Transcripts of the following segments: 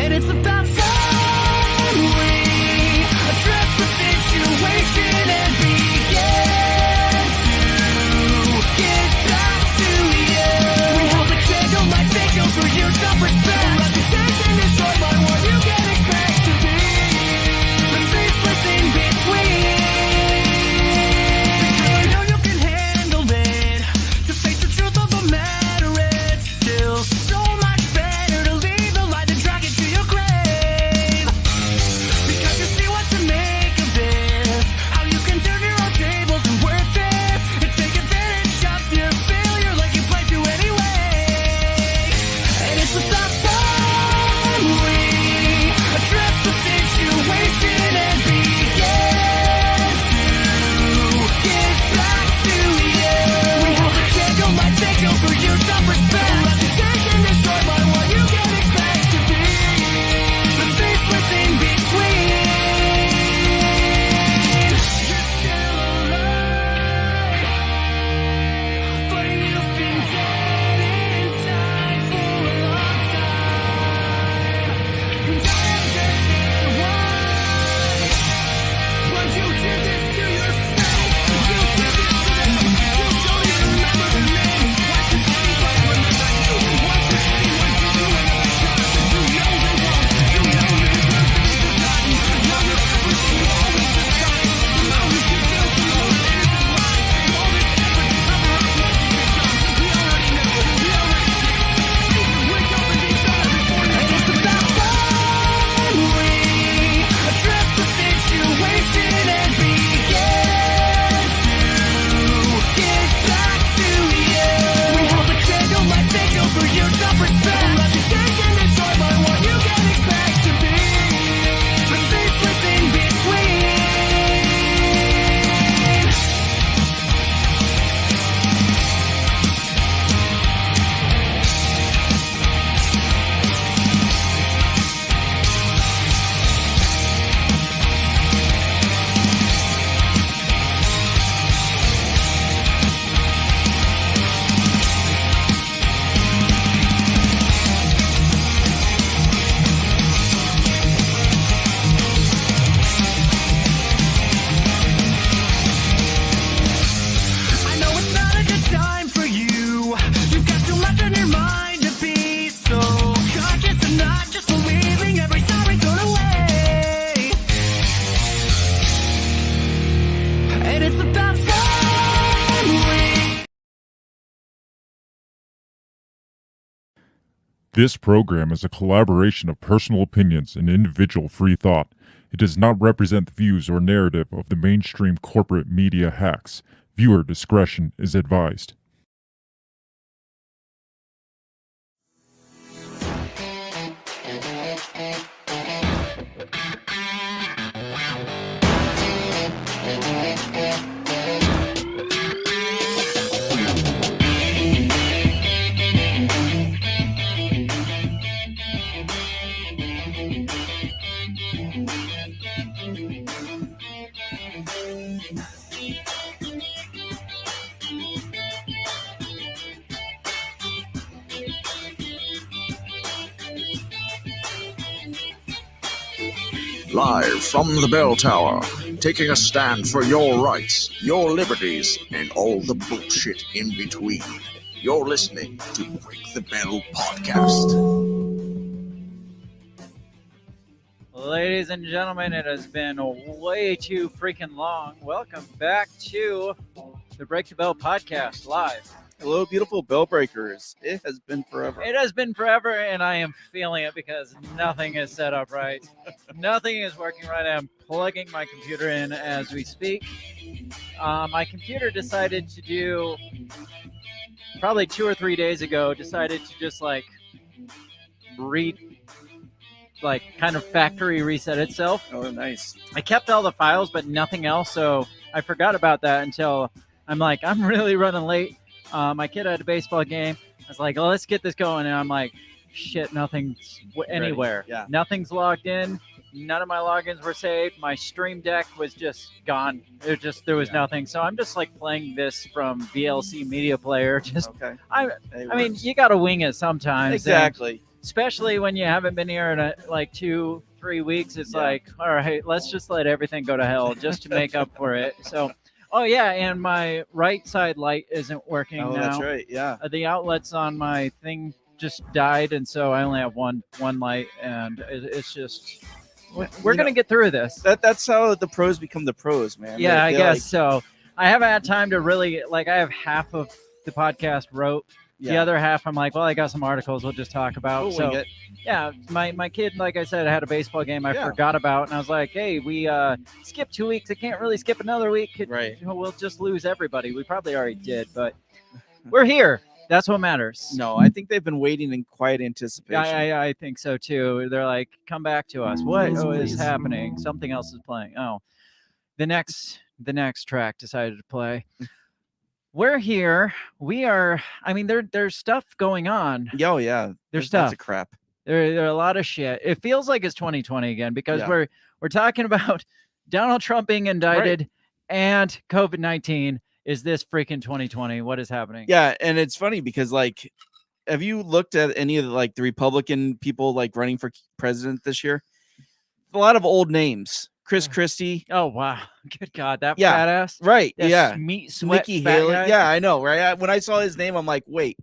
And it's about time we address the situation and begin to get back to you. We hold a candle like vigil for your self-respect. Reputation destroyed by what you can expect to be. The faceless in between. Because I know you can handle it. To face the truth of the matter, it's still so much better to leave the light than drag it to your grave. Because you see what to make of this. How you can turn your own tables and work this. And take advantage of your failure like you planned to anyway. And it's about time we address the situation and begin to get back to you. We hold a candle like vigil for your self-respect. Reputation destroyed by what you can expect to be. The faceless in between. You're still alive, but you've been dead inside for a long time. And I understand why. But you did this to yourself. You did this to them. You don't even remember their names. Why should anybody remember you? Why should anyone give you another shot? You know they won't. You know you deserve to be forgotten. Now you're everything you always discussed. The mountains you built, the most innocent lies. All this effort to cover up what you've done. We already know. We already see. You can wake up and be better before you. And it's about time we address the situation and begin to get back to you. We hold a candle like vigil for your self-respect. Reputation destroyed by what you can expect to be. The faceless in between. I know it's not a good time for you. You've got too much on your mind to be so conscious and not just believing every sorry thrown away. And it's about time we This program is a collaboration of personal opinions and individual free thought. It does not represent the views or narrative of the mainstream corporate media hacks. Viewer discretion is advised. Live from the bell tower, taking a stand for your rights, your liberties, and all the bullshit in between. You're listening to Break the Bell Podcast. Ladies and gentlemen, it has been way too freaking long. Welcome back to the Break the Bell Podcast live. Hello, beautiful bell breakers. It has been forever. It has been forever, and I am feeling it because nothing is set up right. Nothing is working right. I'm plugging my computer in as we speak. My computer decided to do, probably 2 or 3 days ago, decided to just kind of factory reset itself. Oh, nice. I kept all the files, but nothing else, so I forgot about that until I'm like, I'm really running late. My kid had a baseball game. I was like, oh, let's get this going. And I'm like, shit, nothing's anywhere. Yeah. Nothing's logged in. None of my logins were saved. My Stream Deck was just gone. There was nothing. So I'm just like playing this from VLC Media Player. Okay. I mean, you got to wing it sometimes. Exactly. especially when you haven't been here in like 2-3 weeks. It's Yeah. like, all right, let's just let everything go to hell just to make up for it. So, oh yeah, and my right side light isn't working Oh, now. that's right. Yeah. The outlets on my thing just died, and so I only have one light, and it's just we're You gonna know, get through this. That's how the pros become the pros, man. Yeah, I They, guess like, so. I haven't had time to really like. I have half of the podcast wrote. The yeah. other half, I'm like, well, I got some articles we'll just talk about. We'll so, wing it. yeah, my kid, like I said, had a baseball game I Yeah. forgot about, and I was like, hey, we skipped 2 weeks. I can't really skip another week. Right. We'll just lose everybody. We probably already did, but we're here. That's what matters. No, I think they've been waiting in quiet anticipation. I think so too. They're like, come back to us. What Please, is please. happening? Something else is playing. Oh, the next track decided to play. We're here. We are. I mean, there's stuff going on. Oh yeah. There's lots stuff. of crap. There are a lot of shit. It feels like it's 2020 again because Yeah. we're talking about Donald Trump being indicted and COVID-19. Is this freaking 2020? What is happening? Yeah, and it's funny because like, have you looked at any of the Republican people like running for president this year? A lot of old names. Chris Christie. Oh wow! Good God, that Yeah, fat ass. Right. That Yeah. meat sweat Nikki fat Haley. guy? Yeah, I know, right? When I saw his name, I'm like, wait,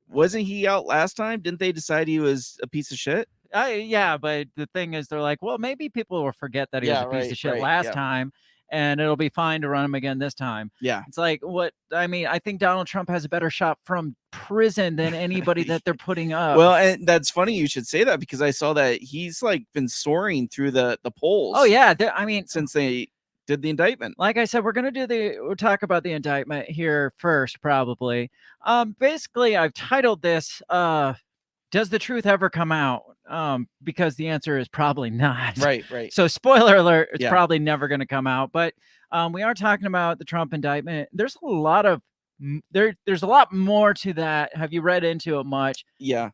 wasn't he out last time? Didn't they decide he was a piece of shit? Yeah, but the thing is, they're like, well, maybe people will forget that he was Yeah, a piece right, of shit right, last yeah. time, and it'll be fine to run him again this time. Yeah. It's like, what? I mean, I think Donald Trump has a better shot from prison than anybody that they're putting up. Well, and that's funny you should say that because I saw that he's like been soaring through the polls. oh yeah, I mean, Since they did the indictment. like I said, we'll talk about the indictment here first, probably. Basically, I've titled this, "Does the truth ever come out?" Because the answer is probably not. Right, right. So, spoiler alert, it's Yeah. probably never going to come out. But we are talking about the Trump indictment. There's a lot of there's a lot more to that. Have you read into it much? Yeah.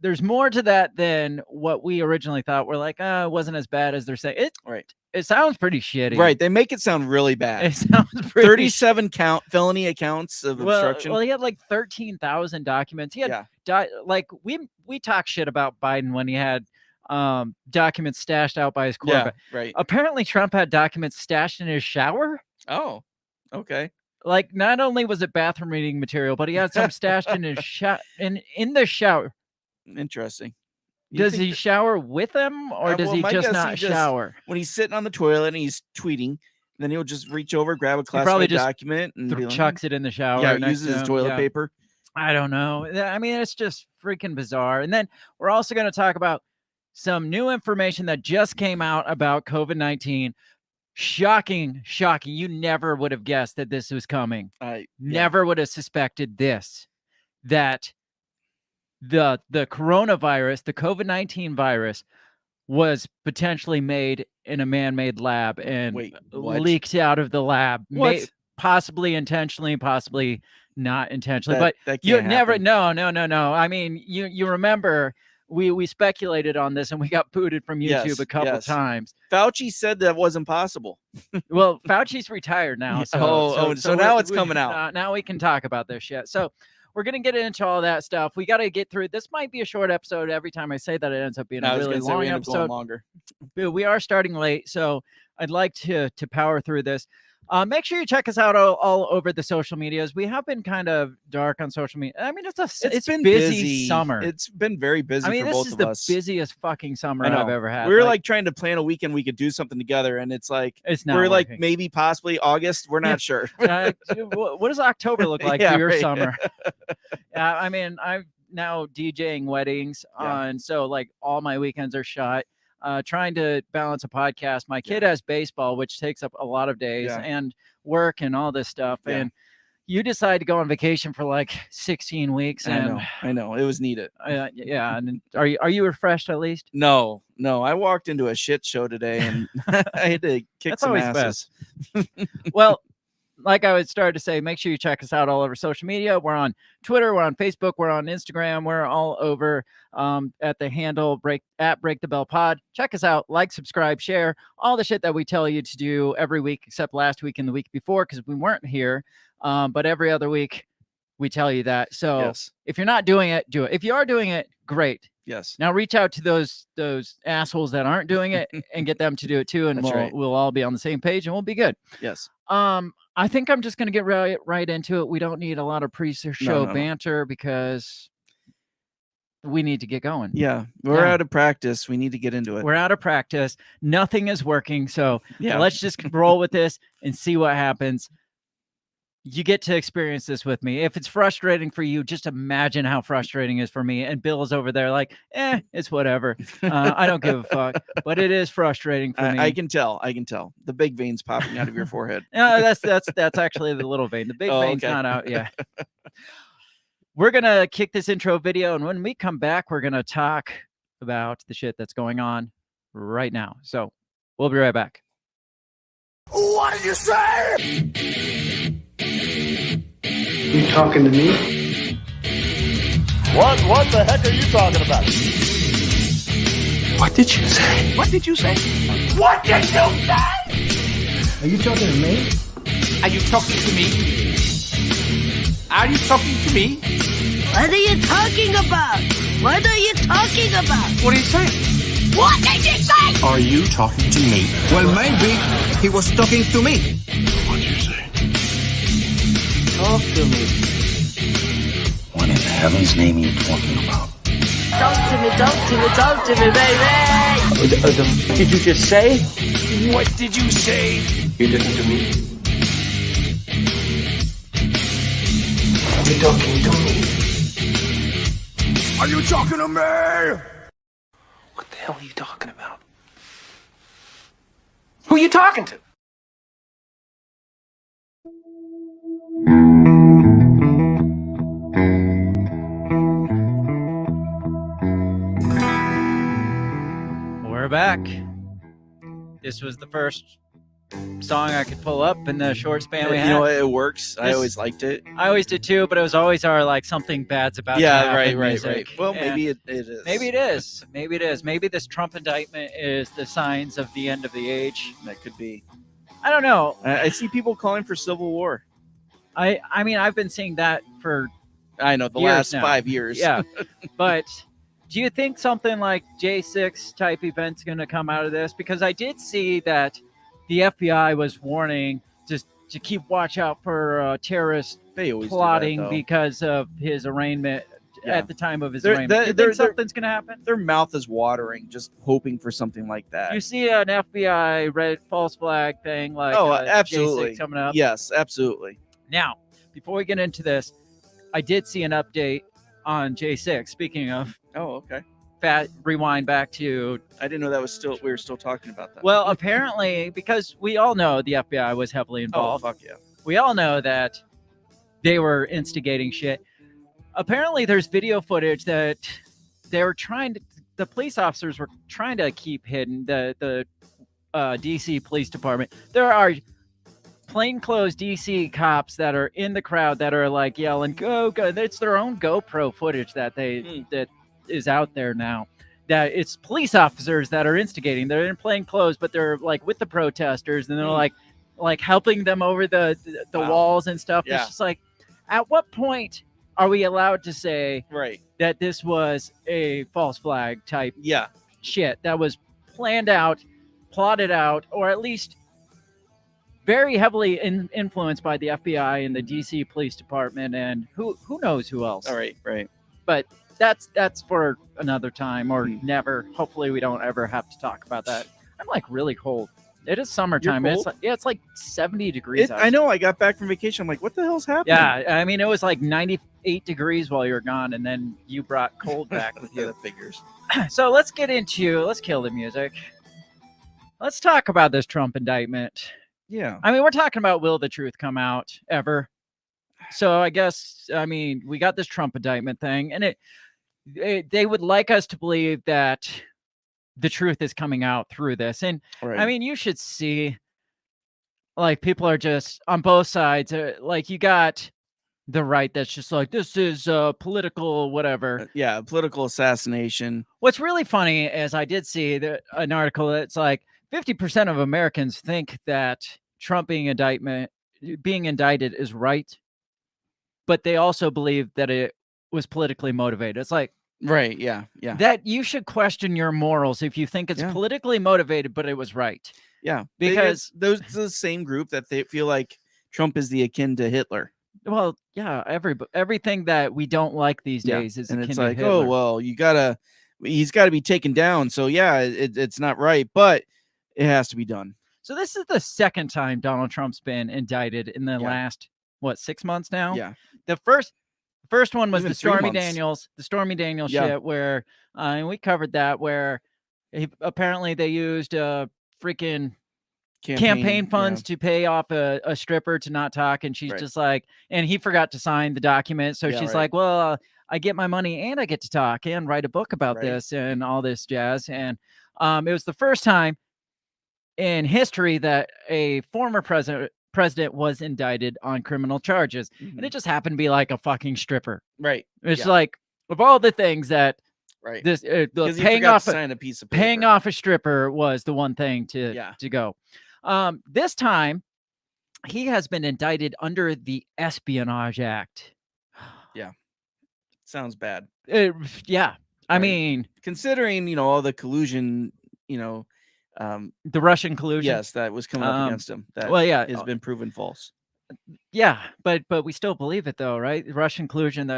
There's more to that than what we originally thought. We're like, it wasn't as bad as they're saying. Right. It sounds pretty shitty. Right. They make it sound really It bad. sounds pretty 37 felony accounts of obstruction. Well, he had like 13,000 documents. He had Yeah. like we talk shit about Biden when he had documents stashed out by his Yeah. Corvette. Right. Apparently, Trump had documents stashed in his shower. Oh. Okay. Like, not only was it bathroom reading material, but he had some stashed in his in the shower. Interesting. You Does think he shower with them, or does well, he my just guess not he just- shower? when he's sitting on the toilet and he's tweeting, then he'll just reach over, grab a probably classified just document, and be like, Chucks it in the shower. yeah, next uses to his him. toilet Yeah. paper. I don't know. I mean, it's just freaking bizarre. And then we're also going to talk about some new information that just came out about COVID-19. Shocking. You never would have guessed that this was coming. Never would have suspected this, that the coronavirus, the COVID-19 virus, was potentially made in a man-made lab and Wait, what? leaked out of the lab. What? Possibly intentionally, possibly not intentionally. That- but that you can't never happen. no. I mean, you remember we speculated on this and we got booted from YouTube Yes, a couple yes. times. Fauci said that wasn't possible. Well, Fauci's retired now. So now it's coming out. Now we can talk about this shit. So we're gonna get into all that stuff. We got to get through. This might be a short episode. Every time I say that, it ends up being I a was really gonna say long we end up going episode. longer. But we are starting late, so I'd like to power through this. Make sure you check us out all over the social medias. We have been kind of dark on social media. I mean, it's been busy summer. It's been very busy I mean, for this both is of the us. busiest fucking summer I know. I've ever had. We were like trying to plan a weekend we could do something together, and it's like it's not we're like working. maybe possibly August. We're not sure. What does October look like Yeah, for your right. summer? I mean, I'm now DJing weddings, Yeah. and so like all my weekends are shot. Trying to balance a podcast. My kid has baseball, which takes up a lot of days, Yeah. and work and all this stuff. Yeah. And you decide to go on vacation for like 16 weeks, and I know. It was needed. yeah. And are you refreshed at least? No. I walked into a shit show today, and I had to kick That's some always asses. Well, like I would start to say, make sure you check us out all over social media. We're on Twitter, we're on Facebook, we're on Instagram, we're all over at the handle Break the Bell Pod. Check us out, like, subscribe, share, all the shit that we tell you to do every week, except last week and the week before because we weren't here. But every other week we tell you that. So Yes. if you're not doing it, do it. If you are doing it, great. Yes. Now reach out to those assholes that aren't doing it and get them to do it too, and That's right. we'll all be on the same page and we'll be good. Yes. I think I'm just gonna get right into it. We don't need a lot of pre-show no. banter because we need to get going. Yeah. We're Yeah. out of practice. We need to get into it. We're out of practice. Nothing is working. So Yeah. let's just roll with this and see what happens. You get to experience this with me. If it's frustrating for you, just imagine how frustrating it is for me. And Bill's over there like, it's whatever. I don't give a fuck. But it is frustrating for me. I can tell. I can tell. The big veins popping out of your forehead. No, that's actually the little vein. The big vein's okay. not out. Yeah. We're going to kick this intro video. And when we come back, we're going to talk about the shit that's going on right now. So we'll be right back. What did you say? You talking to me? What the heck are you talking about? What did you say? What did you say? What did you say? Are you talking to me? Are you talking to me? Are you talking to me? What are you talking about? What are you talking about? What are you saying? What did you say? Are you talking to me? Well, maybe he was talking to me. What'd you say? Talk to me. What in heaven's name are you talking about? Talk to me, talk to me, talk to me, baby. Did you just say? What did you say? You listen to me. Are you talking to me? Are you talking to me? What the hell are you talking about? Who are you talking to? We're back. This was the first song I could pull up in the short span we You had. know what? It works. I This- always liked it. I always did too, but it was always our like something bad's about to Yeah, happen right. music. Well, And maybe it is. maybe it is. Maybe it is. Maybe this Trump indictment is the signs of the end of the age. That could be. I don't know. I see people calling for civil war. I mean I've been seeing that for I know, the Years last now. 5 years. yeah. But do you think something like J6 type event's going to come out of this? Because I did see that the FBI was warning just to keep watch out for terrorists They always plotting do that, though. because of his arraignment Yeah. at the time of his They're- arraignment. Do you they're- think something's going to happen? Their mouth is watering, just hoping for something like that. You see an FBI red false flag thing like absolutely. J6 coming up. Yes, absolutely. Now, before we get into this, I did see an update on J6. Speaking of Oh, okay. rewind back to, I didn't know that was still. We were still talking about that. well, apparently, because we all know the FBI was heavily oh involved. fuck yeah. We all know that they were instigating shit. Apparently, there's video footage that they were the police officers were trying to keep hidden. The DC Police Department. There are plainclothes DC cops that are in the crowd that are like yelling, "Go, go!" It's their own GoPro footage that that is out there now. That it's police officers that are instigating. They're in plain clothes, but they're like with the protesters, and they're like helping them over the Wow. walls and stuff. Yeah. It's just like, at what point are we allowed to say Right. that this was a false flag type Yeah. shit that was planned out, plotted out, or at least very heavily influenced by the FBI and the DC Police Department, and who knows who else. All right. Right. But that's for another time or never. Hopefully, we don't ever have to talk about that. I'm like really cold. It is summertime. You're It's cold? like, it's like 70 degrees. I know. I got back from vacation. I'm like, what the hell's happening? Yeah, I mean, it was like 98 degrees while you were gone, and then you brought cold back with Yeah, you. that figures. So let's kill the music. Let's talk about this Trump indictment. Yeah. I mean, we're talking about will the truth come out ever? So I guess, I mean, we got this Trump indictment thing, and they would like us to believe that the truth is coming out through this. And Right. I mean, you should see, like, people are just on both sides. Like, you got the right that's just like, this is political, whatever. Yeah, political assassination. What's really funny is I did see an article that's like 50% of Americans think that Trump being indicted is right, but they also believe that it was politically motivated. It's like, Right. Yeah. Yeah. that you should question your morals if you think it's Yeah. politically motivated, but it was right. Yeah. Because those the same group that they feel like Trump is the akin to Hitler. well, yeah, everything that we don't like these Yeah. days is And akin it's to like, Hitler. oh well, he's got to be taken down. So yeah, it's not right, but it has to be done. So this is the second time Donald Trump's been indicted in the Yeah. last 6 months now. Yeah. The first one was Even the 3 Stormy months. Daniels Yeah. shit, where and we covered that, where apparently they used freaking campaign funds to pay off a stripper to not talk, and she's Right. just like, and he forgot to sign the document, so Yeah, she's right. like, well, I get my money and I get to talk and write a book about Right. this and all this jazz. And it was the first time in history that a former president was indicted on criminal charges, and it just happened to be like a fucking stripper. Right. It's Yeah. like, of all the things that Right. this the Because he paying forgot off to sign a piece of paper. paying off a stripper was the one thing to go. This time he has been indicted under the Espionage Act. Yeah. Sounds bad. Yeah. I Right. mean, Considering, all the collusion, the Russian collusion. yes, that was coming up against him. That well, yeah, has been proven false. yeah, but we still believe it though, right? Russian collusion.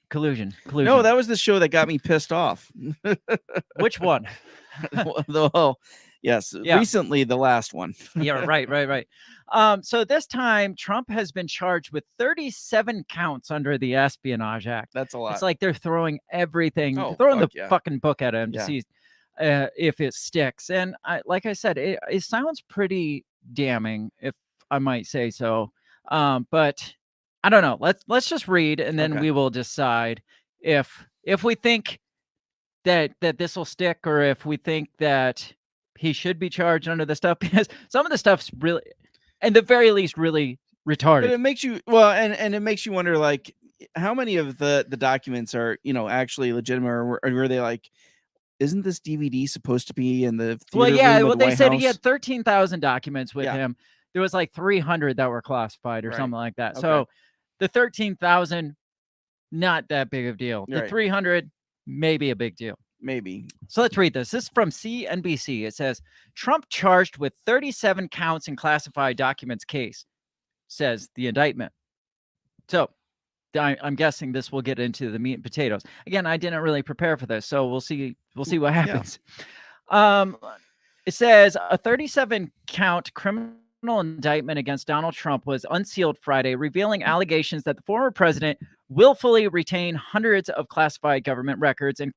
Collusion. No, that was the show that got me pissed off. Which one? Oh, yes, Yeah. recently the last one. Yeah, right. So this time Trump has been charged with 37 counts under the Espionage Act. That's a lot. It's like they're throwing everything, Oh, throwing the fuck yeah. fucking book at him to Yeah. see if it sticks. And like I said, it sounds pretty damning, if I might say so. But I don't know. Let's just read, and then Okay. we will decide if we think that this will stick, or if we think that he should be charged under the stuff, because some of the stuff's really, at the very least, really retarded. But it makes you and it makes you wonder, like, how many of the documents are actually legitimate, or were they like, isn't this DVD supposed to be in the theater Well, yeah. room of Well, the they White said House? he had 13,000 documents with Yeah. him. There was like 300 that were classified or Right. something like that. Okay. So the 13,000, not that big of a deal. The Right. 300, maybe a big deal. Maybe. So let's read this. This is from CNBC. It says, Trump charged with 37 counts in classified documents case, says the indictment. So I'm guessing this will get into the meat and potatoes. Again, I didn't really prepare for this, so we'll see what happens. It says a 37 count criminal indictment against Donald Trump was unsealed Friday, revealing allegations that the former president willfully retained hundreds of classified government records and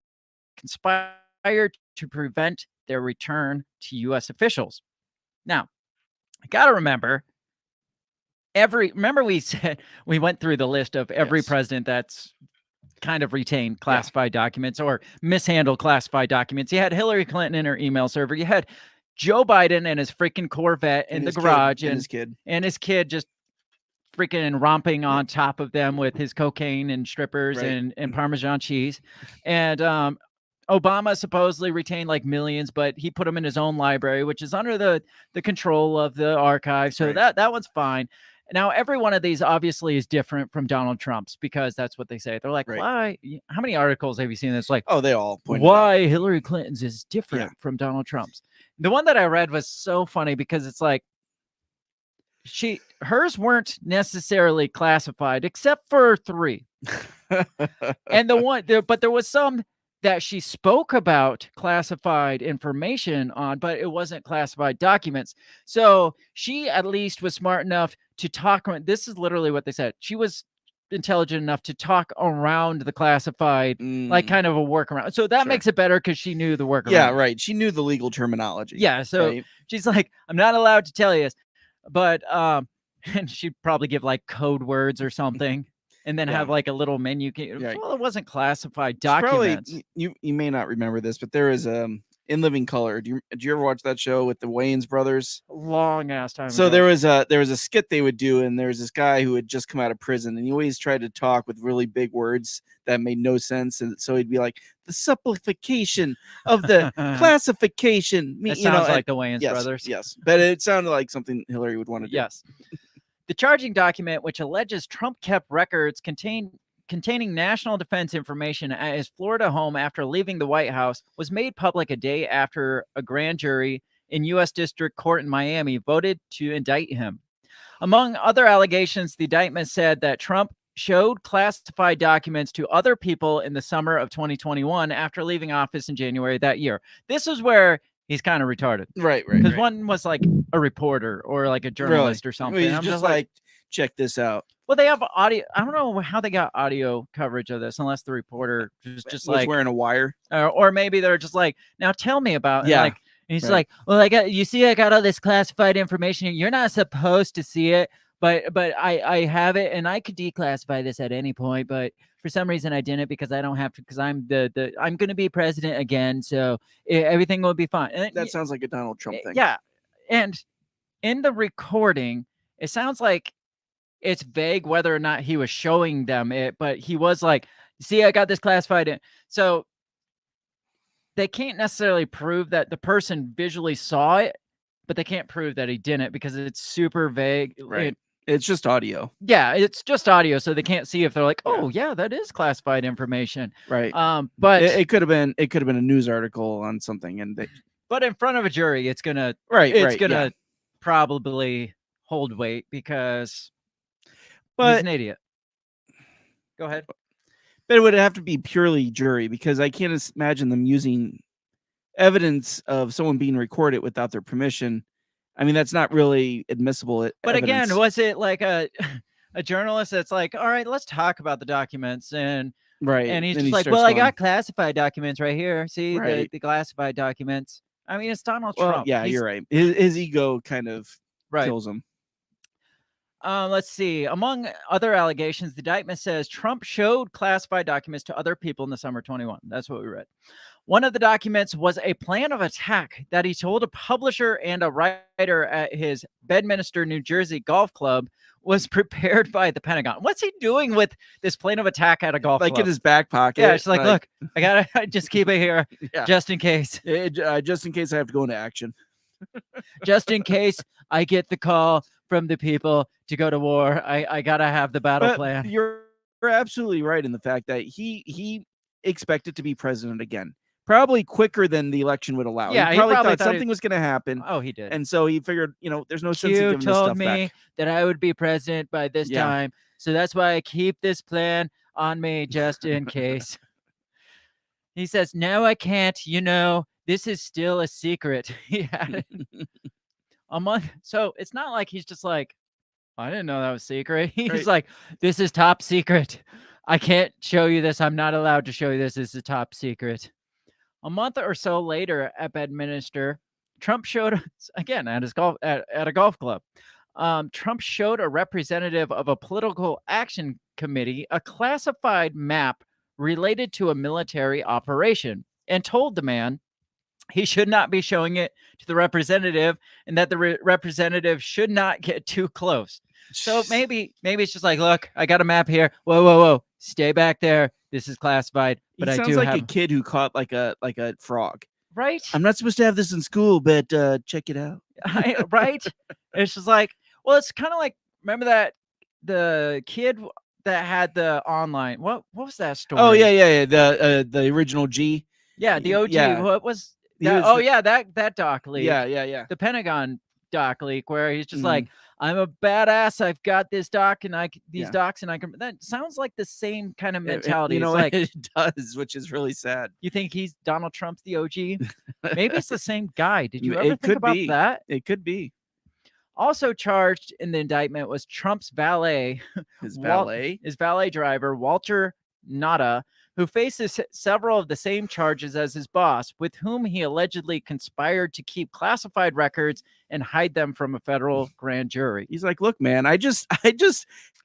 conspired to prevent their return to U.S. officials. Now, I got to remember, we said, we went through the list of every Yes. president that's kind of retained classified documents or mishandled classified documents. You had Hillary Clinton in her email server. You had Joe Biden and his freaking Corvette in the his kid, garage, and his kid just freaking romping on top of them with his cocaine and strippers Right. and Parmesan cheese. And Obama supposedly retained like millions, but he put them in his own library, which is under the control of the archive. So Right. that one's fine. Now, every one of these obviously is different from Donald Trump's, because that's what they say. They're like, Right. why? How many articles have you seen that's like, Oh, they all pointed out. why Hillary Clinton's is different from Donald Trump's? The one that I read was so funny because it's like, hers weren't necessarily classified except for 3. And but there was some that she spoke about classified information on, but it wasn't classified documents. So she at least was smart enough to talk. This is literally what they said. She was intelligent enough to talk around the classified, like kind of a workaround. So that Sure. makes it better because she knew the workaround. Yeah, right. She knew the legal terminology. Yeah. So right? she's like, I'm not allowed to tell you this, but and she'd probably give like code words or something. And then have like a little menu. Right. Well, it wasn't classified It's probably, documents. you may not remember this, but there is In Living Color. Did you ever watch that show with the Wayans brothers? Long ass time So ago. there was a skit they would do, and there was this guy who had just come out of prison, and he always tried to talk with really big words that made no sense, and so he'd be like, the simplification of the classification. That sounds like the Wayans brothers. Yes, but it sounded like something Hillary would want to do. Yes. The charging document, which alleges Trump kept records, contained containing national defense information at his Florida home after leaving the White House was made public a day after a grand jury in U.S. District Court in Miami voted to indict him. Among other allegations, the indictment said that Trump showed classified documents to other people in the summer of 2021 after leaving office in January that year. This is where he's kind of retarded. Right. Because one was like a reporter or like a journalist or something. He's I'm just like, check this out. well, they have audio. I don't know how they got audio coverage of this, unless the reporter was just Was like wearing a wire. or maybe they're just like, now tell me about. Yeah. And he's like, well, I got all this classified information. You're not supposed to see it, but I have it, and I could declassify this at any point, but for some reason I didn't because I don't have to, because I'm I'm going to be president again, so everything will be fine. And That sounds like a Donald Trump thing. yeah, and in the recording, it sounds like it's vague whether or not he was showing them it, but he was like, see, I got this classified. So they can't necessarily prove that the person visually saw it, but they can't prove that he didn't because it's super vague. Right. It's just audio. Yeah, it's just audio, so they can't see if they're like, oh yeah, that is classified information. Right. But it could have been a news article on something, and but in front of a jury, it's gonna probably hold weight because he's an idiot. Go ahead. But it would have to be purely jury because I can't imagine them using evidence of someone being recorded without their permission. I mean, that's not really admissible. But again, was it like a journalist that's like, all right, let's talk about the documents, and he's just like, well, I got classified documents right here. See the classified documents. I mean, it's Donald Trump. Yeah, you're right. His ego kind of kills him. Let's see. Among other allegations, the indictment says Trump showed classified documents to other people in the summer 21. That's what we read. One of the documents was a plan of attack that he told a publisher and a writer at his Bedminster, New Jersey golf club was prepared by the Pentagon. What's he doing with this plan of attack at a golf club? Like in his back pocket. Yeah, it's like, look, I gotta just keep it here just in case. Just in case I have to go into action. Just in case I get the call from the people to go to war, I gotta have the battle plan. You're absolutely right in the fact that he expected to be president again, probably quicker than the election would allow. Yeah, he probably thought something was going to happen. Oh, he did, and so he figured, there's no sense in giving this told stuff me back. that I would be president by this time, so that's why I keep this plan on me just in case. He says, "No, I can't. This is still a secret." He had it. A month. So it's not like he's just like, I didn't know that was secret. He's like, this is top secret. I can't show you this. I'm not allowed to show you this. This is top secret. A month or so later at Bedminster, Trump showed, again, at his at a golf club. Trump showed a representative of a political action committee a classified map related to a military operation and told the man he should not be showing it to the representative and that the representative should not get too close. So maybe it's just like, look, I got a map here. Whoa. Stay back there. This is classified. But He sounds like a kid who caught like a frog. Right? I'm not supposed to have this in school, but check it out. Right? It's just like, well, it's kind of like, remember that the kid that had the online, what was that story? Oh, yeah. The original G. Yeah, the OG. Yeah. What was that doc leak. Yeah. The Pentagon doc leak where he's just like, I'm a badass. I've got this doc and docs and I can. That sounds like the same kind of mentality. It does, which is really sad. You think he's Donald Trump's the OG? Maybe it's the same guy. Did you ever think about that? It could be. Also charged in the indictment was Trump's valet, his valet driver, Walter Nada, who faces several of the same charges as his boss, with whom he allegedly conspired to keep classified records and hide them from a federal grand jury. He's like, look, man, I just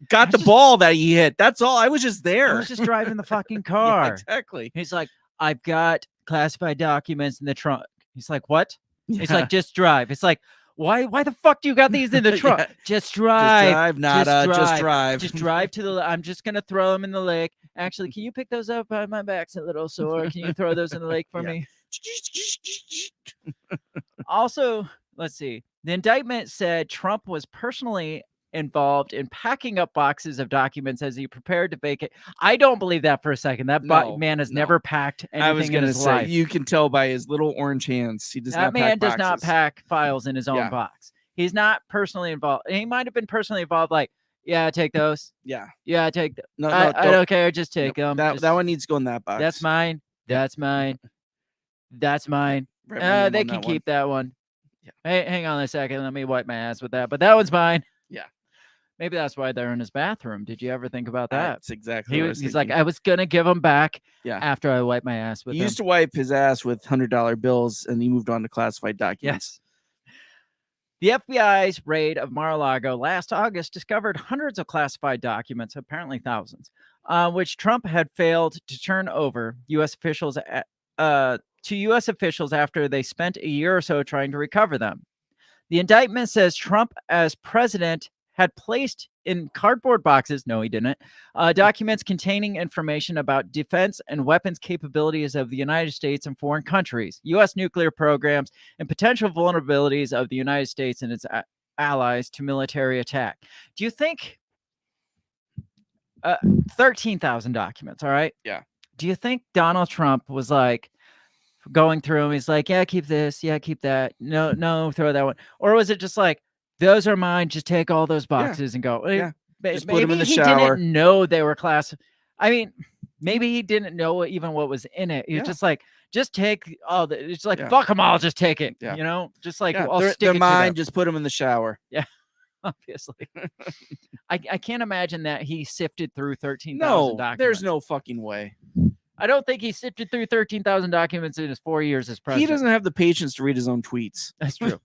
got the ball that he hit. That's all. I was just there. I was just driving the fucking car. Yeah, exactly. He's like, I've got classified documents in the trunk. He's like, what? Yeah. He's like, just drive. It's like, why the fuck do you got these in the trunk? Just drive. Just drive. Just drive to the, I'm just going to throw them in the lake. Actually, can you pick those up? My back's a little sore. Can you throw those in the lake for me? Also, let's see. The indictment said Trump was personally involved in packing up boxes of documents as he prepared to vacate. I don't believe that for a second. That man has never packed I was anything in gonna his say, life. you can tell by his little orange hands. He does That not man pack does not boxes. pack files in his own Yeah. box. He's not personally involved. He might have been personally involved, like, yeah, take those. Yeah. Yeah, take them. No, I don't care. Just take them. That one needs to go in that box. That's mine. Yeah. That's mine. That's mine. Write my name They on can that keep one. that one. Yeah. Hey, hang on a second. Let me wipe my ass with that. But that one's mine. Yeah. Maybe that's why they're in his bathroom. Did you ever think about that? That's exactly what I was He's like, thinking. I was gonna give them back. Yeah. After I wipe my ass with He them. used to wipe his ass with $100 bills, and he moved on to classified documents. Yes. The FBI's raid of Mar-a-Lago last August discovered hundreds of classified documents, apparently thousands, which Trump had failed to turn over U.S. officials to U.S. officials after they spent a year or so trying to recover them. The indictment says Trump, as president, had placed in cardboard boxes, no, he didn't, documents containing information about defense and weapons capabilities of the United States and foreign countries, U.S. nuclear programs, and potential vulnerabilities of the United States and its allies to military attack. Do you think 13,000 documents, all right? Yeah. Do you think Donald Trump was like going through them? He's like, yeah, keep this. Yeah, keep that. No, throw that one. Or was it just like, those are mine. Just take all those boxes and go. Yeah. Just put Maybe 'em in the he shower. didn't know they were I mean, maybe he didn't know even what was in it. He was just like, just take all the. It's like, fuck them all. Just take it. Yeah. You know, just like, Yeah, I'll stick they're it to mine. them. Just put them in the shower. Yeah, obviously. I can't imagine that he sifted through 13,000 No, documents. there's no fucking way. I don't think he sifted through 13,000 documents in his 4 years as president. He doesn't have the patience to read his own tweets. That's true.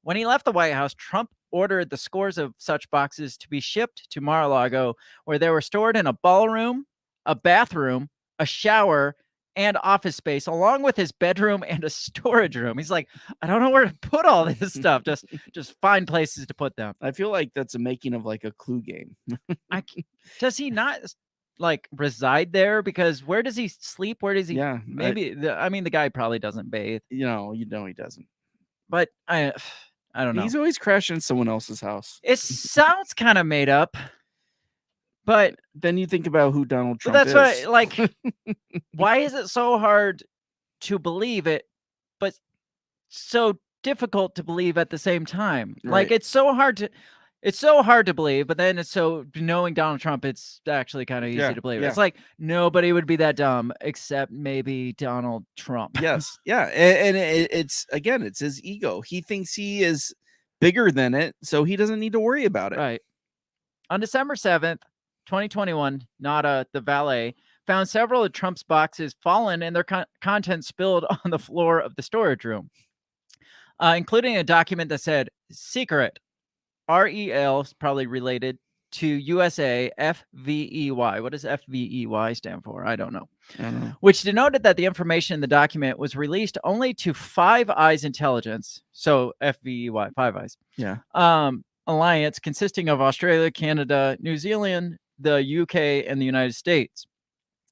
When he left the White House, Trump ordered the scores of such boxes to be shipped to Mar-a-Lago, where they were stored in a ballroom, a bathroom, a shower, and office space, along with his bedroom and a storage room. He's like, I don't know where to put all this stuff. Just find places to put them. I feel like that's a making of like a Clue game. Does he not like reside there? Because where does he sleep? Where does he? Yeah, Maybe the guy probably doesn't bathe. You know he doesn't. But I don't know. He's always crashing at someone else's house. It sounds kind of made up, but then you think about who Donald Trump that's is. what like. Why is it so hard to believe it, but so difficult to believe at the same time? Like Right. it's so hard to believe, but then it's so knowing Donald Trump, it's actually kind of easy to believe. yeah. It's like nobody would be that dumb except maybe Donald Trump. Yes, yeah, and it's again, it's his ego. He thinks he is bigger than it, so he doesn't need to worry about it. Right. On December 7th, 2021, Nada, the valet, found several of Trump's boxes fallen and their contents spilled on the floor of the storage room, including a document that said secret, REL, is probably related to USA FVEY. What does FVEY stand for? I don't know. Which denoted that the information in the document was released only to Five Eyes Intelligence. So FVEY, Five Eyes. Yeah. Alliance consisting of Australia, Canada, New Zealand, the UK, and the United States.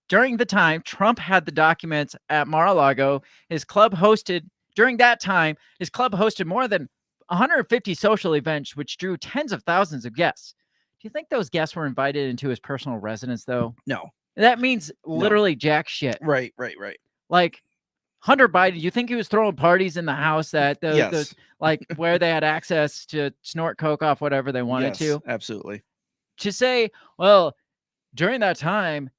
During the time Trump had the documents at Mar-a-Lago, during that time, his club hosted more than 150 social events, which drew tens of thousands of guests. Do you think those guests were invited into his personal residence, though? No. That means literally jack shit. Right. Like Hunter Biden, you think he was throwing parties in the house that Yes. like where they had access to snort coke off whatever they wanted to? Absolutely. To say, well, during that time,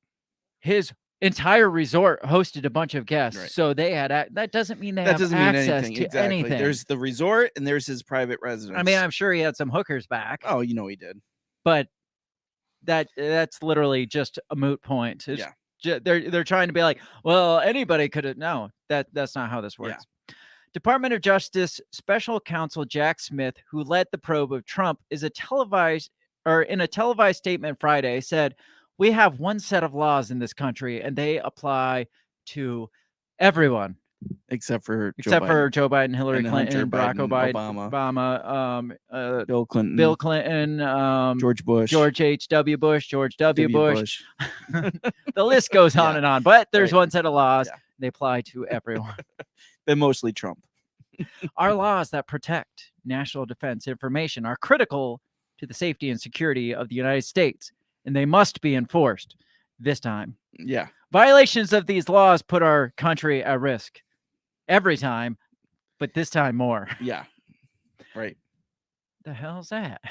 his entire resort hosted a bunch of guests, Right. so they had that doesn't mean they That have doesn't mean access anything. to Exactly. anything. There's the resort and there's his private residence. I mean, I'm sure he had some hookers back. Oh, you know he did. But that's literally just a moot point. It's they're trying to be like, well, anybody could have. No, that's not how this works. Department of Justice Special Counsel Jack Smith, who led the probe of Trump, in a televised statement Friday, said, "We have one set of laws in this country, and they apply to everyone." Except for Joe Biden, Hillary and Clinton, Hunter Barack Biden, Obama, Bill Clinton, Bill Clinton, George Bush, George H.W. Bush, George W. W. Bush. The list goes on and on, but there's one set of laws. Yeah. They apply to everyone. But mostly Trump. Our laws that protect national defense information are critical to the safety and security of the United States, and they must be enforced this time. Yeah. Violations of these laws put our country at risk every time, but this time more. Yeah. Right. The hell's that?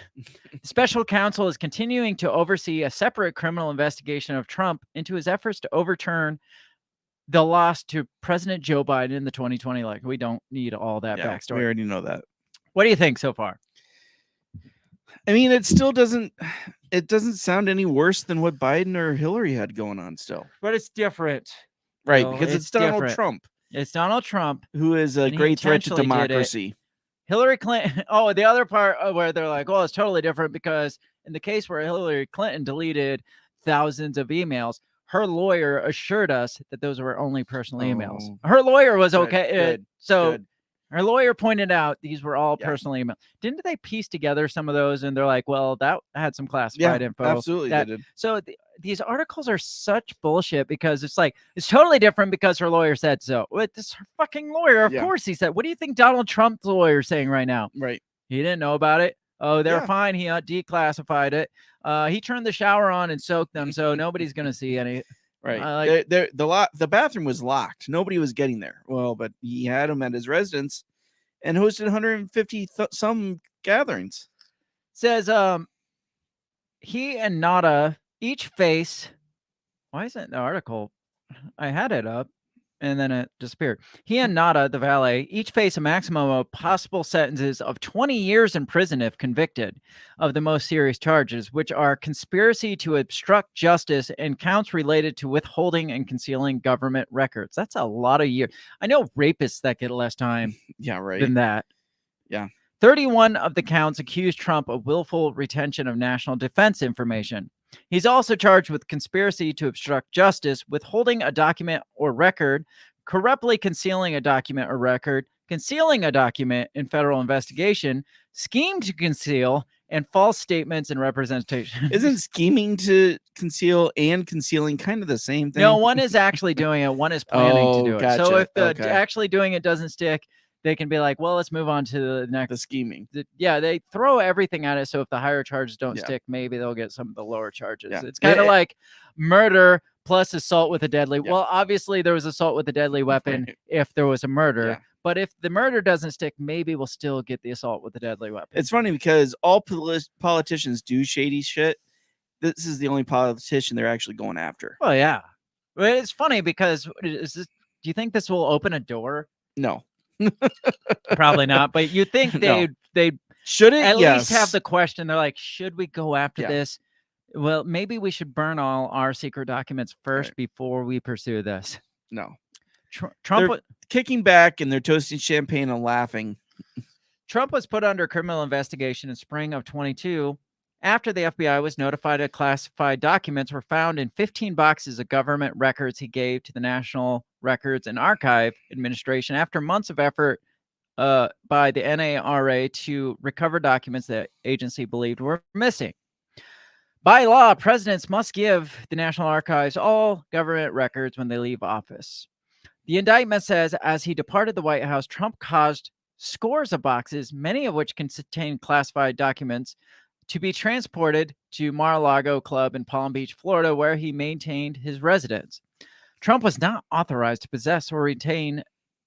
Special counsel is continuing to oversee a separate criminal investigation of Trump into his efforts to overturn the loss to President Joe Biden in the 2020 election. We don't need all that backstory. We already know that. What do you think so far? I mean, it still doesn't sound any worse than what Biden or Hillary had going on still. But it's different. Right, Bill. because It's it's Donald different. Trump, It's Donald Trump. who is a And he great threat to intentionally did it. democracy. Hillary Clinton. Oh, the other part where they're like, oh, it's totally different because in the case where Hillary Clinton deleted thousands of emails, her lawyer assured us that those were only personal emails. Oh. Her lawyer was Good, okay. good, So good. her lawyer pointed out these were all Yeah. personal emails. Didn't they piece together some of those? And they're like, well, that had some classified info. Absolutely, that- they did. So these articles are such bullshit because it's like, it's totally different because her lawyer said so. What, this her fucking lawyer, of Yeah. course he said. What do you think Donald Trump's lawyer is saying right now? Right. He didn't know about it. Oh, they're Yeah. fine. He declassified it. He turned the shower on and soaked them, so nobody's gonna see any. Right. The bathroom was locked. Nobody was getting there. Well, but he had him at his residence and hosted 150 some gatherings. Says he and Nada each face. Why isn't the article? I had it up and then it disappeared. He and Nada, the valet, each face a maximum of possible sentences of 20 years in prison if convicted of the most serious charges, which are conspiracy to obstruct justice and counts related to withholding and concealing government records. That's a lot of years. I know rapists that get less time Yeah, right. than that. Yeah. 31 of the counts accuse Trump of willful retention of national defense information. He's also charged with conspiracy to obstruct justice, withholding a document or record, corruptly concealing a document or record, concealing a document in federal investigation, scheme to conceal, and false statements and representation. Isn't scheming to conceal and concealing kind of the same thing? No, one is actually doing it. One is planning Oh, to do it. gotcha. So if the Okay. actually doing it doesn't stick, they can be like, well, let's move on to the next. The scheming. Yeah, they throw everything at it. So if the higher charges don't Yeah. stick, maybe they'll get some of the lower charges. Yeah. It's kind of Yeah. like murder plus assault with a deadly. Yeah. Well, obviously there was assault with a deadly weapon Right. if there was a murder. Yeah. But if the murder doesn't stick, maybe we'll still get the assault with a deadly weapon. It's funny because all politicians do shady shit. This is the only politician they're actually going after. Well, yeah. But it's funny because is this? Do you think this will open a door? No. Probably not. But you think No. they'd Should it? at Yes. least have the question. They're like, should we go after Yeah. this? Well, maybe we should burn all our secret documents first Right. before we pursue this. No. Trump They're wa- kicking back and they're toasting champagne and laughing. Trump was put under criminal investigation in spring of 22 after the FBI was notified that classified documents were found in 15 boxes of government records he gave to the National Records and Archive Administration after months of effort by the NARA to recover documents that agency believed were missing. By law, presidents must give the National Archives all government records when they leave office. The indictment says as he departed the White House, Trump caused scores of boxes, many of which contain classified documents, to be transported to Mar-a-Lago Club in Palm Beach, Florida, where he maintained his residence. Trump was not authorized to possess or retain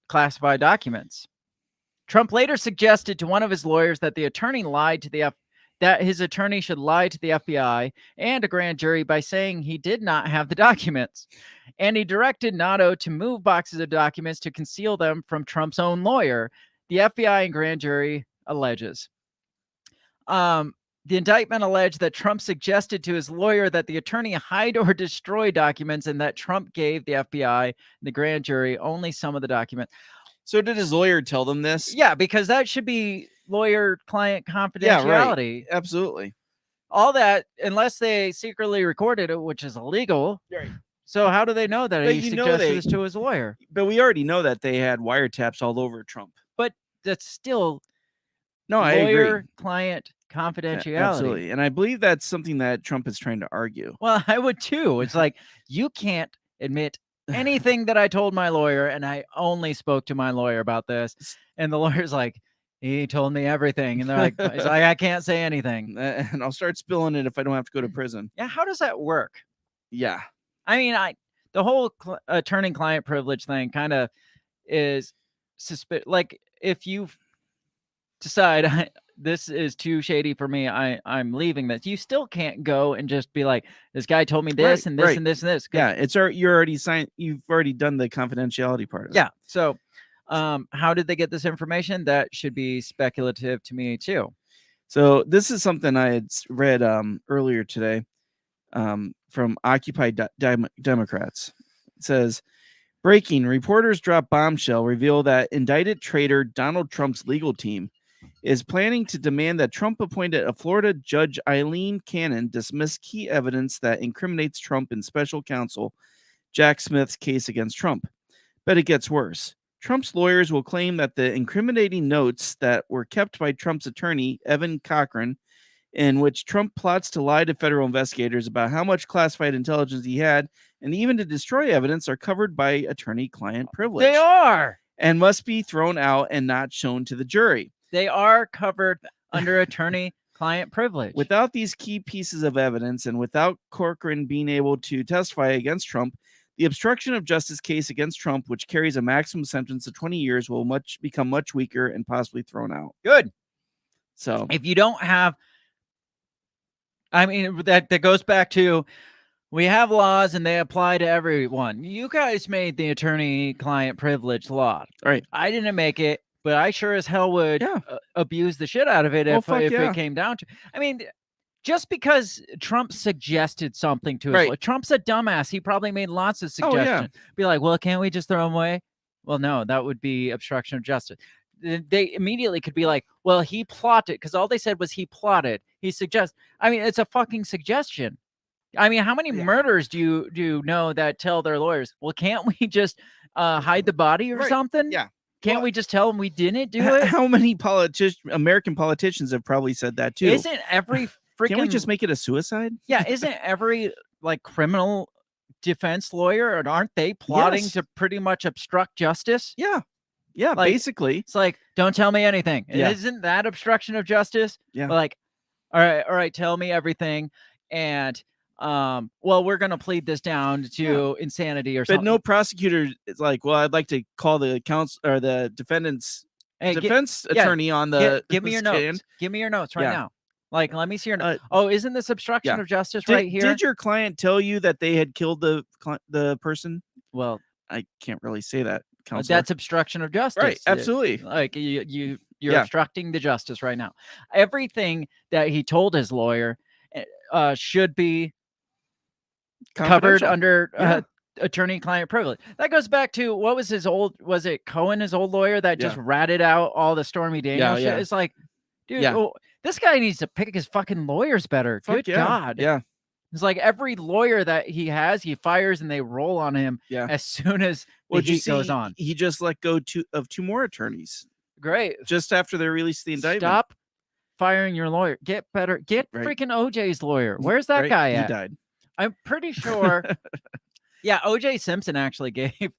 classified documents. Trump later suggested to one of his lawyers that the attorney lied to that his attorney should lie to the FBI and a grand jury by saying he did not have the documents. And he directed Nato to move boxes of documents to conceal them from Trump's own lawyer, the FBI and grand jury alleges. The indictment alleged that Trump suggested to his lawyer that the attorney hide or destroy documents and that Trump gave the FBI and the grand jury only some of the documents. So did his lawyer tell them this? Yeah, because that should be lawyer-client Yeah, confidentiality. right. Absolutely. All that, unless they secretly recorded it, which is illegal. Right. So how do they know that But he you know suggested they- this to his lawyer? But we already know that they had wiretaps all over Trump. But that's still No, I agree. lawyer-client confidentiality. Absolutely. And I believe that's something that Trump is trying to argue. Well, I would too. It's like, you can't admit anything that I told my lawyer, and I only spoke to my lawyer about this. And the lawyer's like, He told me everything, and they're like, he's like, I can't say anything. And I'll start spilling it if I don't have to go to prison. Yeah, how does that work? Yeah. I mean, the whole attorney-client privilege thing kind of is like if you decide this is too shady for me, I'm leaving this. You still can't go and just be like, this guy told me this Right, and this right. and this and this. Yeah, you're already signed. You've already done the confidentiality part of it. Yeah. So, how did they get this information? That should be speculative to me too. So this is something I had read earlier today from Occupy Democrats. It says, breaking, reporters drop bombshell reveal that indicted traitor Donald Trump's legal team is planning to demand that Trump appointed a Florida judge Eileen Cannon dismiss key evidence that incriminates Trump in special counsel Jack Smith's case against Trump. But it gets worse. Trump's lawyers will claim that the incriminating notes that were kept by Trump's attorney, Evan Cochran, in which Trump plots to lie to federal investigators about how much classified intelligence he had and even to destroy evidence, are covered by attorney-client privilege. They are. And must be thrown out and not shown to the jury. They are covered under attorney-client privilege. Without these key pieces of evidence and without Cochran being able to testify against Trump, the obstruction of justice case against Trump, which carries a maximum sentence of 20 years, will become much weaker and possibly thrown out. Good. So if you don't have, I mean, that goes back to, we have laws and they apply to everyone. You guys made the attorney-client privilege law. Right. I didn't make it, but I sure as hell would abuse the shit out of it if it came down to. I mean, just because Trump suggested something to us, Trump's a dumbass. He probably made lots of suggestions. Be like, well, can't we just throw him away? Well, no, that would be obstruction of justice. They immediately could be like, well, he plotted, because all they said was he plotted. He suggests. I mean, it's a fucking suggestion. I mean, how many murders do you know that tell their lawyers, well, can't we just hide the body or something? Yeah. Can't we just tell them we didn't do it? How many American politicians have probably said that too? Isn't every freaking... Can't we just make it a suicide? Yeah, isn't every like criminal defense lawyer, and aren't they plotting to pretty much obstruct justice? Yeah. Yeah, like, basically. It's like, don't tell me anything. Yeah. Isn't that obstruction of justice? Yeah. Like, all right, tell me everything. And well, we're gonna plead this down to insanity or something. But no prosecutor is like, well, I'd like to call the counsel or the defendant's defense attorney on the give me your notes. Give me your notes right now. Like, let me see your notes. Oh, isn't this obstruction of justice right here? Did your client tell you that they had killed the person? Well, I can't really say that, counselor. That's obstruction of justice. Right, absolutely. Like you're obstructing the justice right now. Everything that he told his lawyer should be covered under attorney-client privilege. That goes back to, what was was it Cohen, his old lawyer, that just ratted out all the Stormy Daniels shit? It's like, dude, this guy needs to pick his fucking lawyers better. Good God. Yeah. It's like every lawyer that he has, he fires and they roll on him as soon as the heat goes on. He just let go of two more attorneys. Great. Just after they released the indictment. Stop firing your lawyer. Get better. Get freaking OJ's lawyer. Where's that guy at? He died. I'm pretty sure. Yeah, OJ Simpson actually gave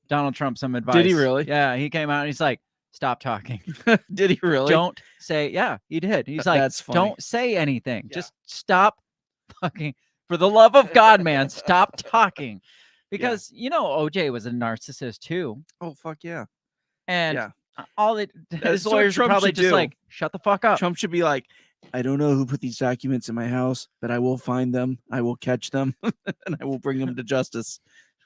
Donald Trump some advice. Did he really? Yeah, he came out and he's like, stop talking. Did he really? Don't say, he did. He's like, that's funny. Don't say anything. Just stop fucking. For the love of God, man, stop talking. Because, OJ was a narcissist too. Oh, fuck yeah. And his lawyers are probably just like, shut the fuck up. Trump should be like, I don't know who put these documents in my house, but I will find them. I will catch them and I will bring them to justice.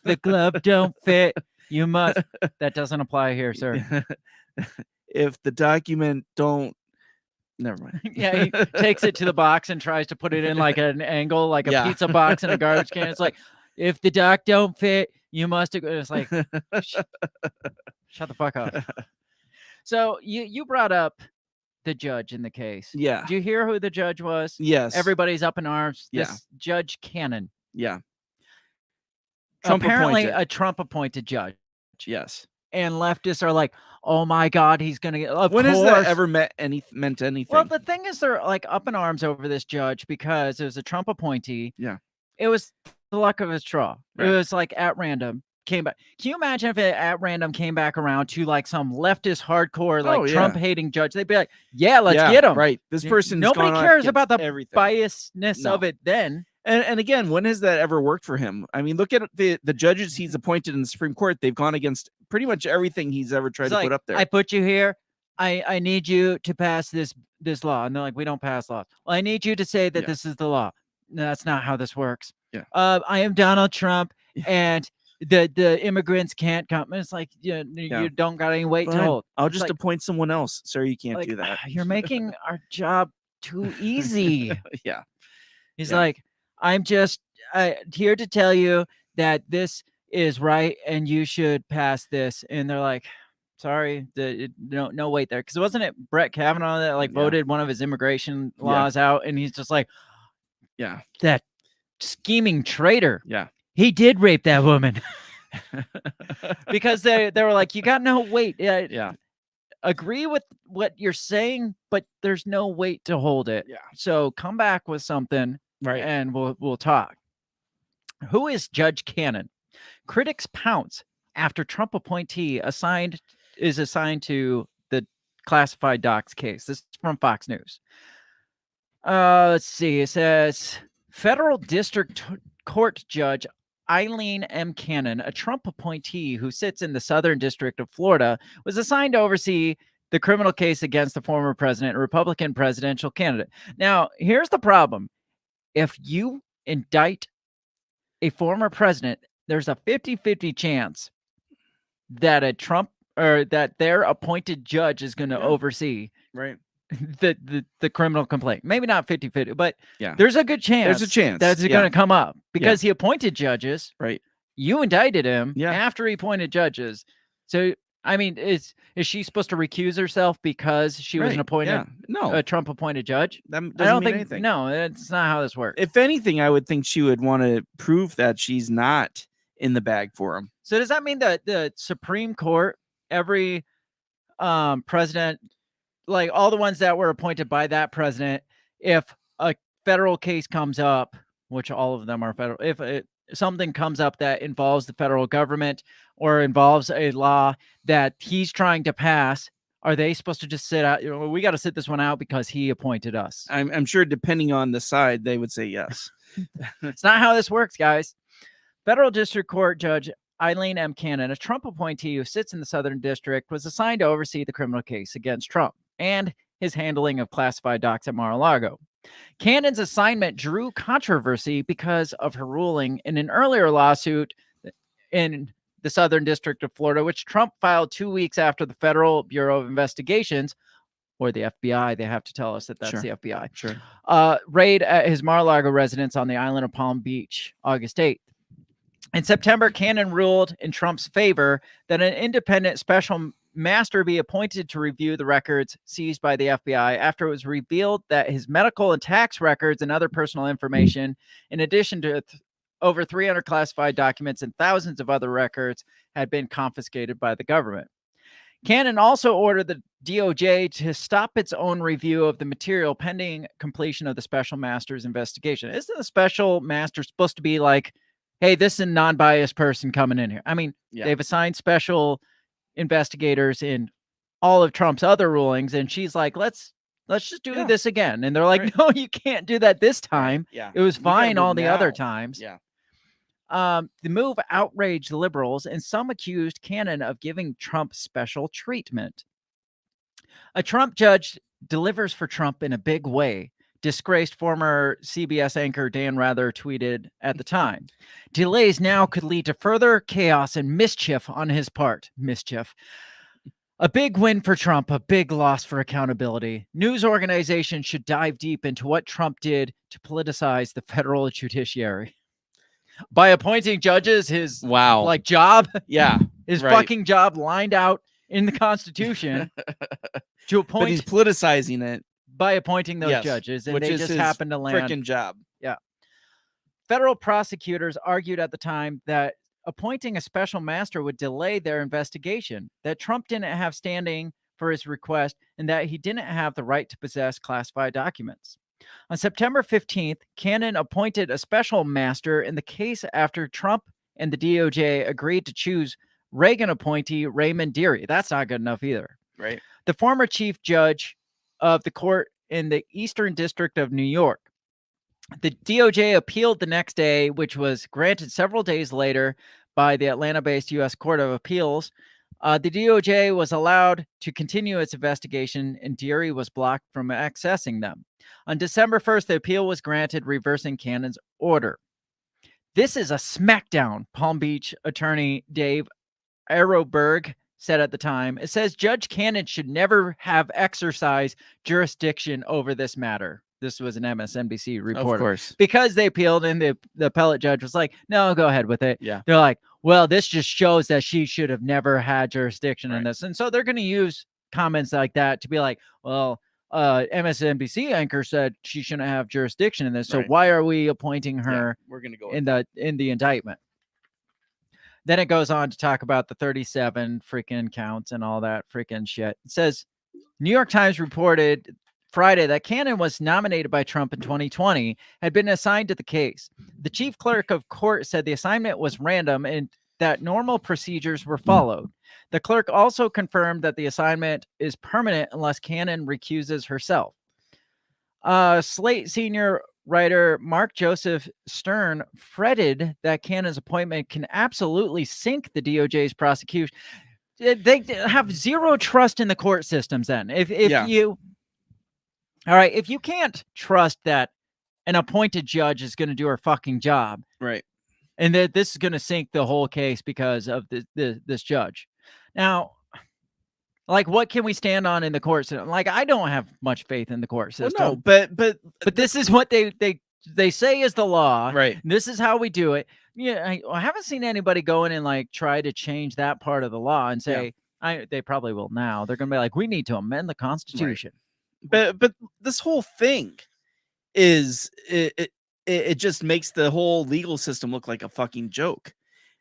The glove don't fit. You must. That doesn't apply here, sir. If the document don't, never mind. Yeah, he takes it to the box and tries to put it in like an angle, like a pizza box in a garbage can. It's like, if the doc don't fit, you must. It's like, shut the fuck up. So you brought up the judge in the case. Yeah. Did you hear who the judge was? Yes. Everybody's up in arms. This Judge Cannon. Yeah. Apparently a Trump appointed judge. Yes. And leftists are like, oh my God, he's going to get. When has that ever meant anything? Well, the thing is, they're like up in arms over this judge because it was a Trump appointee. Yeah. It was the luck of his draw. Right. It was like at random. came back. Can you imagine if it at random came back around to like some leftist hardcore, like Oh, yeah. Trump hating judge? They'd be like, yeah, let's Yeah, get him. right. This person's Nobody gone off cares against about the everything. biasness No. of it then. And again, when has that ever worked for him? I mean, look at the judges he's appointed in the Supreme Court. They've gone against pretty much everything he's ever tried It's to like, put up there. I put you here. I need you to pass this law. And they're like, we don't pass laws. Well, I need you to say that Yeah. this is the law. No, that's not how this works. Yeah. I am Donald Trump, and the immigrants can't come. And it's like, you don't got any weight to Fine. hold. I'll It's just like, appoint someone else. Sir, you can't like, do that. You're making our job too easy. Yeah. He's Yeah. like, I'm just here to tell you that this is right and you should pass this. And they're like, sorry, no wait there. Because wasn't it Brett Kavanaugh that like Yeah. voted one of his immigration Yeah. laws out? And he's just like, Yeah. that scheming traitor. Yeah. He did rape that woman. Because they were like, you got no weight. Yeah. Agree with what you're saying, but there's no weight to hold it. Yeah. So come back with something, Right. and we'll talk. Who is Judge Cannon? Critics pounce after Trump appointee is assigned to the classified docs case. This is from Fox News. Let's see. It says federal district court judge Eileen M. Cannon, a Trump appointee who sits in the Southern District of Florida, was assigned to oversee the criminal case against the former president and Republican presidential candidate. Now, here's the problem. If you indict a former president, there's a 50-50 chance that a Trump or that their appointed judge is going to oversee Right. the criminal complaint. Maybe not 50-50, but Yeah. there's a good chance. There's a chance. That's Yeah. going to come up because he appointed judges. Right. You indicted him Yeah. after he appointed judges. So, I mean, is she supposed to recuse herself because she was an Right. appointed, Yeah. No. a Trump appointed judge? That I doesn't don't mean think, anything. no, it's not how this works. If anything, I would think she would want to prove that she's not in the bag for him. So does that mean that the Supreme Court, every president, like all the ones that were appointed by that president, if a federal case comes up, which all of them are federal, if something comes up that involves the federal government or involves a law that he's trying to pass, are they supposed to just sit out? We got to sit this one out because he appointed us. I'm sure depending on the side, they would say yes. It's not how this works, guys. Federal District Court Judge Eileen M. Cannon, a Trump appointee who sits in the Southern District, was assigned to oversee the criminal case against Trump and his handling of classified docs at Mar-a-Lago. Cannon's assignment drew controversy because of her ruling in an earlier lawsuit in the Southern District of Florida, which Trump filed 2 weeks after the Federal Bureau of Investigations, or the FBI, they have to tell us that that's Sure. the FBI, Sure. raid at his Mar-a-Lago residence on the island of Palm Beach, August 8th. In September, Cannon ruled in Trump's favor that an independent special master be appointed to review the records seized by the FBI after it was revealed that his medical and tax records and other personal information, in addition to over 300 classified documents and thousands of other records, had been confiscated by the government. Cannon also ordered the DOJ to stop its own review of the material pending completion of the special master's investigation. Isn't the special master supposed to be like, hey, this is a non-biased person coming in here? I mean, they've assigned special investigators in all of Trump's other rulings, and she's like, let's just do this again. And they're like, no, you can't do that this time. Yeah. It was We gotta fine all move the other now. times. Yeah. The move outraged liberals, and some accused Cannon of giving Trump special treatment. A Trump judge delivers for Trump in a big way, disgraced former CBS anchor Dan Rather tweeted at the time. Delays now could lead to further chaos and mischief on his part. Mischief. A big win for Trump, a big loss for accountability. News organizations should dive deep into what Trump did to politicize the federal judiciary. By appointing judges, his job, his right. fucking job lined out in the Constitution to appoint. But he's politicizing it by appointing those judges, and which they is just his happened to land. Freaking job. Yeah. Federal prosecutors argued at the time that appointing a special master would delay their investigation, that Trump didn't have standing for his request, and that he didn't have the right to possess classified documents. On September 15th, Cannon appointed a special master in the case after Trump and the DOJ agreed to choose Reagan appointee Raymond Dearie. That's not good enough either. Right. The former chief judge of the court in the Eastern District of New York. The DOJ appealed the next day, which was granted several days later by the Atlanta-based U.S. Court of Appeals. The DOJ was allowed to continue its investigation, and Dearie was blocked from accessing them. On December 1st, the appeal was granted, reversing Cannon's order. This is a smackdown, Palm Beach attorney Dave Aroberg said at the time. It says Judge Cannon should never have exercised jurisdiction over this matter. This was an MSNBC reporter. Of course. Because they appealed and the appellate judge was like, no, go ahead with it. Yeah. They're like, well, this just shows that she should have never had jurisdiction in Right. this. And so they're going to use comments like that to be like, well, MSNBC anchor said she shouldn't have jurisdiction in this. So Right. why are we appointing her We're going to go in the indictment? Then it goes on to talk about the 37 freaking counts and all that freaking shit. It says New York Times reported Friday that Cannon was nominated by Trump in 2020, had been assigned to the case. The chief clerk of court said the assignment was random and that normal procedures were followed. The clerk also confirmed that the assignment is permanent unless Cannon recuses herself. Slate senior writer Mark Joseph Stern fretted that Cannon's appointment can absolutely sink the DOJ's prosecution. They have zero trust in the court systems then. If you can't trust that an appointed judge is going to do her fucking job, right, and that this is going to sink the whole case because of this judge. Now, like, what can we stand on in the court system? Like, I don't have much faith in the court system. Well, no, but this is what they say is the law. Right. This is how we do it. Yeah, I haven't seen anybody go in and like try to change that part of the law and say, they probably will now. They're going to be like, we need to amend the Constitution. Right. But this whole thing is it just makes the whole legal system look like a fucking joke,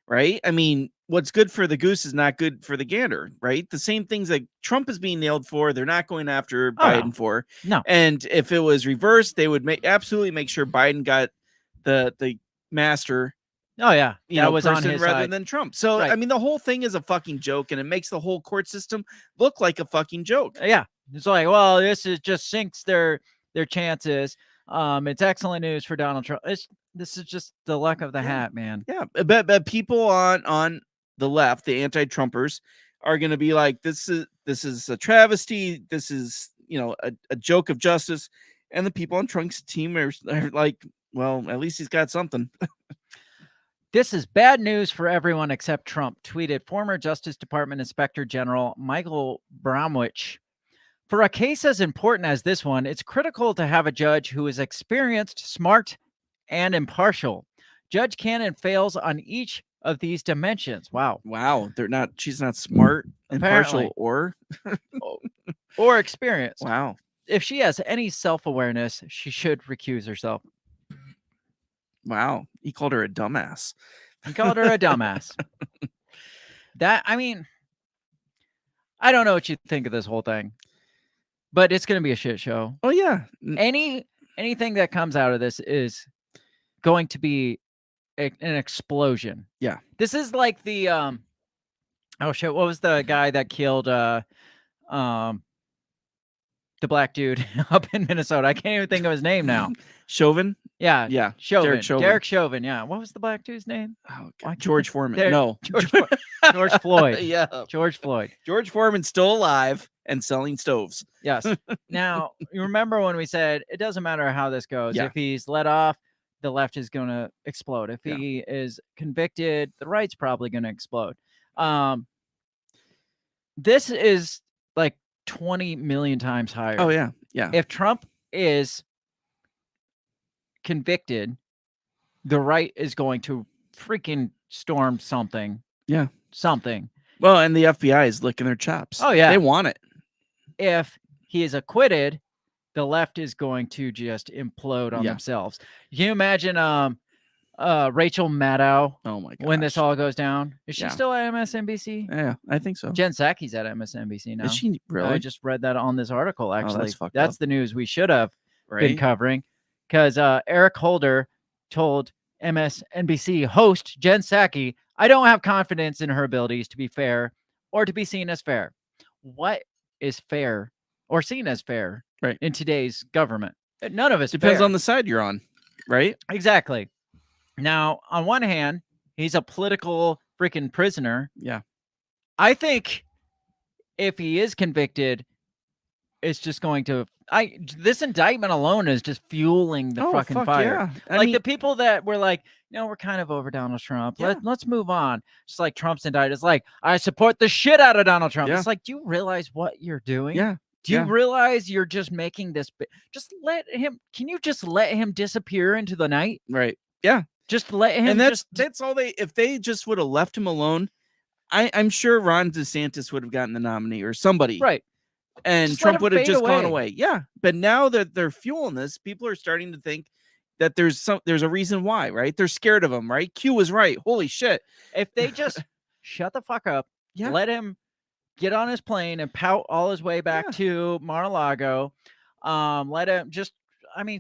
right? I mean, what's good for the goose is not good for the gander, right? The same things that Trump is being nailed for, they're not going after Biden for. No. And if it was reversed, they would absolutely make sure Biden got the master. Oh yeah, that was on his rather side. than Trump. So Right. I mean, the whole thing is a fucking joke, and it makes the whole court system look like a fucking joke. Yeah, it's like, well, this is just sinks their chances. It's excellent news for Donald Trump. This is just the luck of the hat, man. Yeah, but people on the left, the anti-Trumpers, are going to be like, this is a travesty. This is a joke of justice, and the people on Trump's team are like, well, at least he's got something. This is bad news for everyone except Trump, tweeted former Justice Department Inspector General Michael Bromwich. For a case as important as this one, it's critical to have a judge who is experienced, smart, and impartial. Judge Cannon fails on each of these dimensions. Wow. She's not smart, Apparently. impartial, or experienced. Wow. If she has any self-awareness, she should recuse herself. Wow. He called her a dumbass. He called her a dumbass. I mean, I don't know what you think of this whole thing, but it's going to be a shit show. Oh yeah. Anything that comes out of this is going to be an explosion. Yeah. This is like the oh shit, what was the guy that killed the black dude up in Minnesota? I can't even think of his name now. Chauvin? Yeah. Chauvin. Derek Chauvin. Yeah. What was the black dude's name? Oh, God. George Foreman. No. George Floyd. Yeah. George Floyd. George Foreman's still alive and selling stoves. Yes. Now, you remember when we said it doesn't matter how this goes. Yeah. If he's let off, the left is going to explode. If he is convicted, the right's probably going to explode. This is like 20 million times higher. Oh, yeah. Yeah. If Trump is convicted, the right is going to freaking storm something. Yeah. Something. Well, and the FBI is licking their chops. Oh, yeah. They want it. If he is acquitted, the left is going to just implode on Yeah. themselves. Can you imagine Rachel Maddow Oh, my God. when this all goes down? Is she Yeah. still at MSNBC? Yeah, I think so. Jen Psaki's at MSNBC now. Is she really? I just read that on this article, actually. that's fucked That's up. the news we should have been Right? covering, because Eric Holder told MSNBC host Jen Psaki, I don't have confidence in her abilities to be fair or to be seen as fair. What is fair or seen as fair Right. in today's government? None of it's Depends fair. on the side you're on, right? Exactly. Now, on one hand, he's a political freaking prisoner. Yeah. I think if he is convicted, it's just going to this indictment alone is just fueling the fucking fuck fire. yeah. I Like mean, the people that were like, no, we're kind of over Donald Trump. Yeah. Let's move on. Just like Trump's indicted. It's like, I support the shit out of Donald Trump. Yeah. It's like, do you realize what you're doing? yeah. Do you yeah. realize you're just making this? Just let him. Can you just let him disappear into the night? Right. Yeah. Just let him. And that's all if they just would have left him alone, I'm sure Ron DeSantis would have gotten the nominee or somebody. Right. And Just let Trump him would have fade just gone away. away. Yeah. But now that they're fueling this, people are starting to think that there's a reason why, right? They're scared of him, right? Q was right. Holy shit. If they just shut the fuck up, Yeah. let him get on his plane and pout all his way back Yeah. to Mar-a-Lago. Let him just,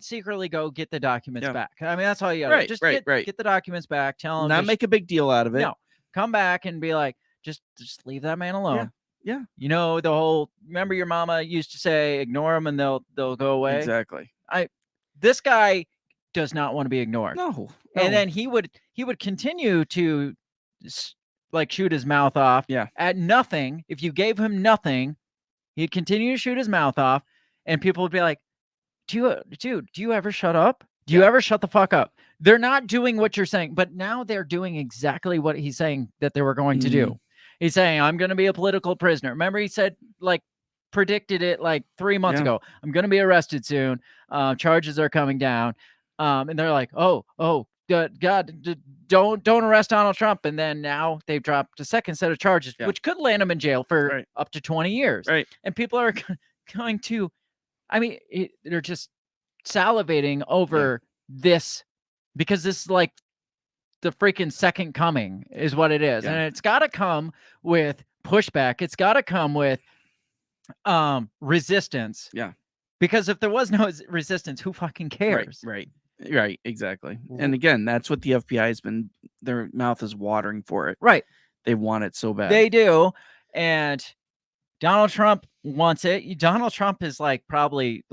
secretly go get the documents Yeah. back. That's all you gotta do. Right, Just right. get the documents back. Tell him Not make a big deal out of it. no, come back and be like, just leave that man alone. Yeah. You know, remember your mama used to say, ignore them and they'll go away. Exactly. This guy does not want to be ignored. No. And then he would continue to shoot his mouth off at nothing. If you gave him nothing, he'd continue to shoot his mouth off, and people would be like, do you ever shut up? Do you ever shut the fuck up? They're not doing what you're saying, but now they're doing exactly what he's saying that they were going to do. He's saying, I'm going to be a political prisoner. Remember, he said, predicted it 3 months ago. I'm going to be arrested soon. Charges are coming down. And they're like, oh, God, don't arrest Donald Trump. And then now they've dropped a second set of charges, which could land him in jail for up to 20 years. Right. And people are going to, they're just salivating over this because this is like the freaking second coming is what it is. Yeah. And it's got to come with pushback. It's got to come with resistance. Yeah. Because if there was no resistance, who fucking cares? Right. Exactly. And again, that's what the FBI has been, their mouth is watering for it. Right. They want it so bad. They do. And Donald Trump wants it. Donald Trump is probably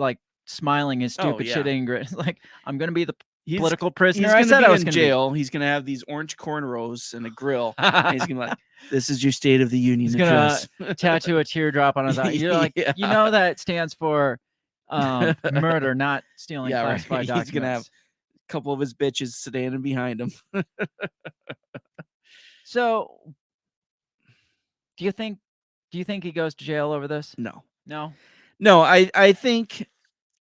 smiling his stupid shit angry. Like, I'm going to be the political prisoner. He's I going said to be in jail. He's going to have these orange cornrows and a grill. And he's going to be like, this is your State of the Union He's address. going to tattoo a teardrop on his eye. You're like, you know that stands for murder, not stealing classified documents. He's going to have a couple of his bitches standing behind him. So, do you think he goes to jail over this? No. I think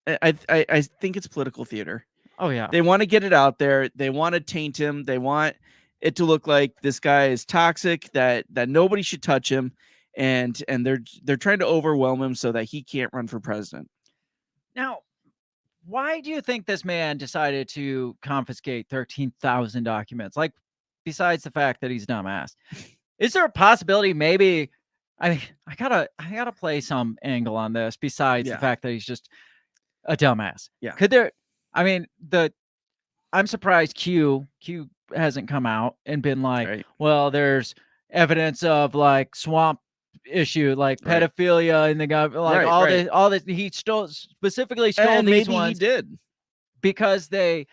it's political theater. Oh yeah. They want to get it out there. They want to taint him. They want it to look like this guy is toxic, that nobody should touch him, and they're trying to overwhelm him so that he can't run for president. Now, why do you think this man decided to confiscate 13,000 documents? Besides the fact that he's a dumbass, is there a possibility maybe? I gotta play some angle on this besides the fact that he's just a dumbass. Yeah. Could there? I'm surprised Q hasn't come out and been like, well, there's evidence of swamp issue, pedophilia in the government, all this. He specifically stole and these maybe ones. He did because they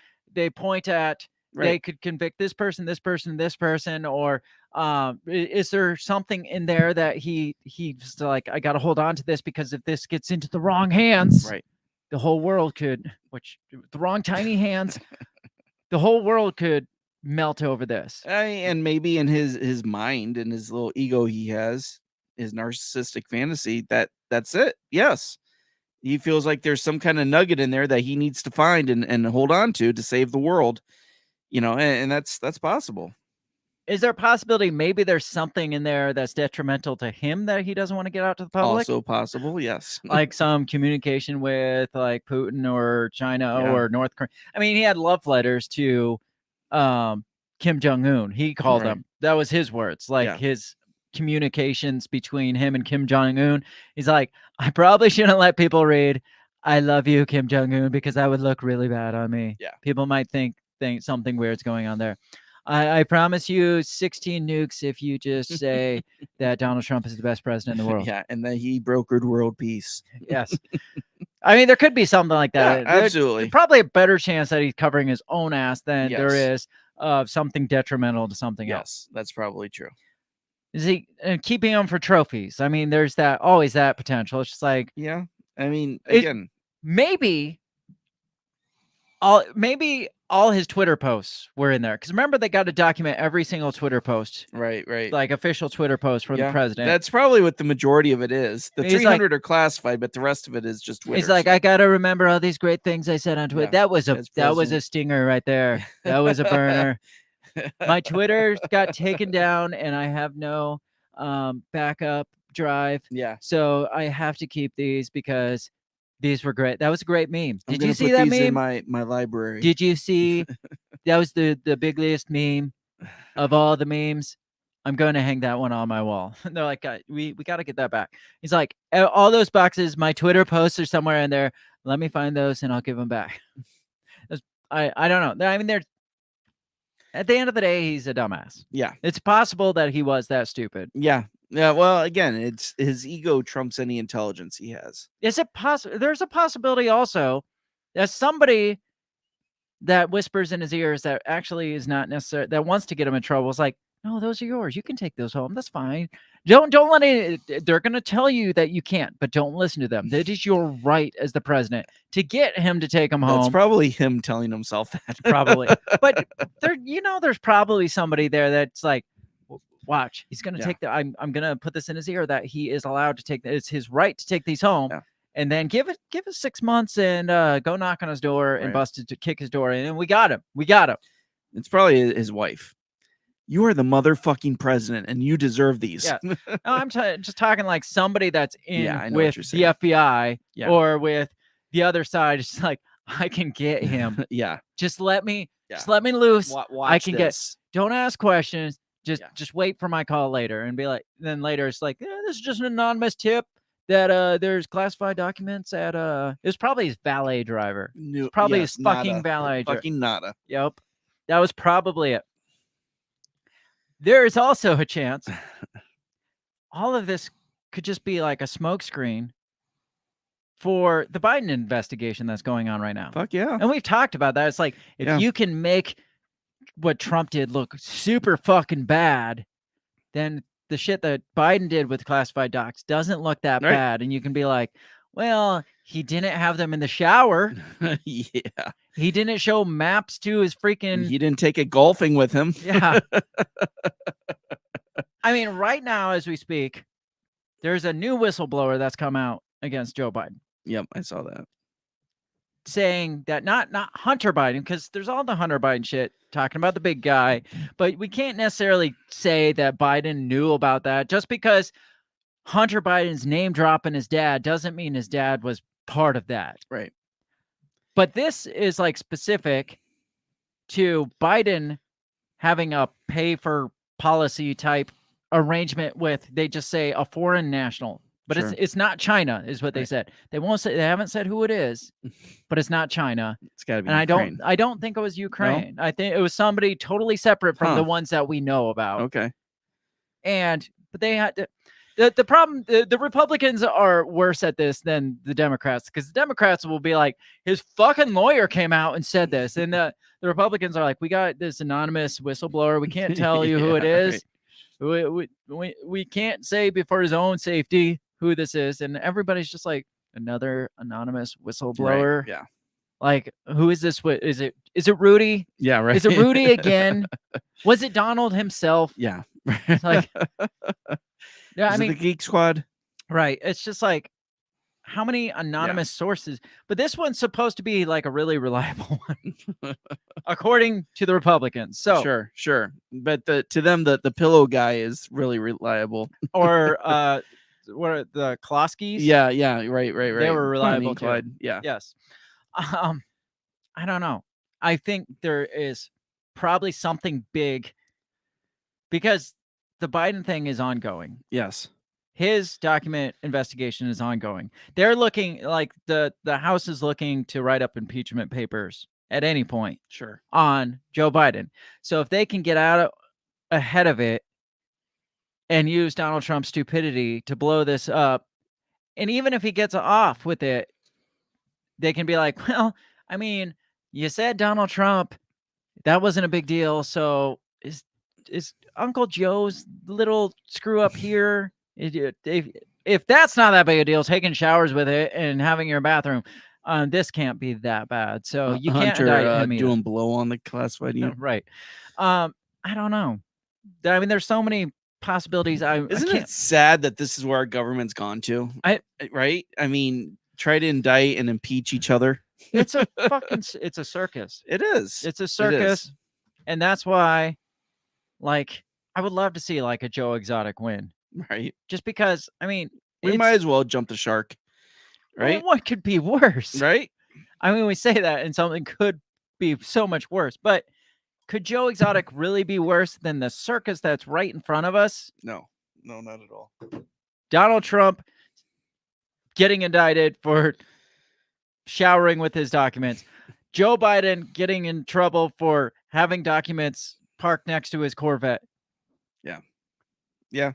point at they could convict this person, or is there something in there that he's like, I got to hold on to this because if this gets into the wrong hands, the whole world could, the wrong tiny hands, the whole world could melt over this. And maybe in his mind and his little ego he has, his narcissistic fantasy, that's it. Yes. He feels like there's some kind of nugget in there that he needs to find and hold on to save the world, and that's possible. Is there a possibility maybe there's something in there that's detrimental to him that he doesn't want to get out to the public? Also possible, yes. Like some communication with Putin or China or North Korea. He had love letters to Kim Jong-un. He called them. That was his words. His communications between him and Kim Jong-un. He's like, I probably shouldn't let people read, I love you, Kim Jong-un, because that would look really bad on me. Yeah. People might think something weird's going on there. I promise you 16 nukes if you just say that Donald Trump is the best president in the world. Yeah, and that he brokered world peace. Yes. I mean, there could be something like that. Yeah, absolutely. There's probably a better chance that he's covering his own ass than there Yes. is of something detrimental to something else. Yes, that's probably true. Is he keeping them for trophies? I mean, there's always that potential. It's just like, Yeah, I mean, It- again, maybe all his Twitter posts were in there, because remember they got to document every single Twitter post, right. like official Twitter post from the president. That's probably what the majority of it is. The He's like- 300 are classified, but the rest of it is just Twitter. He's like, I gotta remember all these great things I said on Twitter. Yeah, That was a as stinger right there. That was a burner. My Twitter got taken down, and I have no backup drive, yeah. so I have to keep these because these were great. That was a great meme. I'm Did gonna you see put that these in meme? my library. Did you see? That was the biggest meme of all the memes. I'm going to hang that one on my wall. They're like, we got to get that back. He's like, all those boxes, my Twitter posts are somewhere in there. Let me find those and I'll give them back. I don't know. I mean, at the end of the day, he's a dumbass. Yeah. It's possible that he was that stupid. Yeah. Well, again, it's his ego trumps any intelligence he has. Is it possible? There's a possibility also that somebody that whispers in his ears that actually is not necessary, that wants to get him in trouble, is like, no, those are yours. You can take those home. That's fine. Don't let it. They're going to tell you that you can't, but don't listen to them. That is your right as the president to get him to take them home. That's probably him telling himself that. Probably. But there's probably somebody there that's like, watch, he's going to take I'm going to put this in his ear that he is allowed to take, it's his right to take these home. Yeah. And then give it 6 months and go knock on his door and to kick his door in. And we got him. It's probably his wife. You are the motherfucking president, and you deserve these. Yeah. No, I'm just talking like somebody that's in I know what with you're the saying. FBI or with the other side. It's like, I can get him. Yeah. Just let me loose. Watch I can this. don't ask questions. Just wait for my call later and be like, then later it's like, this is just an anonymous tip that there's classified documents at it was probably his valet driver. No, Probably yes, his fucking nada. valet driver. Fucking nada. Yep. That was probably it. There is also a chance all of this could just be like a smokescreen for the Biden investigation that's going on right now. Fuck yeah. And we've talked about that. It's like, if you can make what Trump did look super fucking bad, then the shit that Biden did with classified docs doesn't look that bad. And you can be like, well, he didn't have them in the shower. Yeah. He didn't show maps to his freaking... He didn't take it golfing with him. Yeah. I mean, right now, as we speak, there's a new whistleblower that's come out against Joe Biden. Yep, I saw that. Saying that not Hunter Biden, because there's all the Hunter Biden shit talking about the big guy, but we can't necessarily say that Biden knew about that. Just because Hunter Biden's name dropping his dad doesn't mean his dad was part of that. Right. But this is like specific to Biden having a pay for policy type arrangement with, they just say, a foreign national. But it's not China, is what they said. They won't say, they haven't said who it is, but it's not China. It's got to be. And Ukraine. I don't think it was Ukraine. No? I think it was somebody totally separate from the ones that we know about. Okay. But they had to, the problem, the Republicans are worse at this than the Democrats, because the Democrats will be like, his fucking lawyer came out and said this, and the Republicans are like, we got this anonymous whistleblower, we can't tell you who it is. Right. We can't say for his own safety who this is, and everybody's just like, another anonymous whistleblower. Right. Yeah. Like, who is this? Is it Rudy? Yeah, right. Is it Rudy again? Was it Donald himself? Yeah. Like, yeah, I mean, the Geek Squad. Right. It's just like, how many anonymous sources? But this one's supposed to be like a really reliable one, according to the Republicans. So sure. But to them, the pillow guy is really reliable. Or what are the Kloskis? Yeah, right. They were reliable too. Clyde. Yeah. Yes. I don't know. I think there is probably something big, because the Biden thing is ongoing. Yes. His document investigation is ongoing. They're looking like the House is looking to write up impeachment papers at any point Sure. on Joe Biden. So if they can get out ahead of it and use Donald Trump's stupidity to blow this up, and even if he gets off with it, they can be like, well, I mean, you said Donald Trump, that wasn't a big deal. So is Uncle Joe's little screw up here? If that's not that big a deal, taking showers with it and having your bathroom, this can't be that bad. So you can't Hunter indict him either. doing blow on the classified unit. Right. I don't know. I mean, there's so many possibilities. Isn't it sad that this is where our government's gone to? Right? I mean, try to indict and impeach each other. It's a fucking it's a circus. It is. It's a circus. And that's why, like, I would love to see like a Joe Exotic win. Right. Just because, I mean, we might as well jump the shark. Right. Well, what could be worse? Right. I mean, we say that and something could be so much worse, but could Joe Exotic really be worse than the circus that's right in front of us? No, not at all. Donald Trump getting indicted for showering with his documents. Joe Biden getting in trouble for having documents parked next to his Corvette. Yeah. Yeah.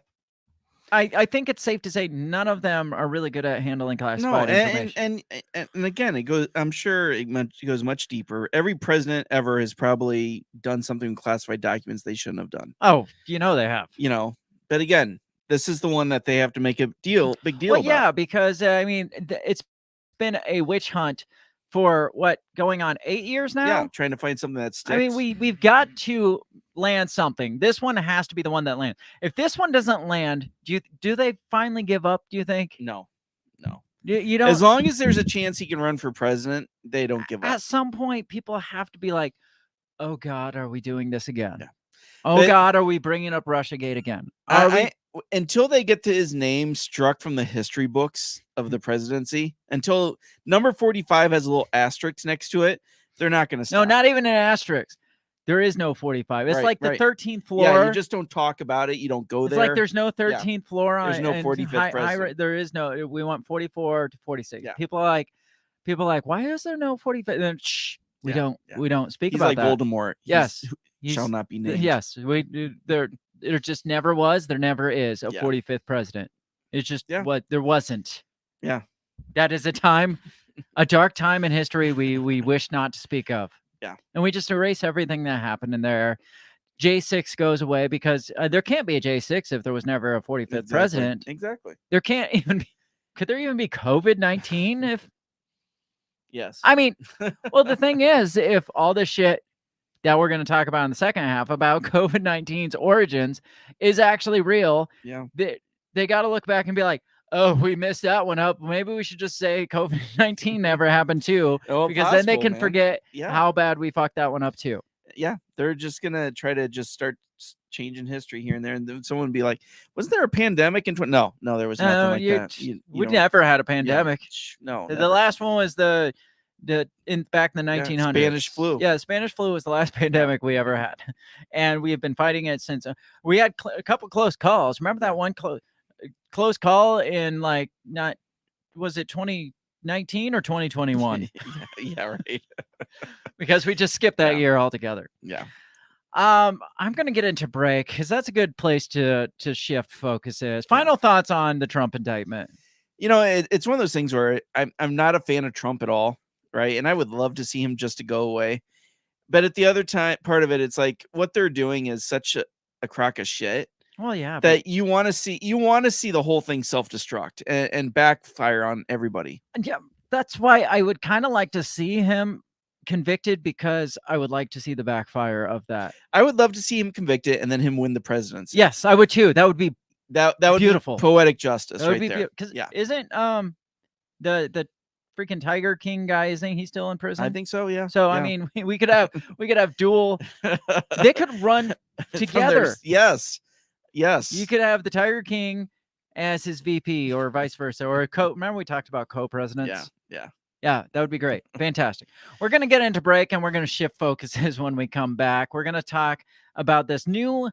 I think it's safe to say none of them are really good at handling classified information. And again, it goes. I'm sure it goes much deeper. Every president ever has probably done something with classified documents they shouldn't have done. Oh, they have. But again, this is the one that they have to make a big deal. Well, yeah, because I mean, it's been a witch hunt for going on 8 years now. Yeah, trying to find something that sticks. I mean, we've got to land something. This one has to be the one that lands. If this one doesn't land, do they finally give up? Do you think? No. You don't. As long as there's a chance he can run for president, they don't give up. At some point, people have to be like, "Oh God, are we doing this again? Yeah. Oh God, are we bringing up Russiagate again?" Until they get to his name struck from the history books of the presidency, until number 45 has a little asterisk next to it, they're not going to stop. No, not even an asterisk. There is no 45. It's like the 13th floor. Yeah, you just don't talk about it. You don't go there. It's like there's no 13th floor on. There's no 45th president. There is no. We want 44 to 46. Yeah. People are like, why is there no 45? Then shh, we don't speak He's about like that. Voldemort. Yes, shall not be named. Yes, there just never was. There never is a 45th president. It's just what there wasn't. Yeah, that is a dark time in history we wish not to speak of. Yeah, and we just erase everything that happened in there. J6 goes away because there can't be a J6 if there was never a 45th president. Exactly. There can't even be. Could there even be COVID-19 if? Yes. I mean, well, the thing is, if all the shit that we're going to talk about in the second half about COVID-19's origins is actually real, they got to look back and be like, oh, we messed that one up. Maybe we should just say COVID-19 never happened too, because then they can forget how bad we fucked that one up too. Yeah, they're just going to try to just start changing history here and there. And then someone would be like, wasn't there a pandemic in No, there was nothing like that. We never had a pandemic. No. The last one was back in the 1900s. Spanish flu. Yeah, Spanish flu was the last pandemic we ever had. And we have been fighting it since. We had a couple close calls. Remember that one close call in was it 2019 or 2021? Yeah, right. Because we just skipped that year altogether. Yeah. I'm going to get into break because that's a good place to shift focuses. Final thoughts on the Trump indictment. It's one of those things where I'm not a fan of Trump at all, right? And I would love to see him just to go away. But at the other part of it, it's like what they're doing is such a crock of shit. Well, yeah, that you want to see the whole thing self-destruct and backfire on everybody. Yeah, that's why I would kind of like to see him convicted, because I would like to see the backfire of that. I would love to see him convicted and then him win the presidency. Yes, I would too. That would be that would beautiful. Be poetic justice that would right be there. Because isn't the freaking Tiger King guy, isn't he still in prison? I think so, yeah. So I mean, we could have dual. They could run together. Yes. You could have the Tiger King as his VP or vice versa, or remember we talked about co-presidents? Yeah, that would be great. Fantastic. We're going to get into break and we're going to shift focuses when we come back. We're going to talk about this new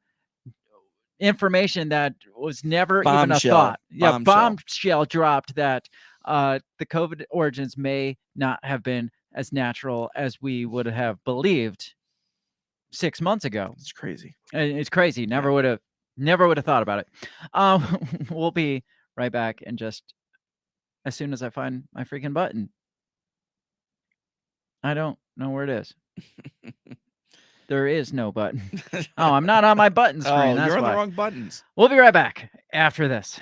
information that was never even a thought. Bombshell dropped that the COVID origins may not have been as natural as we would have believed 6 months ago. It's crazy. It's crazy. Never would have thought about it. We'll be right back in just as soon as I find my freaking button. I don't know where it is. There is no button. Oh, I'm not on my button screen. Oh, That's you're on why. the wrong buttons. We'll be right back after this.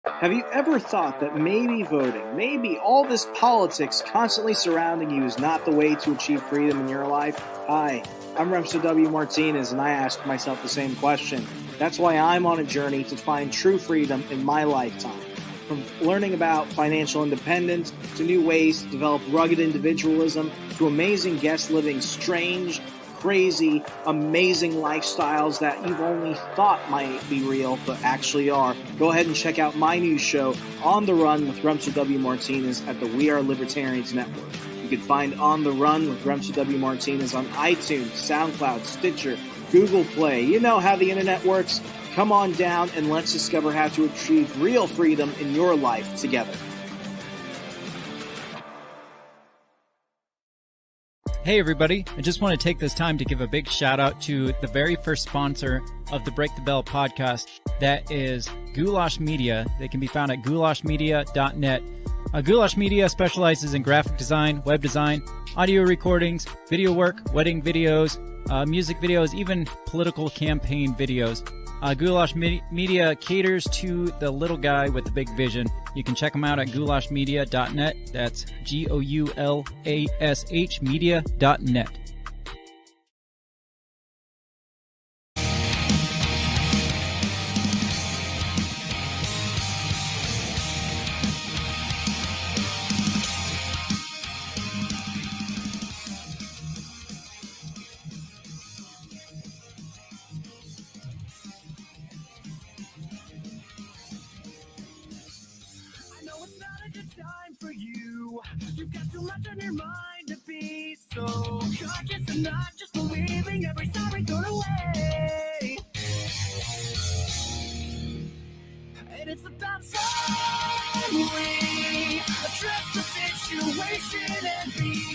Have you ever thought that maybe voting, maybe all this politics constantly surrounding you is not the way to achieve freedom in your life? Hi, I'm Remso W. Martinez, and I ask myself the same question. That's why I'm on a journey to find true freedom in my lifetime. From learning about financial independence, to new ways to develop rugged individualism, to amazing guests living strange, crazy, amazing lifestyles that you've only thought might be real, but actually are. Go ahead and check out my new show, On the Run with Remso W. Martinez at the We Are Libertarians Network. You can find On the Run with Remso W. Martinez on iTunes, SoundCloud, Stitcher, Google Play. You know how the internet works. Come on down and let's discover how to achieve real freedom in your life together. Hey everybody, I just want to take this time to give a big shout out to the very first sponsor of the Break the Bell podcast. That is Goulash Media. They can be found at goulashmedia.net. Goulash Media specializes in graphic design, web design, audio recordings, video work, wedding videos, music videos, even political campaign videos. Goulash Media caters to the little guy with the big vision. You can check them out at goulashmedia.net. That's GOULASH media.net. You've got too much on your mind to be so conscious and not just believing every sorry thrown away. And it's about time we address the situation and begin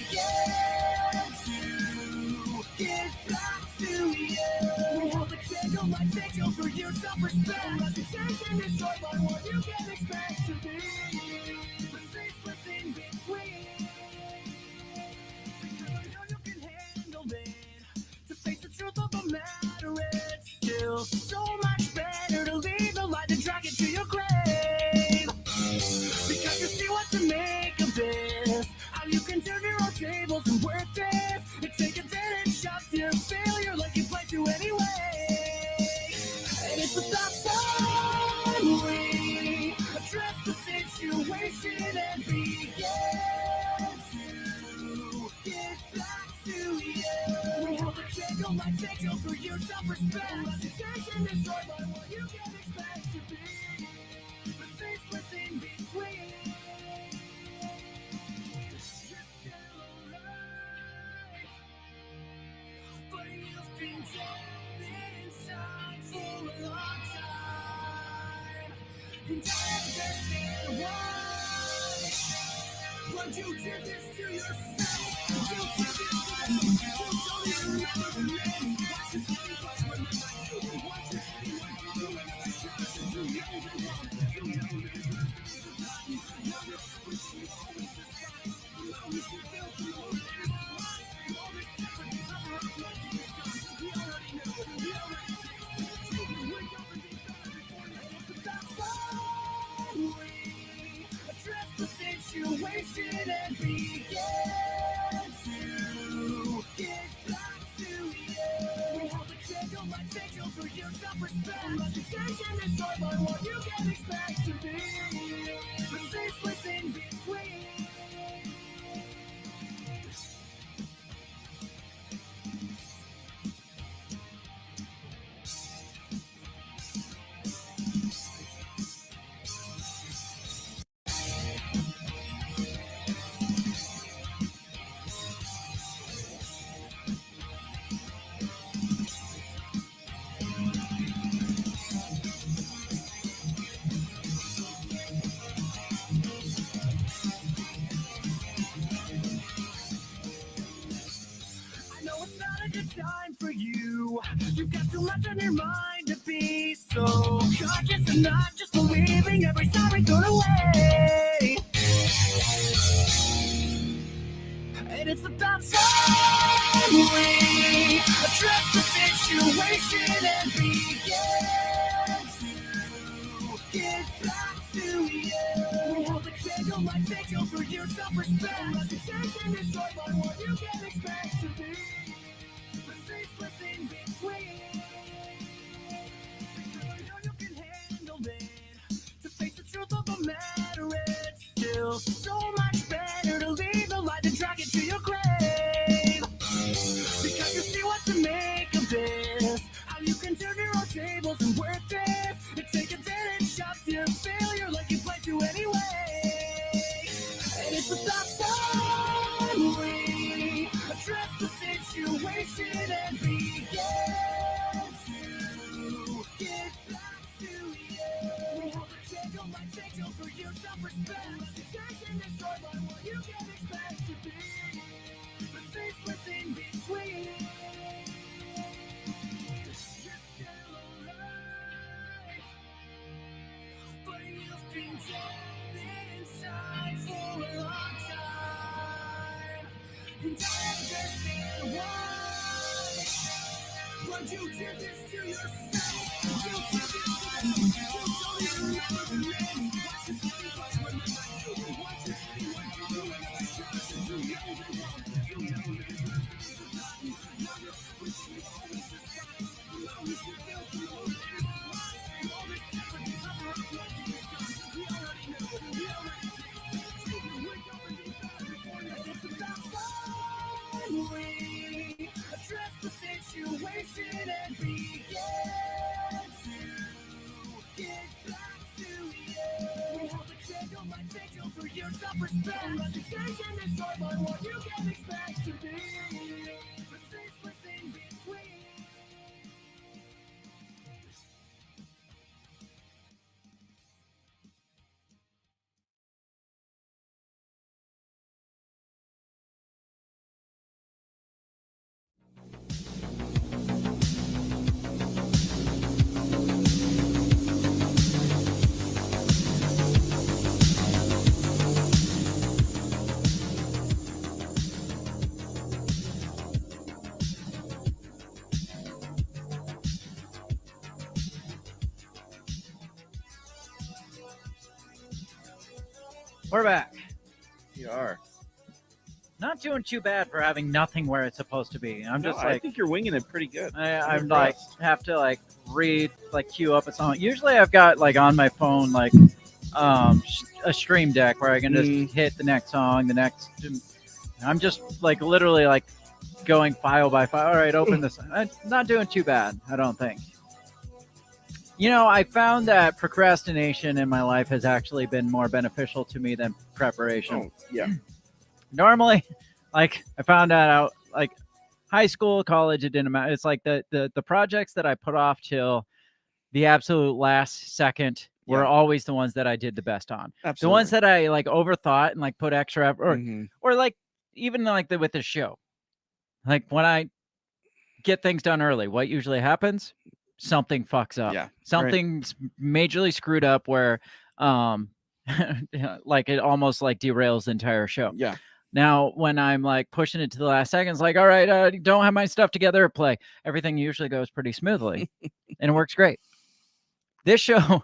to get back to you. We hold the candle like vigil for your self-respect. Reputation destroyed by what you can expect to be. The faceless in between. Because I know you can handle it. To face the truth of the matter, it's still so much better to leave the light than drag it to your grave. Because you see what to make of this. How you can turn your own tables and work this. And take advantage of your failure like you planned to anyway. And it's about time we address the situation and begin to get back to you. We hold the candle like vigil for your self-respect. Reputation destroyed by what you can expect to be. The faceless in between. You're still alive, but you've been dead inside for a long time. And I understand why. But you did this to yourself. You did this to them. You don't even remember the name. Why should anybody remember you? Why should anyone give you another shot? You know you're wrong. You know you deserve to be forgotten. Now you're wishing you always disguised. You always feel through all these lies. All this effort to cover up what you've done. We already know. We already tasted it. Wake up and be better before you hit the backside. We address the situation and begin to get back to you. We hold the candle like vigil for your self-respect. Reputation destroyed by what you can expect to be. The faceless in between. for you. You've got too much on your mind to be so conscious and not just believing every sorry thrown away. And it's about time we address the situation and begin to get back to you. We hold the candle like vigil for your self-respect. Reputation destroyed by what you can expect to be. The faceless in between. Because I know you can handle it. To face the truth of the matter, it's still so much better to leave the light than drag it to your grave. Because you see what to make of this. How you can turn your own tables and work this. And take advantage of your failure like you planned to anyway. And it's about time we address the situation and begin to get back to you. We hold the candle like vigil for your self-respect. Reputation destroyed by what you can expect to be. The faceless in between. You're still alive, but you've been dead inside for a long time. And I understand why. But you did this to yourself. You did this to them. You don't even remember the name. Why should anybody remember you? Why should anyone give you another shot? You know they won't. You know you deserve to be forgotten. Now you're wishing you always despise. You always reveal to you all this lies. And all this effort to cover up what you've done. We already know. We already tasted. Wake up and be better before you get to that time. We address the situation and begin to get back to you. We hold the candle like vigil for your self-respect. Reputation destroyed by what you can expect to be. The faceless in between. We're back. You are. Not doing too bad for having nothing where it's supposed to be. I'm just I like, think you're winging it pretty good. I'm like, have to like read, like queue up a song. Usually I've got like on my phone, like a stream deck where I can just hit the next song, the next. I'm just like literally like going file by file. All right, open this. I'm not doing too bad, I don't think. You know, I found that procrastination in my life has actually been more beneficial to me than preparation. Oh, yeah. Normally, like I found that out like high school, college, it didn't matter. It's like the projects that I put off till the absolute last second were always the ones that I did the best on. Absolutely. The ones that I like overthought and like put extra effort, or like even like with the show. Like when I get things done early, what usually happens? Something fucks up. Yeah. Something's majorly screwed up where like it almost like derails the entire show. Yeah. Now, when I'm like pushing it to the last seconds, like, all right, don't have my stuff together, play. Everything usually goes pretty smoothly and it works great. This show,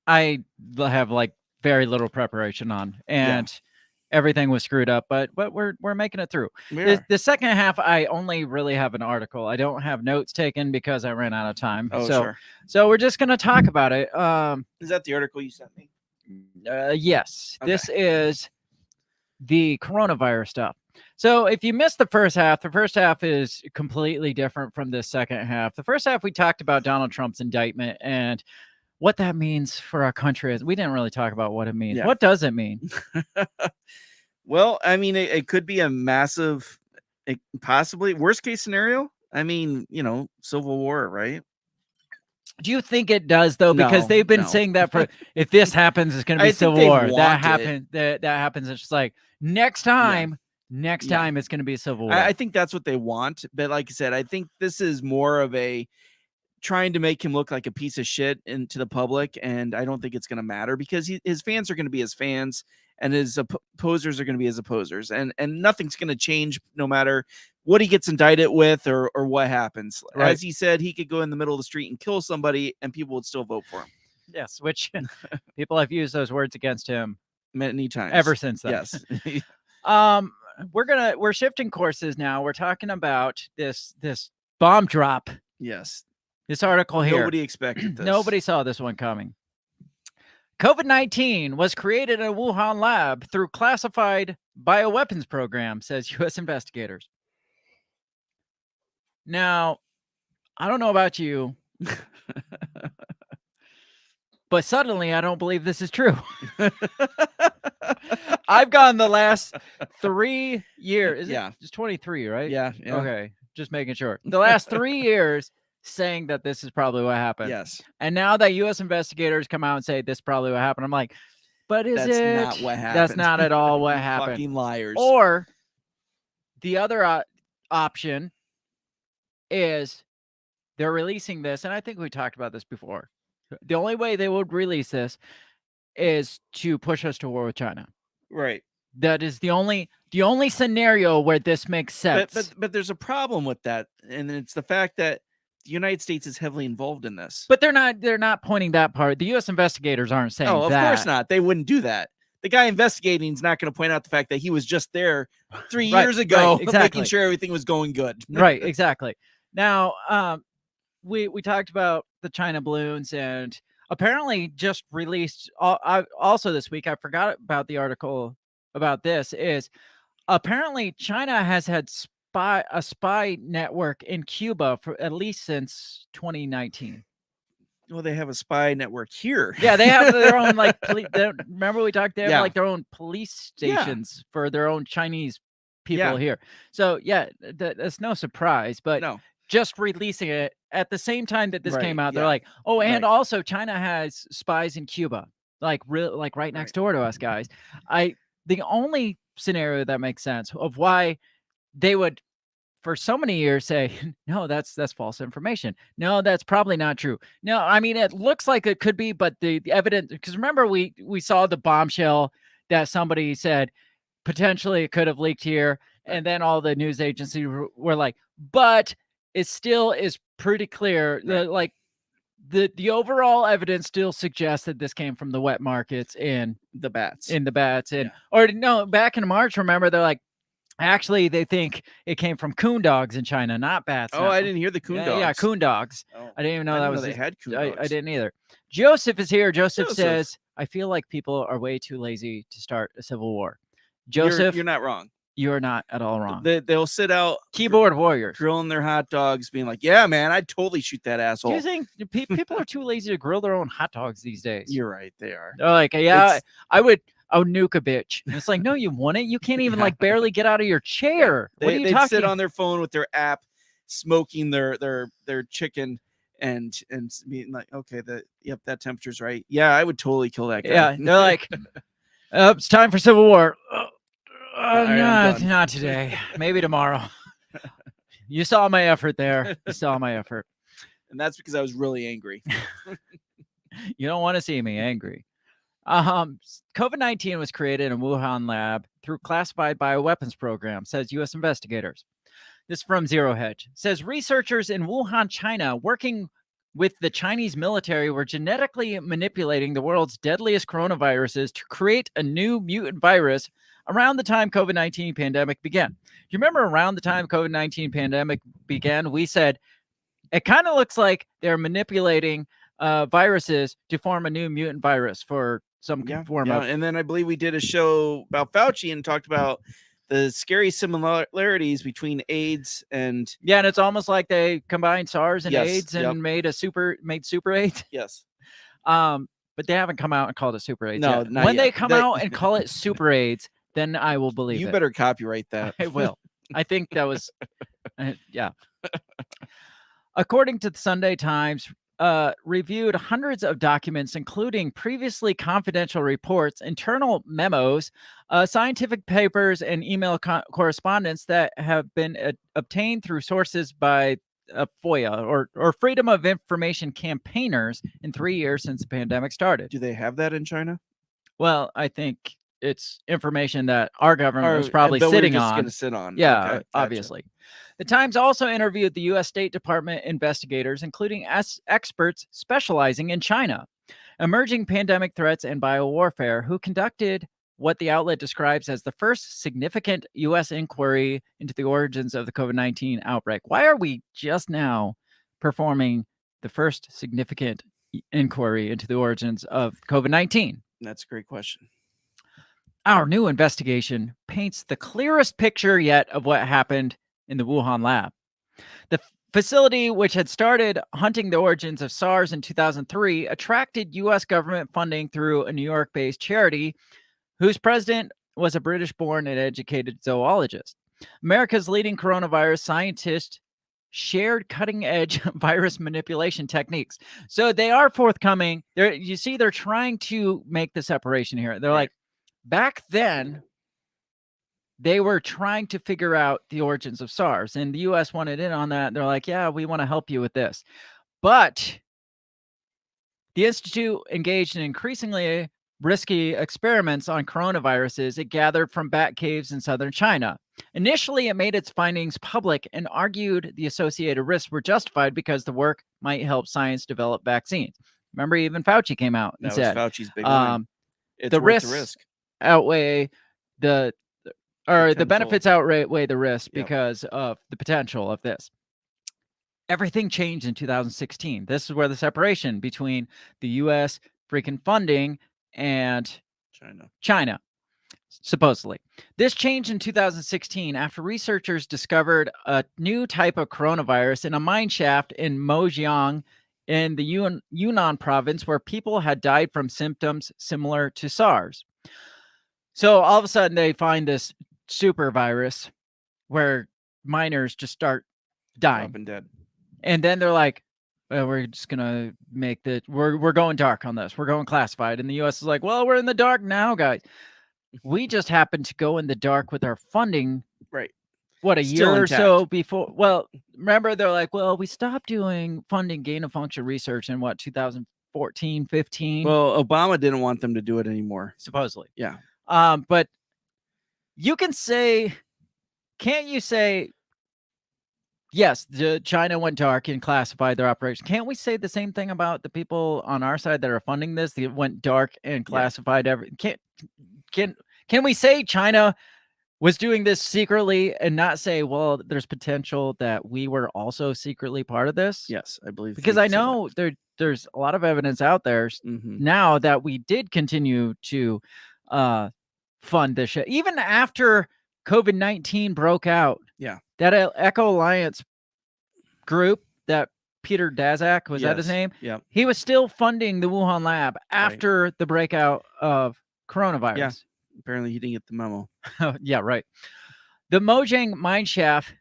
I have like very little preparation on, and everything was screwed up, but we're making it through. The second half, I only really have an article. I don't have notes taken because I ran out of time. Oh, so, sure. So we're just gonna talk about it. Is that the article you sent me? Yes. Okay. This is the coronavirus stuff. So if you missed the first half is completely different from the second half. The first half, we talked about Donald Trump's indictment and what that means for our country. We didn't really talk about what it means. Yeah. What does it mean? Well, I mean, it could be a massive, possibly worst case scenario. I mean, you know, civil war, right? Do you think it does though? Because they've been saying that for if this happens, it's going to be civil war. That happens. That happens. It's just like next time Next Yeah. time it's going to be a civil war. I think that's what they want. But like I said, I think this is more of a trying to make him look like a piece of shit into the public, and I don't think it's going to matter because his fans are going to be his fans, and his opposers are going to be his opposers, and nothing's going to change no matter what he gets indicted with or what happens. Right. As he said, he could go in the middle of the street and kill somebody, and people would still vote for him. Yes, which people have used those words against him Many times ever since then. Yes. We're shifting courses now. We're talking about this bomb drop. Yes. This article here. Nobody expected this. Nobody saw this one coming. COVID-19 was created in a Wuhan lab through classified bioweapons program, says U.S. investigators. Now, I don't know about you, but suddenly I don't believe this is true. I've gone the last 3 years. Is it just 23, right? Yeah. Okay, just making sure. The last 3 years saying that this is probably what happened. Yes. And now that U.S. investigators come out and say this is probably what happened, I'm like, but is That's it? not what happened. That's not at all what happened. Fucking liars. Or the other option is they're releasing this, and I think we talked about this before. The only way they would release this is to push us to war with China. Right. That is the only scenario where this makes sense. But there's a problem with that, and it's the fact that the United States is heavily involved in this. But they're not pointing that part. The U.S. investigators aren't saying Oh, of that. course not. They wouldn't do that. The guy investigating is not going to point out the fact that he was just there 3 years ago, exactly. making sure everything was going good. Right, exactly. Now, we talked about the China balloons, and apparently just released also this week. I forgot about the article about this. Is apparently China has had a spy network in Cuba for at least since 2019. Well, they have a spy network here. Yeah, they have their own like remember we talked, they have like their own police stations for their own Chinese people here. So yeah, that's no surprise, but just releasing it at the same time that this came out, they're like, oh, and also China has spies in Cuba, like right next door to us, guys. The only scenario that makes sense of why they would for so many years say, no, that's false information. No, that's probably not true. No, I mean, it looks like it could be, but the evidence, because remember we saw the bombshell that somebody said potentially it could have leaked here. And then all the news agencies were like, but it still is pretty clear that like the overall evidence still suggests that this came from the wet markets in the bats. And or no, back in March, remember they're like, actually, they think it came from coon dogs in China, not bats. Oh, I didn't hear the coon dogs. Yeah, coon dogs. Oh, I didn't even know that was. They had coon dogs. I didn't either. Joseph is here. Joseph says, I feel like people are way too lazy to start a civil war. Joseph, you're not wrong. You're not at all wrong. They'll sit out keyboard warriors grilling their hot dogs, being like, yeah, man, I'd totally shoot that asshole. Do you think people are too lazy to grill their own hot dogs these days? You're right. They are. They're like, yeah, I would nuke a bitch. And it's like, no, you wouldn't. You can't even like barely get out of your chair. What are you talking? They'd sit on their phone with their app, smoking their chicken, and being like, okay, that temperature's right. Yeah, I would totally kill that guy. Yeah, they're like, it's time for civil war. Not today. Maybe tomorrow. You saw my effort there. You saw my effort. And that's because I was really angry. You don't want to see me angry. COVID-19 was created in a Wuhan lab through classified bioweapons program, says U.S. investigators. This is from Zero Hedge. Says researchers in Wuhan, China, working with the Chinese military were genetically manipulating the world's deadliest coronaviruses to create a new mutant virus around the time COVID-19 pandemic began. You remember around the time COVID-19 pandemic began, we said it kind of looks like they're manipulating viruses to form a new mutant virus for some form of. And then I believe we did a show about Fauci and talked about the scary similarities between AIDS and and it's almost like they combined SARS and AIDS and made super AIDS. Yes. But they haven't come out and called it super AIDS. No, yet. not When yet. they come out and call it super AIDS, then I will believe it. You better copyright that. I will. I think that was, yeah. According to the Sunday Times, reviewed hundreds of documents, including previously confidential reports, internal memos, scientific papers, and email correspondence that have been obtained through sources by FOIA or Freedom of Information campaigners in 3 years since the pandemic started. Do they have that in China? Well, I think it's information that our government was Or- probably that we're sitting just on. gonna sit on. Yeah, Okay, gotcha. obviously. The Times also interviewed the U.S. State Department investigators, including experts specializing in China, emerging pandemic threats, and biowarfare, who conducted what the outlet describes as the first significant U.S. inquiry into the origins of the COVID-19 outbreak. Why are we just now performing the first significant inquiry into the origins of COVID-19? That's a great question. Our new investigation paints the clearest picture yet of what happened in the Wuhan lab. The facility, which had started hunting the origins of SARS in 2003, attracted U.S. government funding through a New York-based charity whose president was a British-born and educated zoologist. America's leading coronavirus scientist shared cutting-edge virus manipulation techniques. So they are forthcoming. You see, they're trying to make the separation here. They're like, back then, they were trying to figure out the origins of SARS, and the U.S. wanted in on that. They're like, yeah, we want to help you with this. But the Institute engaged in increasingly risky experiments on coronaviruses it gathered from bat caves in southern China. Initially, it made its findings public and argued the associated risks were justified because the work might help science develop vaccines. Remember, even Fauci came out and That said, was Fauci's big line. It's the worth risks the risk. outweigh the Potential. benefits outweigh the risk Yep. because of the potential of this. Everything changed in 2016. This is where the separation between the U.S. freaking funding and China, supposedly. This changed in 2016 after researchers discovered a new type of coronavirus in a mine shaft in Mojiang in the Yunnan province, where people had died from symptoms similar to SARS. So all of a sudden they find this super virus where miners just start dying. Dropping dead. And then they're like, well, we're just gonna make the we're going dark on this. We're going classified. And the US is like, well, we're in the dark now, guys. We just happened to go in the dark with our funding. Right. What, a Still year intact. or so before? Well, remember, they're like, well, we stopped doing funding gain of function research in what, 2014, 15? Well, Obama didn't want them to do it anymore. Supposedly. Yeah. But you can say, can't you say, yes, China went dark and classified their operation. Can't we say the same thing about the people on our side that are funding this? They went dark and classified everything. Can we say China was doing this secretly and not say, well, there's potential that we were also secretly part of this? Yes, I believe. Because I know there's a lot of evidence out there now that we did continue to fund this shit. Even after COVID-19 broke out. Yeah. That Echo Alliance group, that Peter Daszak, was that his name? Yeah. He was still funding the Wuhan lab after the breakout of coronavirus. Yeah. Apparently he didn't get the memo. Yeah, right. The Mojang mineshaft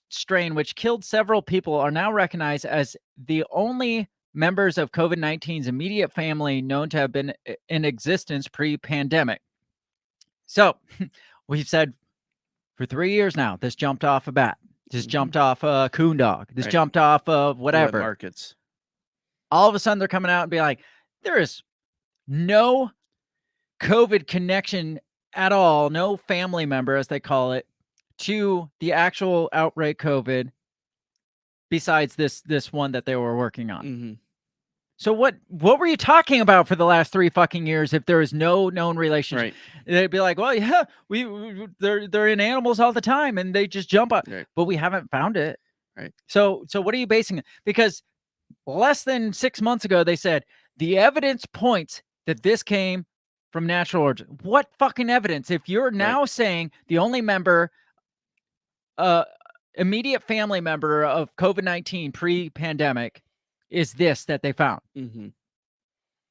strain, which killed several people, are now recognized as the only members of COVID-19's immediate family known to have been in existence pre-pandemic. So we've said for 3 years now, this jumped off a bat. This jumped off a coon dog. This jumped off of whatever. Markets. All of a sudden, they're coming out and being like, there is no COVID connection at all, no family member, as they call it, to the actual outbreak COVID besides this one that they were working on. So what were you talking about for the last 3 fucking years if there is no known relationship? They'd be like, well, yeah, they're in animals all the time and they just jump up, but we haven't found it. Right. So what are you basing it? Because less than 6 months ago, they said the evidence points that this came from natural origin. What fucking evidence? If you're now saying the only member, immediate family member of COVID-19 pre-pandemic is this that they found.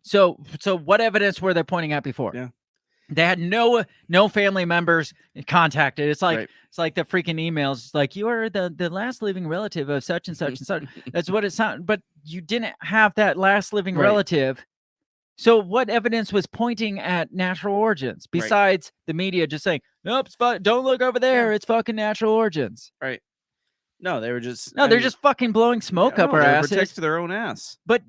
So what evidence were they pointing at before? Yeah. They had no family members contacted. It's like Right. it's like the freaking emails. It's like, you are the last living relative of such and such and such. That's what it sounds. But you didn't have that last living Right. relative. So what evidence was pointing at natural origins besides the media just saying, nope, don't look over there. It's fucking natural origins. Right. No, they were just. No, they're just fucking blowing smoke up our asses. Protect their own ass. But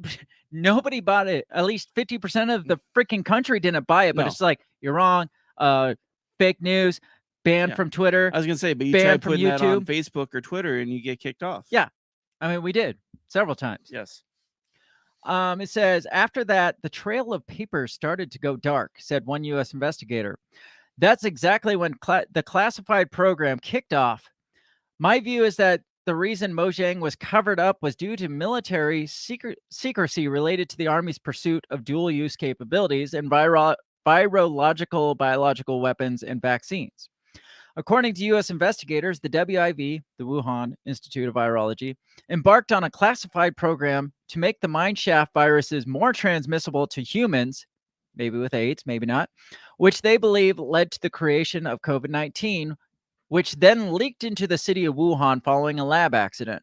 nobody bought it. At least 50% of the freaking country didn't buy it. But No. it's like, you're wrong. Fake news, banned from Twitter. I was gonna say, but you banned try from putting that on YouTube. Facebook or Twitter, and you get kicked off. Yeah, I mean, we did several times. Yes. It says, after that, the trail of papers started to go dark, said one U.S. investigator. That's exactly when the classified program kicked off. My view is that the reason Mojang was covered up was due to military secrecy related to the Army's pursuit of dual-use capabilities and virological biological weapons and vaccines. According to U.S. investigators, the WIV, the Wuhan Institute of Virology, embarked on a classified program to make the mineshaft viruses more transmissible to humans, maybe with AIDS, maybe not, which they believe led to the creation of COVID-19, which then leaked into the city of Wuhan following a lab accident.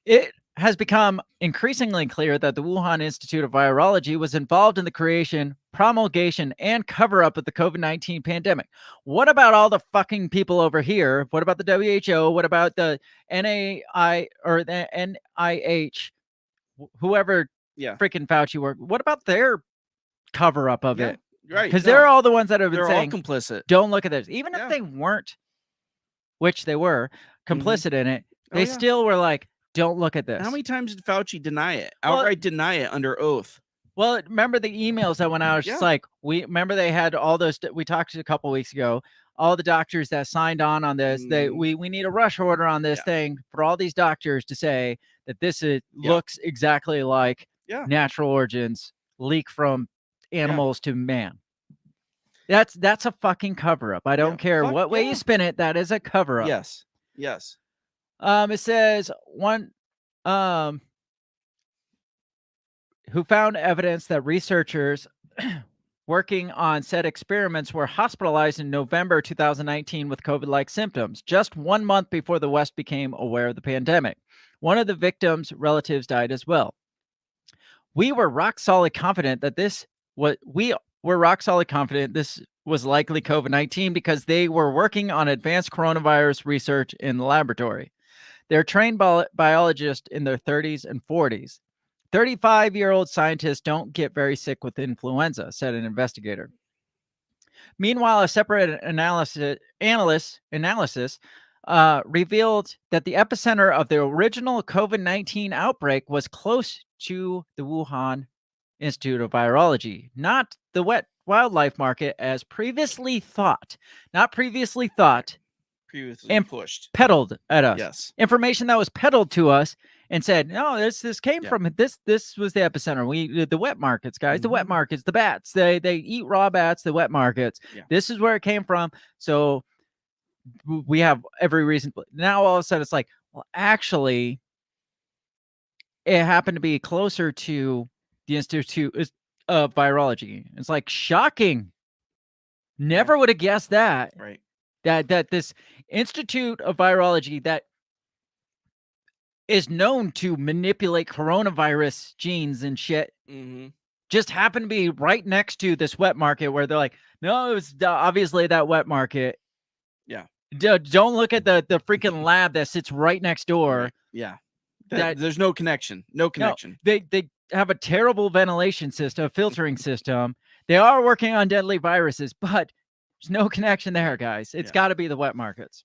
It has become increasingly clear that the Wuhan Institute of Virology was involved in the creation, promulgation, and cover-up of the COVID-19 pandemic. What about all the fucking people over here? What about the WHO? What about the NAI or the NIH? Whoever freaking Fauci worked. What about their cover-up of it? Right. Because they're all the ones that have been they're saying, all complicit. don't look at this. Even if they weren't, which they were, complicit in it, they still were like, don't look at this. How many times did Fauci deny it? Outright deny it under oath. Well, remember the emails that went out? It's just like, we remember they had all those, we talked a couple weeks ago, all the doctors that signed on this. We need a rush order on this thing for all these doctors to say that this looks exactly like natural origins leak from animals to man. That's a fucking cover up. I don't care what way you spin it. That is a cover up. Yes. Yes. It says one who found evidence that researchers working on said experiments were hospitalized in November 2019 with COVID-like symptoms, just 1 month before the West became aware of the pandemic. One of the victims' relatives died as well. We were rock solid confident that this was likely COVID-19 because they were working on advanced coronavirus research in the laboratory. They're trained biologists in their 30s and 40s. 35-year-old scientists don't get very sick with influenza, said an investigator. Meanwhile, a separate analysis revealed that the epicenter of the original COVID-19 outbreak was close to the Wuhan Institute of Virology, not the wet wildlife market as previously thought. Not previously thought. Previously pushed. Peddled at us. Yes. Information that was peddled to us and said, no, this came from this was the epicenter. The wet markets, guys, the wet markets, the bats, they eat raw bats, the wet markets. This is where it came from. So we have every reason. Now all of a sudden it's like, well, actually, it happened to be closer to the Institute of Virology. It's like shocking. Never would have guessed that. Right. That this Institute of Virology that is known to manipulate coronavirus genes and shit just happened to be right next to this wet market where they're like, no, it was obviously that wet market. Yeah. Don't look at the freaking lab that sits right next door. Yeah. There's no connection. No connection. No, they have a terrible ventilation system, filtering system. They are working on deadly viruses, but there's no connection there, guys. It's got to be the wet markets.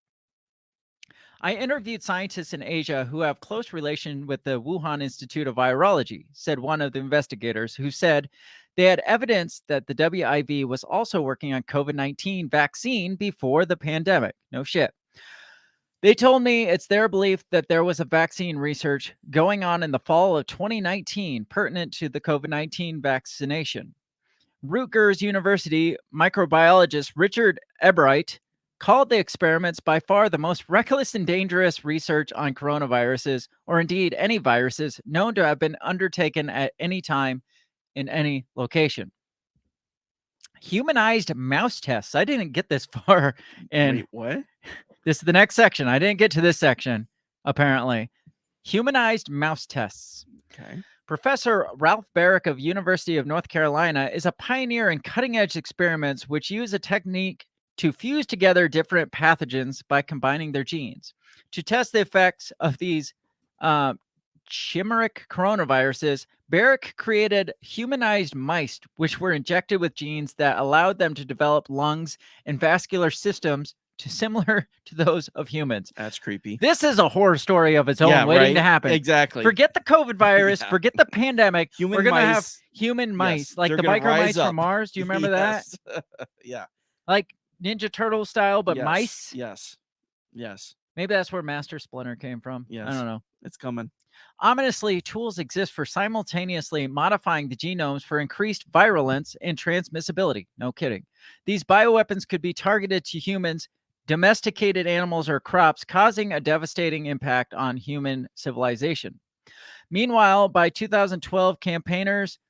I interviewed scientists in Asia who have close relation with the Wuhan Institute of Virology, said one of the investigators, who said they had evidence that the WIV was also working on COVID-19 vaccine before the pandemic. No shit. They told me it's their belief that there was a vaccine research going on in the fall of 2019 pertinent to the COVID-19 vaccination. Rutgers University microbiologist Richard Ebright called the experiments by far the most reckless and dangerous research on coronaviruses, or indeed any viruses, known to have been undertaken at any time in any location. Humanized mouse tests. I didn't get this far. And Wait, what? this is the next section. I didn't get to this section, apparently. Humanized mouse tests. Okay. Professor Ralph Barrick of University of North Carolina is a pioneer in cutting-edge experiments which use a technique to fuse together different pathogens by combining their genes. To test the effects of these chimeric coronaviruses, Barrick created humanized mice which were injected with genes that allowed them to develop lungs and vascular systems similar to those of humans. That's creepy. This is a horror story of its own waiting to happen. Exactly. Forget the COVID virus. Yeah. Forget the pandemic. Human We're going to have mice. human mice, Yes, like they're the gonna biker rise mice up. from Mars. Do you remember that? Yes. Yeah. Like Ninja Turtle style, but Yes. mice. Yes. Yes. Maybe that's where Master Splinter came from. Yes. I don't know. It's coming. Ominously, tools exist for simultaneously modifying the genomes for increased virulence and transmissibility. No kidding. These bioweapons could be targeted to humans, domesticated animals, or crops, causing a devastating impact on human civilization. Meanwhile, by 2012, campaigners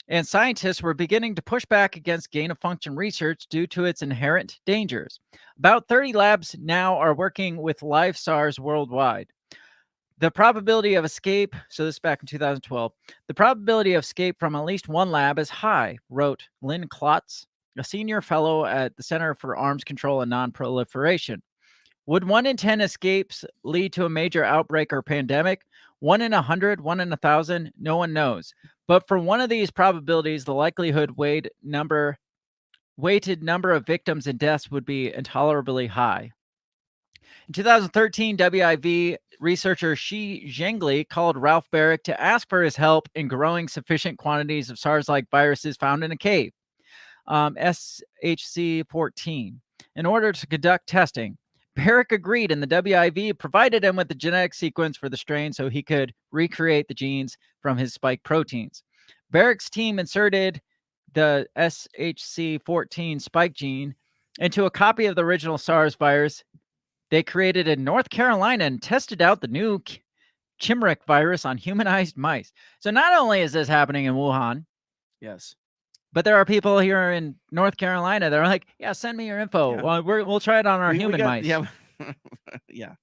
and scientists were beginning to push back against gain-of-function research due to its inherent dangers. About 30 labs now are working with live SARS worldwide. The probability of escape, so this is back in 2012, the probability of escape from at least one lab is high, wrote Lynn Klotz, a senior fellow at the Center for Arms Control and Non-Proliferation. Would 1 in 10 escapes lead to a major outbreak or pandemic? 1 in 100, 1 in 1,000? No one knows. But for one of these probabilities, the likelihood weighted number of victims and deaths would be intolerably high. In 2013, WIV researcher Shi Zhengli called Ralph Barrick to ask for his help in growing sufficient quantities of SARS-like viruses found in a cave, SHC-14, in order to conduct testing. Barrick agreed, and the WIV provided him with the genetic sequence for the strain so he could recreate the genes from his spike proteins. Barrick's team inserted the SHC-14 spike gene into a copy of the original SARS virus they created in North Carolina and tested out the new chimeric virus on humanized mice. So not only is this happening in Wuhan, Yes. but there are people here in North Carolina that are like, yeah, send me your info. Yeah. Well, we'll try it on our human mice. Yeah. Yeah.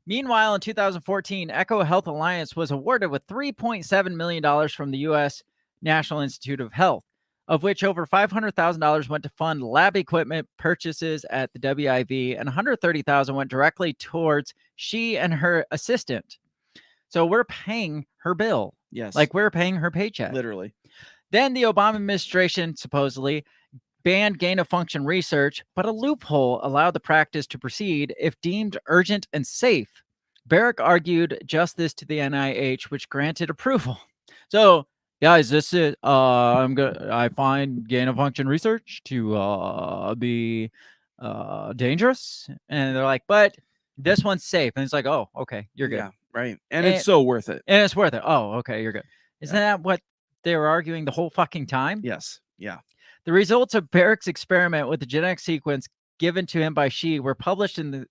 Meanwhile, in 2014, Echo Health Alliance was awarded with $3.7 million from the U.S. National Institute of Health, of which over $500,000 went to fund lab equipment purchases at the WIV, and $130,000 went directly towards she and her assistant. So we're paying her bill. Yes. Like we're paying her paycheck. Literally. Then the Obama administration supposedly banned gain-of-function research, but a loophole allowed the practice to proceed if deemed urgent and safe. Barrick argued just this to the NIH, which granted approval. So, guys, this is I find gain-of-function research to be dangerous, and they're like, but this one's safe, and it's like, oh, okay, you're good. Yeah. Right. And it's so worth it. And it's worth it. Oh, okay, you're good. Isn't that what they were arguing the whole fucking time? Yes. Yeah. The results of Barrick's experiment with the genetic sequence given to him by Shi were published in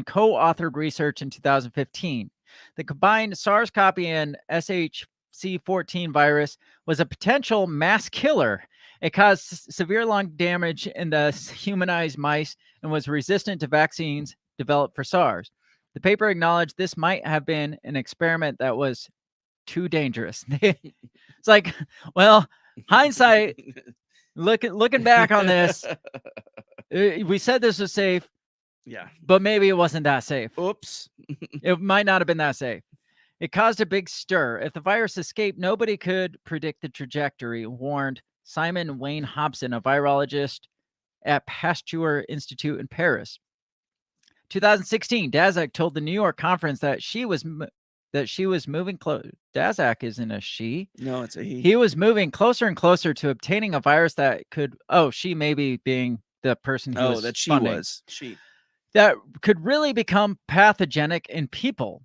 co-authored research in 2015. The combined SARS copy and SHC-14 virus was a potential mass killer. It caused severe lung damage in the humanized mice and was resistant to vaccines developed for SARS. The paper acknowledged this might have been an experiment that was too dangerous. It's like, well, hindsight, looking back on this, we said this was safe. Yeah. But maybe it wasn't that safe. Oops. It might not have been that safe. It caused a big stir. If the virus escaped, nobody could predict the trajectory, warned Simon Wayne Hobson, a virologist at Pasteur Institute in Paris. 2016, Daszak told the New York conference that she was moving close. Daszak isn't a she. No, it's a he. He was moving closer and closer to obtaining a virus that could. Oh, she maybe being the person who was that she funding, was. She. that could really become pathogenic in people.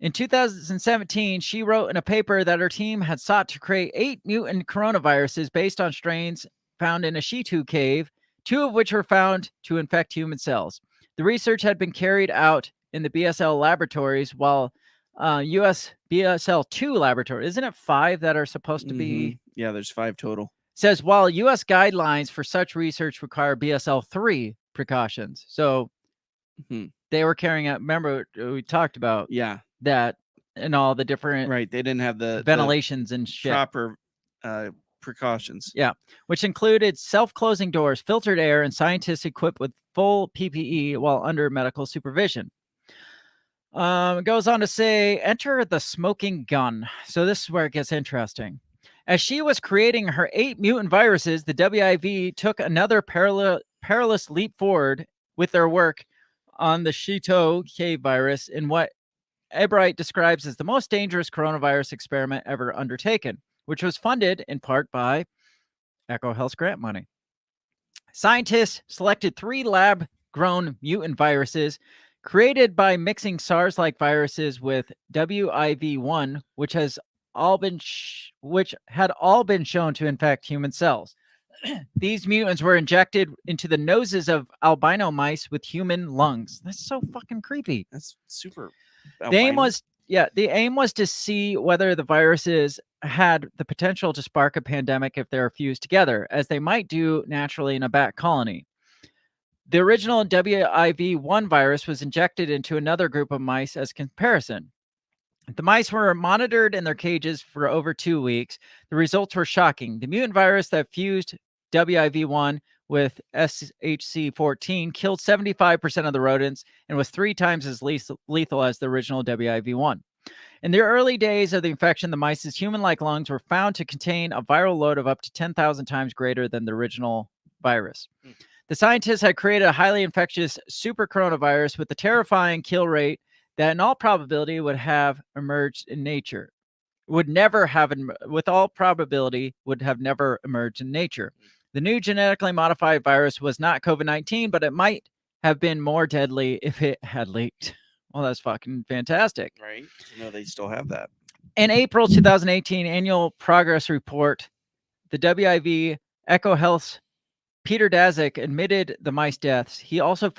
In 2017, she wrote in a paper that her team had sought to create 8 mutant coronaviruses based on strains found in a Shitu cave, 2 of which were found to infect human cells. The research had been carried out in the BSL laboratories, while US BSL-2 laboratory, isn't it 5 that are supposed to be? Yeah, there's 5 total. says while U.S. guidelines for such research require BSL-3 precautions. So Mhm. they were carrying out, remember we talked about Yeah. that and all the different Right. They didn't have the ventilations and shit. proper precautions. Yeah, which included self-closing doors, filtered air, and scientists equipped with full PPE while under medical supervision. It goes on to say, enter the smoking gun. So this is where it gets interesting. As she was creating her 8 mutant viruses, the WIV took another perilous leap forward with their work on the Shito-K virus in what Ebright describes as the most dangerous coronavirus experiment ever undertaken, which was funded in part by EcoHealth's grant money. Scientists selected 3 lab-grown mutant viruses created by mixing SARS-like viruses with WIV1, which had all been shown to infect human cells. These mutants were injected into the noses of albino mice with human lungs. That's so fucking creepy. That's super. The aim was to see whether the viruses had the potential to spark a pandemic if they are fused together, as they might do naturally in a bat colony. The original WIV1 virus was injected into another group of mice as comparison. The mice were monitored in their cages for over 2 weeks. The results were shocking. The mutant virus that fused WIV1 with SHC14 killed 75% of the rodents and was 3 times as lethal as the original WIV1. In the early days of the infection, the mice's human-like lungs were found to contain a viral load of up to 10,000 times greater than the original virus. The scientists had created a highly infectious super coronavirus with a terrifying kill rate that in all probability would have emerged in nature. With all probability, would have never emerged in nature. The new genetically modified virus was not COVID-19, but it might have been more deadly if it had leaked. Well, that's fucking fantastic. Right. They still have that. In April 2018 annual progress report, the WIV EcoHealth's Peter Daszak admitted the mice deaths. He also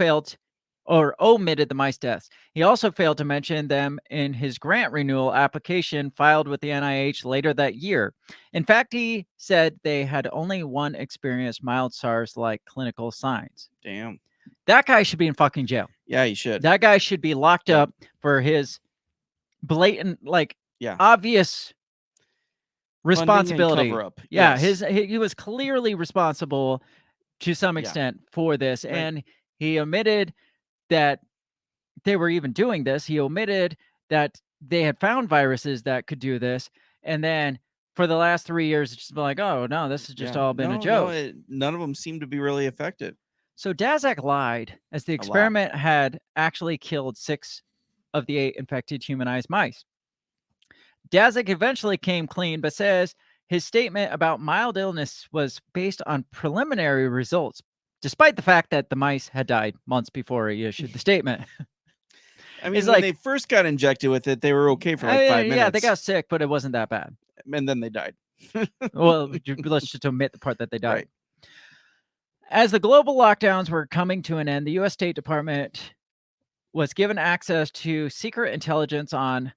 omitted the mice deaths. He also failed to mention them in his grant renewal application filed with the NIH later that year. In fact, he said they had only one experienced mild SARS-like clinical signs. Damn. That guy should be in fucking jail. Yeah, he should. That guy should be locked up for his blatant, obvious responsibility. Cover-up. Yeah, Yes. he was clearly responsible to some extent for this, Right. and he omitted that they were even doing this. He omitted that they had found viruses that could do this, and then for the last 3 years, it's just been like, oh no, this has just all been a joke. None of them seem to be really effective. So Daszak lied, as the experiment had actually killed 6 of the 8 infected humanized mice. Daszak eventually came clean, but says his statement about mild illness was based on preliminary results, despite the fact that the mice had died months before he issued the statement. I mean, when they first got injected with it, they were okay for 5 minutes. Yeah, they got sick, but it wasn't that bad. And then they died. Well, let's just omit the part that they died. Right. As the global lockdowns were coming to an end, the U.S. State Department was given access to secret intelligence on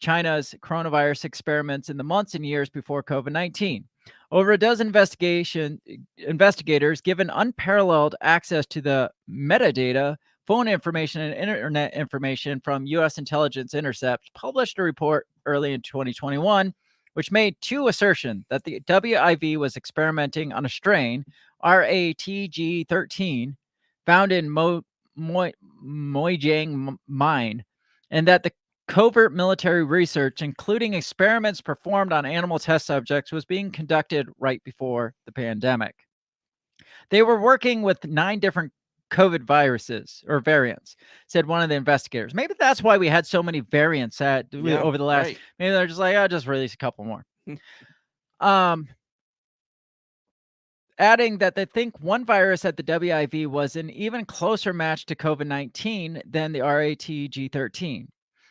China's coronavirus experiments in the months and years before COVID-19. Over a dozen investigators given unparalleled access to the metadata, phone information, and internet information from U.S. intelligence intercepts published a report early in 2021, which made 2 assertions that the WIV was experimenting on a strain, RATG13, found in Moijiang mine, and that the covert military research, including experiments performed on animal test subjects, was being conducted right before the pandemic. They were working with 9 different COVID viruses or variants, said one of the investigators. Maybe that's why we had so many variants over the last. Maybe they're just like, I'll just release a couple more. Adding that they think one virus at the WIV was an even closer match to COVID-19 than the RATG13.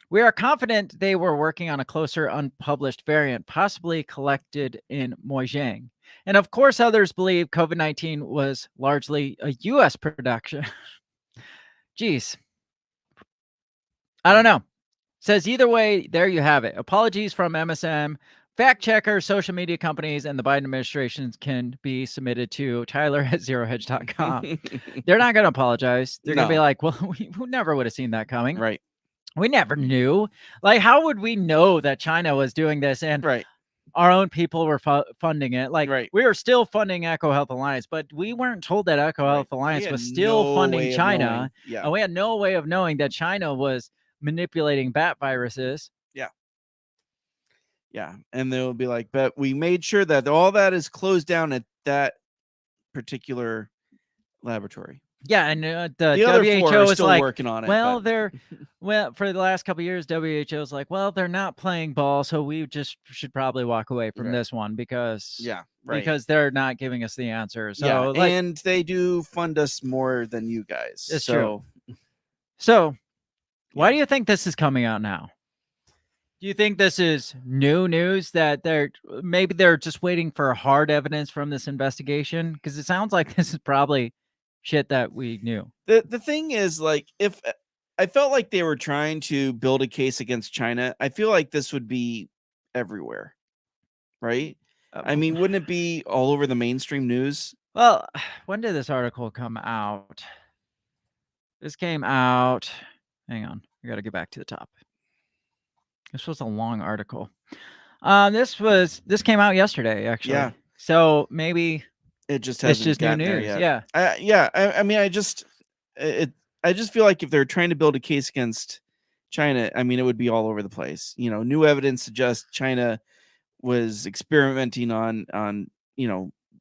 We are confident they were working on a closer unpublished variant, possibly collected in Moijiang. And of course, others believe COVID-19 was largely a U.S. production. Jeez. I don't know. Says either way, there you have it. Apologies from MSM, fact checkers, social media companies, and the Biden administration can be submitted to Tyler@zerohedge.com. They're not going to apologize. They're going to be No. like, well, we never would have seen that coming. Right. We never knew. Like, how would we know that China was doing this and Right. our own people were funding it? Like, Right. we were still funding Echo Health Alliance, but we weren't told that Echo Health Alliance was still funding China. Yeah. And we had no way of knowing that China was manipulating bat viruses. Yeah. And they'll be like, but we made sure that all that is closed down at that particular laboratory. Yeah, and The other WHO four are is still like, working on it. well, but for the last couple of years, WHO is like, well, they're not playing ball, so we just should probably walk away from Right. this one because because they're not giving us the answer. So yeah, like, and they do fund us more than you guys. It's so true. So why do you think this is coming out now? Do you think this is new news that they're just waiting for hard evidence from this investigation? Because it sounds like this is probably shit that we knew. the thing is, like, if I felt like they were trying to build a case against China, I feel like this would be everywhere, right? I mean, wouldn't it be all over the mainstream news? Well, when did this article come out? This came out. Hang on, I got to get back to the top. This was a long article. This came out yesterday, actually. Yeah. So maybe It just it's hasn't just new gotten there news. yet. Yeah. I mean, I just feel like if they're trying to build a case against China, I mean, it would be all over the place. You know, new evidence suggests China was experimenting on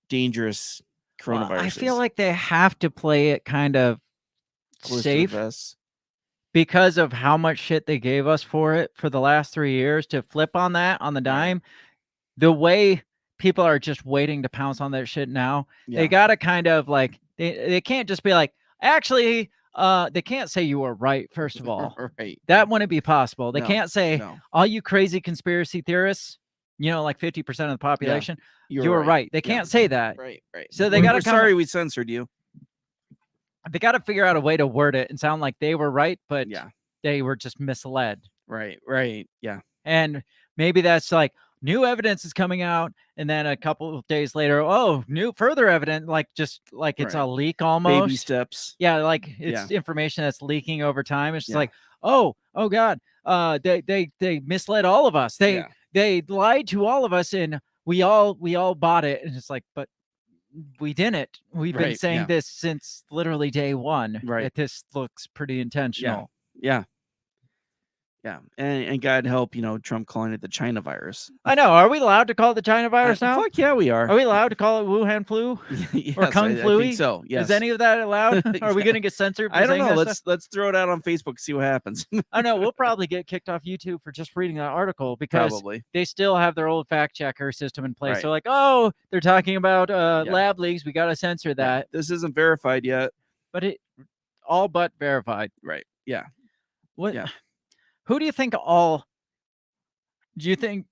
dangerous coronaviruses. Well, I feel like they have to play it kind of Close to the safe vest. because of how much shit they gave us for it for the last 3 years. To flip on that on the dime, the way people are just waiting to pounce on that shit now, they gotta kind of like they can't just be like, actually, they can't say you were right, first of all. Right. That wouldn't be possible. They No, can't say, no. all you crazy conspiracy theorists, like 50% of the population, you were right. They Yeah. can't say that. Right. So they We're gotta come, sorry we censored you. they gotta figure out a way to word it and sound like they were right, but Yeah. they were just misled. Right. Yeah. And maybe that's like new evidence is coming out, and then a couple of days later, new further evidence, like just like it's a Right. leak almost. Baby steps. Yeah, like it's information that's leaking over time. It's just Yeah. like, oh God, they misled all of us. They lied to all of us, and we all bought it. And it's like, but we didn't. We've been Right, saying yeah. this since literally day one. Right. That this looks pretty intentional. Yeah. And God help, Trump calling it the China virus. I know. Are we allowed to call it the China virus now? Fuck yeah, we are. Are we allowed to call it Wuhan flu Yes, or Kung I flu? think so. Yes. Is any of that allowed? Are we Yeah. going to get censored? For I don't saying know. that stuff? Let's throw it out on Facebook, see what happens. I know we'll probably get kicked off YouTube for just reading that article because Probably. they still have their old fact checker system in place. Right. They're like, oh, they're talking about lab leaks. We got to censor that. This isn't verified yet. But it all but verified. Right. Yeah. What? Yeah. Who do you think do you think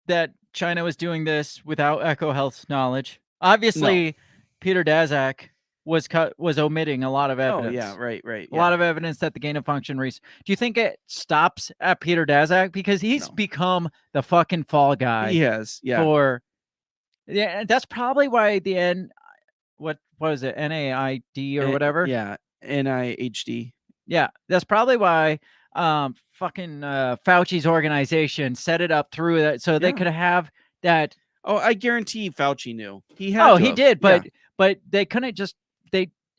that China was doing this without Echo Health's knowledge? Obviously, Peter Daszak was omitting a lot of evidence. Oh yeah, right. A lot of evidence that the gain of function research. Do you think it stops at Peter Daszak because he's become the fucking fall guy? He has. Yeah. And that's probably why what was it, NAID or whatever? Yeah, NIHD. Yeah, that's probably why fucking Fauci's organization set it up through that so they could have that. Oh, I guarantee Fauci knew. He had. He did, but they couldn't just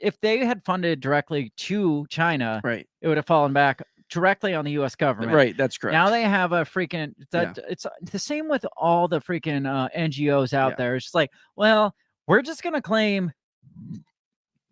if they had funded directly to China, right, it would have fallen back directly on the U.S. government. Right, that's correct. Now they have a freaking it's the same with all the freaking NGOs out there. It's just like, well, we're just gonna claim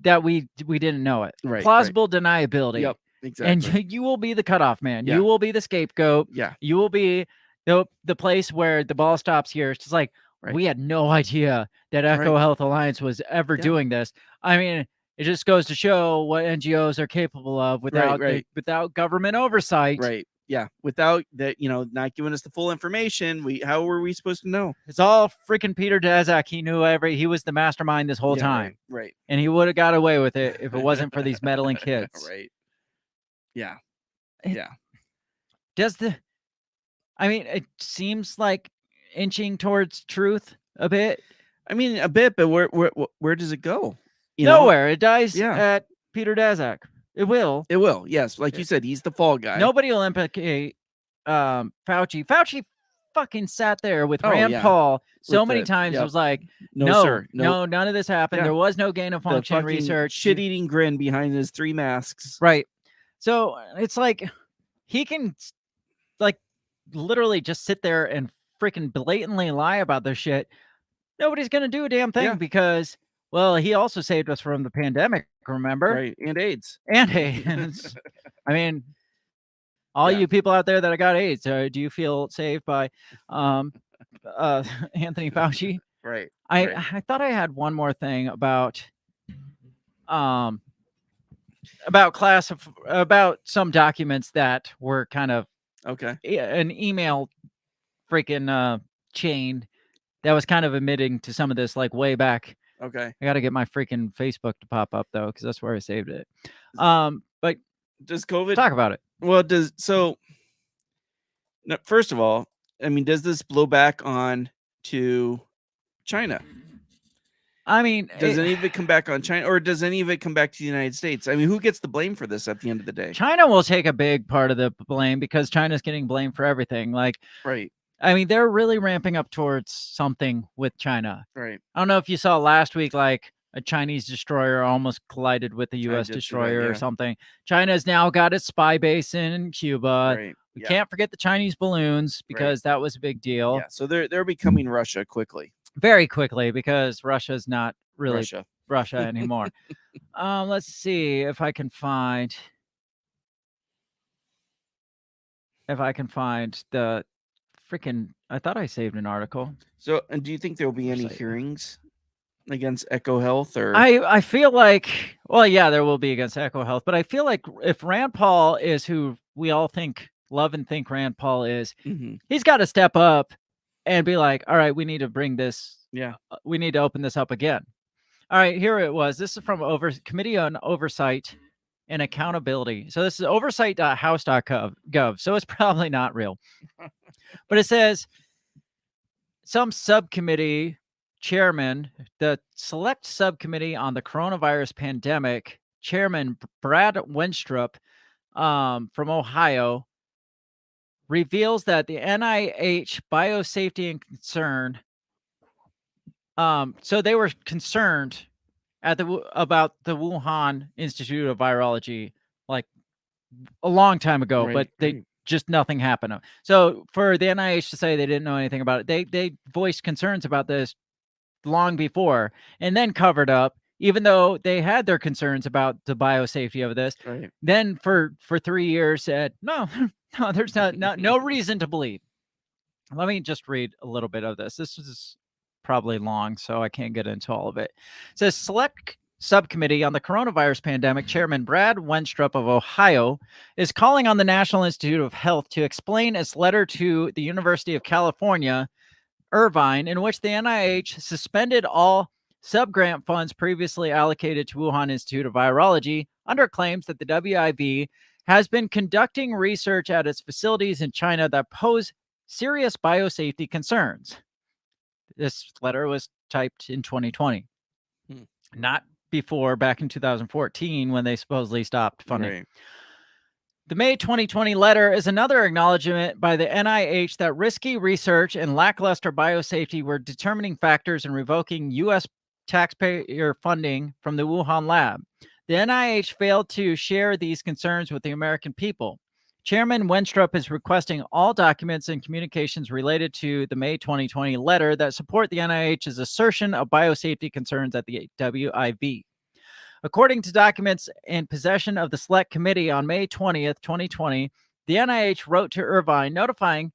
that we didn't know it. Right, Plausible deniability. Yep, exactly. And you will be the cutoff man. You will be the scapegoat. Yeah. You will be the place where the ball stops here. It's just like, we had no idea that Echo Health Alliance was ever doing this. I mean, it just goes to show what NGOs are capable of without without government oversight. Right. Yeah. Without that, not giving us the full information, how were we supposed to know? It's all freaking Peter Daszak. He knew he was the mastermind this whole time. Right. And he would have got away with it if it wasn't for these meddling kids. Right. Yeah. It seems like inching towards truth a bit. I mean, a bit, but where does it go? You know? Nowhere. It dies Yeah. at Peter Daszak. It will. It will. Yes, like you said, he's the fall guy. Nobody will implicate Fauci. Fauci fucking sat there with Oh, Rand yeah. Paul so With many the- times. yep. Was like, No, no, sir. no, none of this happened. Yeah. There was no gain of The function fucking research. shit-eating grin behind his 3 masks. Right. So it's like he can like literally just sit there and freaking blatantly lie about this shit. Nobody's gonna do a damn thing Yeah. because, well, he also saved us from the pandemic, remember? Right, and AIDS. And AIDS. I mean, all Yeah. you people out there that got AIDS, do you feel saved by Anthony Fauci? Right. I thought I had one more thing about about some documents that were kind of Okay. an email freaking chain that was kind of admitting to some of this like way back. Okay. I got to get my freaking Facebook to pop up though, because that's where I saved it. But Does COVID talk about it. Well, first of all, I mean, does this blow back on to China? I mean, Does any of it come back on China, or does any of it come back to the United States? I mean, who gets the blame for this at the end of the day? China will take a big part of the blame because China's getting blamed for everything. Like, Right. I mean, they're really ramping up towards something with China. Right. I don't know if you saw last week, like a Chinese destroyer almost collided with a U.S. did see that, destroyer or yeah. something. China's now got its spy base in Cuba. Right. We Yeah. can't forget the Chinese balloons because that was a big deal. Yeah. So they're becoming Russia quickly. Very quickly because Russia's not really Russia. anymore. Let's see if I can find the freaking. I thought I saved an article. So, and do you think there will be any Website. hearings against Echo Health, or I feel like, well, yeah, there will be against Echo Health, but I feel like if Rand Paul is who we all love and think Rand Paul is, Mhm. he's got to step up and be like, all right, we need to bring this. Yeah. We need to open this up again. All right, here it was. This is from Committee on Oversight and Accountability. So this is oversight.house.gov. So it's probably not real. But it says some subcommittee chairman, the Select Subcommittee on the Coronavirus Pandemic, Chairman Brad Wenstrup from Ohio, reveals that the NIH biosafety and concern. So they were concerned about the Wuhan Institute of Virology like a long time ago, Right, but they just nothing happened. So for the NIH to say they didn't know anything about it, they voiced concerns about this long before and then covered up, even though they had their concerns about the biosafety of this. Right. Then for 3 years said, no, there's no reason to believe. Let me just read a little bit of this. This is probably long, so I can't get into all of it. It says Select Subcommittee on the Coronavirus Pandemic Chairman Brad Wenstrup of Ohio is calling on the National Institute of Health to explain its letter to the University of California, Irvine, in which the NIH suspended all subgrant funds previously allocated to Wuhan Institute of Virology under claims that the WIV has been conducting research at its facilities in China that pose serious biosafety concerns. This letter was typed in 2020, not before back in 2014 when they supposedly stopped funding. Right. The May 2020 letter is another acknowledgement by the NIH that risky research and lackluster biosafety were determining factors in revoking U.S. taxpayer funding from the Wuhan lab. The NIH failed to share these concerns with the American people. Chairman Wenstrup is requesting all documents and communications related to the May 2020 letter that support the NIH's assertion of biosafety concerns at the WIV. According to documents in possession of the Select Committee on May 20th, 2020, the NIH wrote to Irvine notifying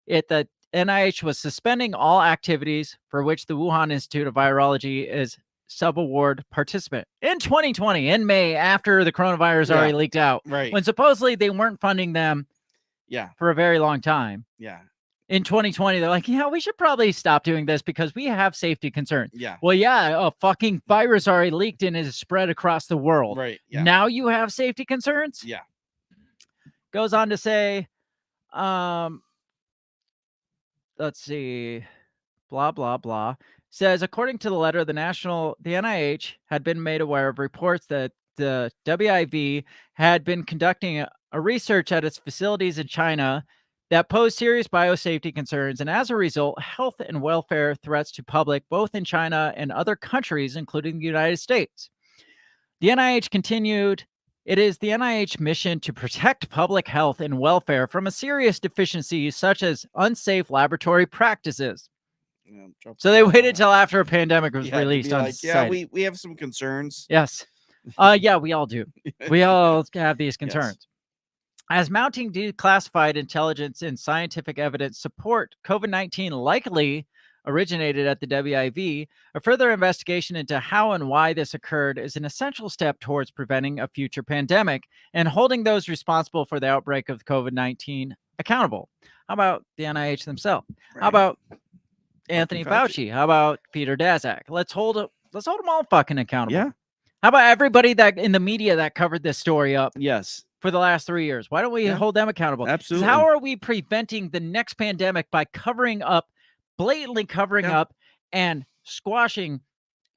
it that NIH was suspending all activities for which the Wuhan Institute of Virology is subaward participant. In 2020, in May, after the coronavirus already leaked out, Right. when supposedly they weren't funding them Yeah. for a very long time. Yeah. In 2020, they're like, yeah, we should probably stop doing this because we have safety concerns. Yeah. Well, yeah, a fucking virus already leaked and is spread across the world. Right. Yeah. Now you have safety concerns? Yeah. Goes on to say, let's see, blah, blah, blah, says, according to the letter, the NIH had been made aware of reports that the WIV had been conducting a research at its facilities in China that posed serious biosafety concerns, and as a result, health and welfare threats to public, both in China and other countries, including the United States. The NIH continued, it is the NIH mission to protect public health and welfare from a serious deficiencies such as unsafe laboratory practices. Yeah, drop So the they ball on waited that. till after a pandemic was Yeah, to released be on like, yeah, society. we have some concerns. Yes. Yeah, we all do. We all have these Yes. concerns. As mounting declassified intelligence and scientific evidence support, COVID-19 likely originated at the WIV, a further investigation into how and why this occurred is an essential step towards preventing a future pandemic and holding those responsible for the outbreak of COVID-19 accountable. How about the NIH themselves? How Right. about Anthony Fauci. Fauci? How about Peter Daszak? Let's hold them all fucking accountable. Yeah. How about everybody that in the media that covered this story up Yes. for the last 3 years? Why don't we Yeah. hold them accountable? 'Cause Absolutely. how are we preventing the next pandemic by covering up, blatantly covering Yeah. up and squashing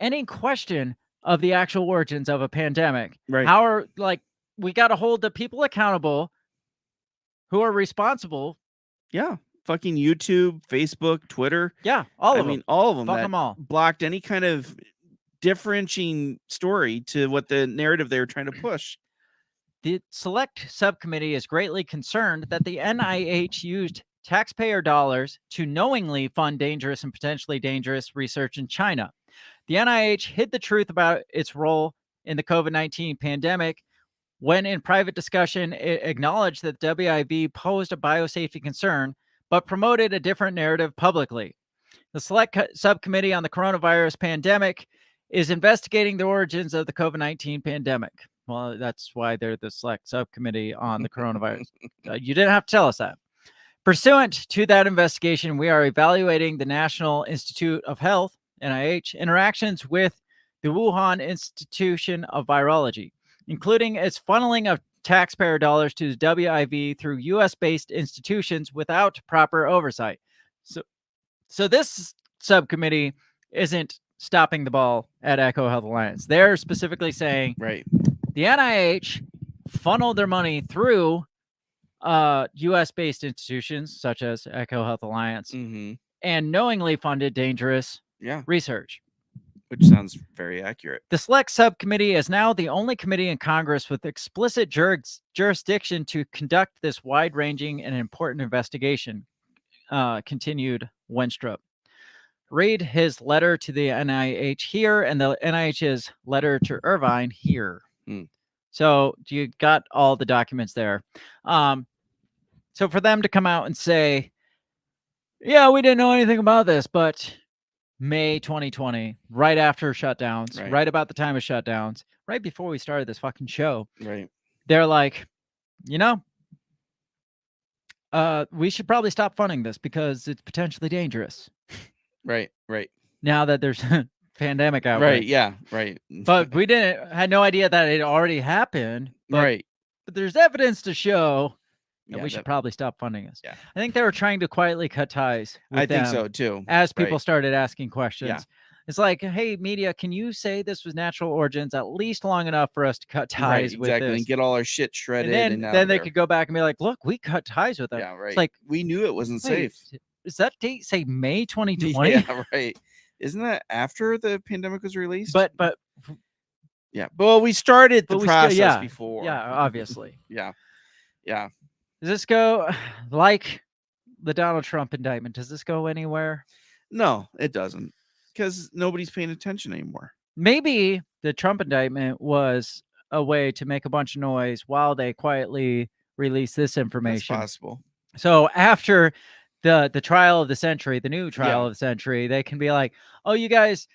any question of the actual origins of a pandemic? Right. How are, like, we got to hold the people accountable who are responsible. Yeah. Fucking YouTube, Facebook, Twitter. Yeah, all I of mean, them. all of them. Fuck that 'em all. blocked any kind of differentiating story to what the narrative they were trying to push. The select subcommittee is greatly concerned that the NIH used taxpayer dollars to knowingly fund dangerous and potentially dangerous research in China. The NIH hid the truth about its role in the COVID-19 pandemic when, in private discussion, it acknowledged that WIV posed a biosafety concern, but promoted a different narrative publicly. The select subcommittee on the coronavirus pandemic is investigating the origins of the COVID-19 pandemic. Well, that's why they're the select subcommittee on the coronavirus. You didn't have to tell us that. Pursuant to that investigation, we are evaluating the National Institute of Health, NIH, interactions with the Wuhan Institution of Virology, including its funneling of taxpayer dollars to the WIV through US-based institutions without proper oversight. So this subcommittee isn't stopping the ball at Echo Health Alliance. They're specifically saying Right. the NIH funneled their money through US-based institutions such as Echo Health Alliance Mm-hmm. and knowingly funded dangerous Yeah. research. Which sounds very accurate. The select subcommittee is now the only committee in Congress with explicit jurisdiction to conduct this wide-ranging and important investigation, continued Wenstrup. Read his letter to the NIH here and the NIH's letter to Irvine here. So you got all the documents there. So for them to come out and say, yeah, we didn't know anything about this, but May 2020, right after shutdowns, right about the time of shutdowns, right before we started this fucking show, Right. they're like, you know, we should probably stop funding this because it's potentially dangerous. Right. Right. Now that there's a pandemic outbreak. Right. Yeah. Right. But we had no idea that it already happened. But, right. But there's evidence to show that Yeah, we should probably stop funding this. Yeah. I think they were trying to quietly cut ties with I think them so too. as people Right. started asking questions. Yeah. It's like, hey, media, can you say this was natural origins at least long enough for us to cut ties Right, with exactly, this? and get all our shit shredded. And out then of they there. could go back and be like, look, we cut ties with them. Yeah, right. It's like, we knew it wasn't wait, safe. does that date say May 2020? Yeah, right. Isn't that after the pandemic was released? But yeah, well, we started the but we process still, yeah, before. Yeah, obviously. Yeah, yeah. Does this go like the Donald Trump indictment? Does this go anywhere? No, it doesn't, because nobody's paying attention anymore. Maybe the Trump indictment was a way to make a bunch of noise while they quietly release this information. That's possible. So after the trial of the century, the new trial Yeah. of the century, they can be like, "Oh, you guys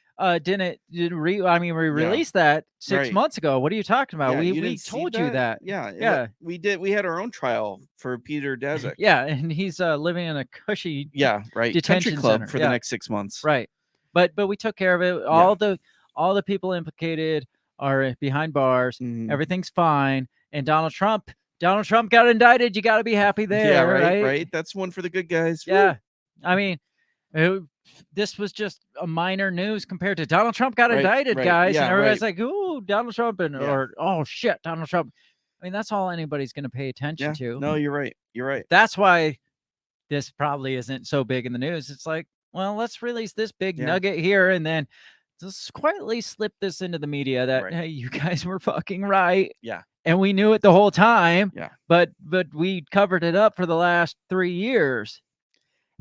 didn't we released that 6 Right. months ago. What are you talking about? Yeah, we you didn't see told you that." Yeah, we did. We had our own trial for Peter Daszak. Yeah, and he's living in a cushy Yeah, right. detention Country club center. for Yeah. the next 6 months. Right. But we took care of it. All the people implicated are behind bars. Mhm. Everything's fine. And Donald Trump got indicted. You got to be happy there, Yeah, right? right. That's one for the good guys. Woo. Yeah. I mean, this was just a minor news compared to Donald Trump got indicted, right, guys, yeah, and everybody's right. like, "Ooh, Donald Trump," and Yeah. or "Oh shit, Donald Trump." I mean, that's all anybody's going to pay attention Yeah. to. No, you're right. You're right. That's why this probably isn't so big in the news. It's like, well, let's release this big Yeah. nugget here, and then just quietly slip this into the media that Right. hey, you guys were fucking right, Yeah. and we knew it the whole time. Yeah. But we covered it up for the last 3 years.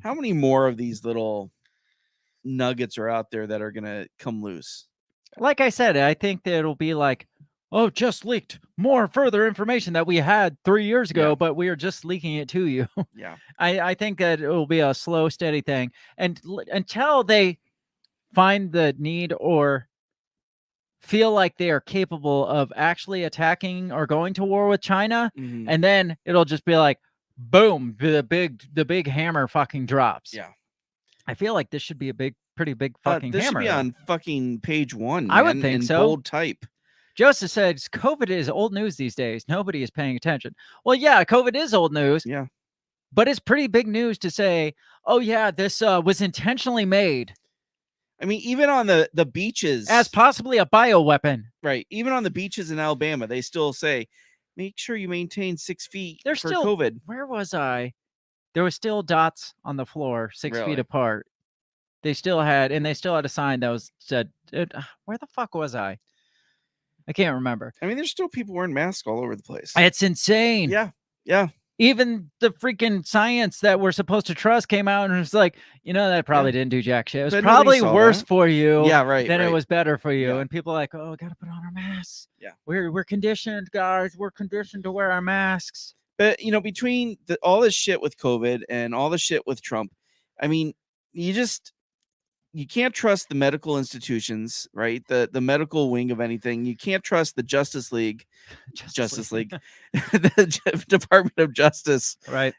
How many more of these little nuggets are out there that are gonna come loose? Like I said, I think that it'll be like, oh, just leaked more further information that we had 3 years ago, Yeah. but we are just leaking it to you. Yeah. I think that it will be a slow, steady thing, and until they find the need or feel like they are capable of actually attacking or going to war with China, Mhm. and then it'll just be like, boom, the big hammer fucking drops. Yeah. I feel like this should be a pretty big fucking This should hammer. be though. on fucking page 1, I would man, think in so. bold type. Joseph said, COVID is old news these days. Nobody is paying attention. Well, yeah, COVID is old news, Yeah. but it's pretty big news to say, oh, yeah, this was intentionally made I mean, even on the beaches, as possibly a bioweapon. right? Even on the beaches in Alabama, they still say, make sure you maintain 6 feet They're for still, COVID. where was I? There was still dots on the floor 6 feet Really? apart. They still had, and they still had a sign that was said, where the fuck was I? I can't remember. I mean, there's still people wearing masks all over the place. It's insane. Yeah. Yeah. Even the freaking science that we're supposed to trust came out and was like, that probably didn't do jack shit. It was But nobody probably saw worse that. for you Yeah, right. than it right. was better for you. Yeah. And people are like, oh, gotta put on our masks. Yeah. We're conditioned, guys. We're conditioned to wear our masks. But between all this shit with COVID and all the shit with Trump, I mean, you can't trust the medical institutions, right? The medical wing of anything. You can't trust the Justice League, the Department of Justice, Right.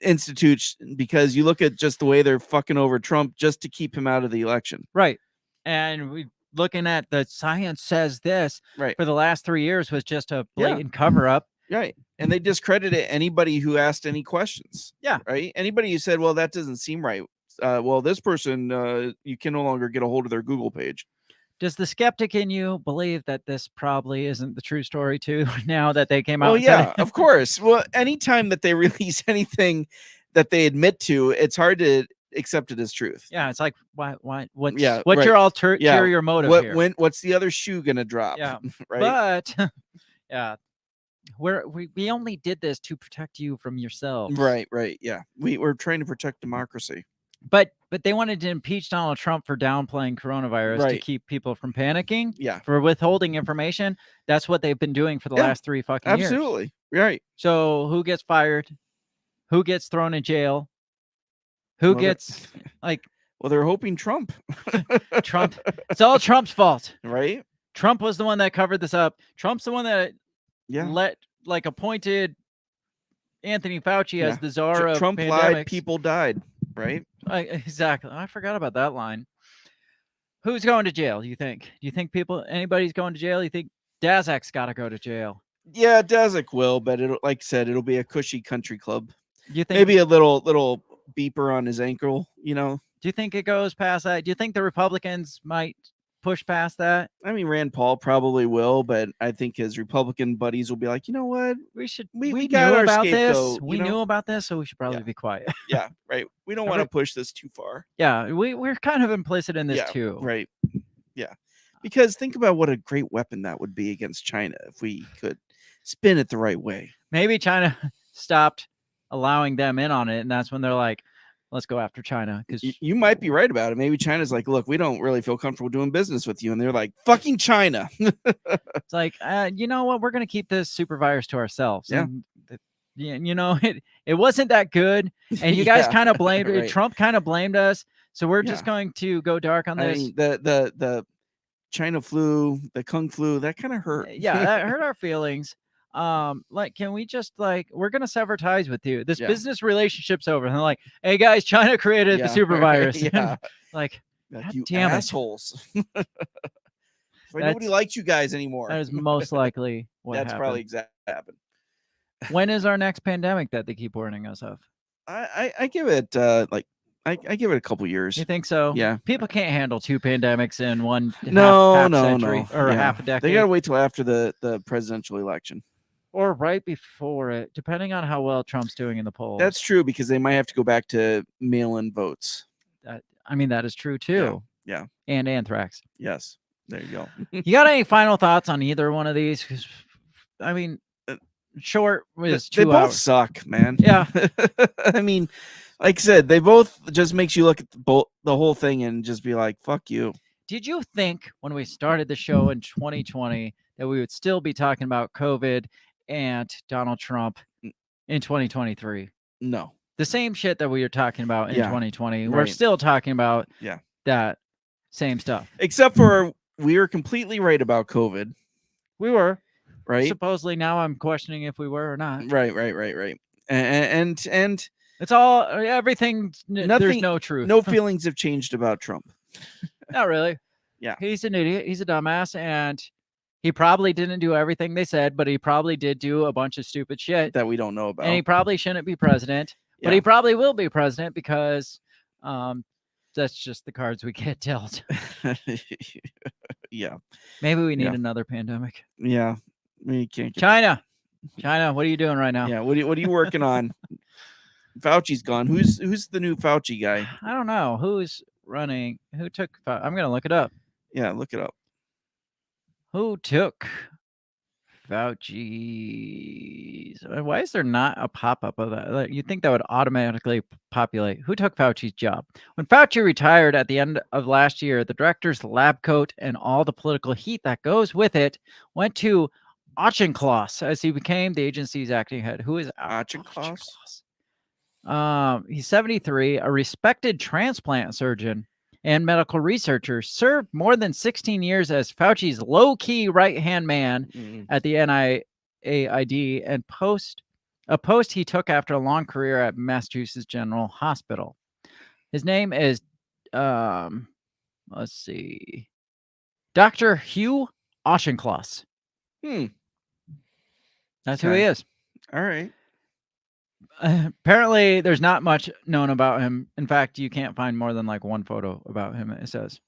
Institute, because you look at just the way they're fucking over Trump just to keep him out of the election. Right. And we looking at the science says this Right. for the last 3 years was just a blatant cover up. Right. And they discredited anybody who asked any questions. Yeah. Right. Anybody who said, well, that doesn't seem right. Well, this person, you can no longer get a hold of their Google page. Does the skeptic in you believe that this probably isn't the true story too? Now that they came out, Oh and said yeah, it? of course. Well, anytime that they release anything that they admit to, it's hard to accept it as truth. Yeah, it's like what's Yeah, what's right. your ulterior motive here? What's the other shoe gonna drop? Yeah, right. but yeah, we only did this to protect you from yourselves. Right. Yeah, we're trying to protect democracy. But they wanted to impeach Donald Trump for downplaying coronavirus to Right. keep people from panicking. Yeah. For withholding information. That's what they've been doing for the Yeah, last 3 fucking years. Absolutely. Right. So who gets fired? Who gets thrown in jail? Who Well, they're- gets like Well, they're hoping Trump. Trump? It's all Trump's fault. Right. Trump was the one that covered this up. Trump's the one that Yeah. appointed Anthony Fauci as Yeah. the czar of Trump pandemics. lied. People died. Right. Exactly. I forgot about that line. Who's going to jail? You think? Do you think anybody's going to jail? You think Daszak's got to go to jail? Yeah, Daszak will, but like I said, it'll be a cushy country club. You think Maybe a little beeper on his ankle. Do you think it goes past that? Do you think the Republicans might push past that? I mean, Rand Paul probably will, but I think his Republican buddies will be like, you know what? We got knew our about this. scapegoat, We knew about this, so we should probably be quiet. Yeah, right. We don't want to push this too far. Yeah, we're kind of implicit in this Yeah, too. right. Yeah, because think about what a great weapon that would be against China if we could spin it the right way. Maybe China stopped allowing them in on it, and that's when they're like, let's go after China. Because you might be right about it. Maybe China's like, look, we don't really feel comfortable doing business with you. And they're like, fucking China. it's like, you know what? We're going to keep this super virus to ourselves. Yeah. And it wasn't that good. And you guys Yeah, kind of blamed right. Trump kind of blamed us. So we're just Yeah. going to go dark on I this. mean, the China flu, the Kung flu, that kind of hurt. Yeah, that hurt our feelings. Can we just we're gonna sever ties with you? This Yeah. business relationship's over. And they're like, hey guys, China created the Yeah, super virus. yeah. Like, Like, God you damn it. assholes. Nobody That's- likes you guys anymore. That is most likely what That's happened. probably exactly what happened. When is our next pandemic that they keep warning us of? I give it like I give it a couple years. You think so? Yeah. People can't handle 2 pandemics in one No, half no, century no. or Yeah. half a decade. They gotta wait till after the presidential election. Or right before it, depending on how well Trump's doing in the polls. That's true because they might have to go back to mail-in votes. I mean, that is true too. Yeah. And anthrax. Yes. There you go. You got any final thoughts on either one of these? 'Cause, I mean, short was They 2 both hours. suck, man. Yeah. I mean, like I said, they both just makes you look at the whole thing and just be like, "Fuck you." Did you think when we started the show in 2020 that we would still be talking about COVID and Donald Trump in 2023? No. The same shit that we were talking about in Yeah, 2020. We're right. still talking about Yeah. that same stuff. Except for we were completely right about COVID, We were. right? Supposedly now I'm questioning if we were or not. Right. And It's all everything. There's nothing. no truth. No feelings have changed about Trump. Not really. Yeah. He's an idiot. He's a dumbass, and he probably didn't do everything they said, but he probably did do a bunch of stupid shit that we don't know about. And he probably shouldn't be president, but Yeah. he probably will be president because that's just the cards we get dealt. Yeah. Maybe we need Yeah. another pandemic. Yeah. We can't get China, what are you doing right now? Yeah. What are you working on? Fauci's gone. Who's the new Fauci guy? I don't know who's running. Who took? I'm gonna look it up. Yeah, look it up. Who took Fauci's? Why is there not a pop-up of that? Like, you'd think that would automatically populate. Who took Fauci's job? When Fauci retired at the end of last year, the director's lab coat and all the political heat that goes with it went to Auchincloss as he became the agency's acting head. Who is Auchincloss? He's 73, a respected transplant surgeon and medical researcher, served more than 16 years as Fauci's low-key right-hand man at the NIAID and a post he took after a long career at Massachusetts General Hospital. His name is, let's see, Dr. Hugh Auchincloss. That's who he is. All right. Apparently, there's not much known about him. In fact, you can't find more than like one photo about him. It says,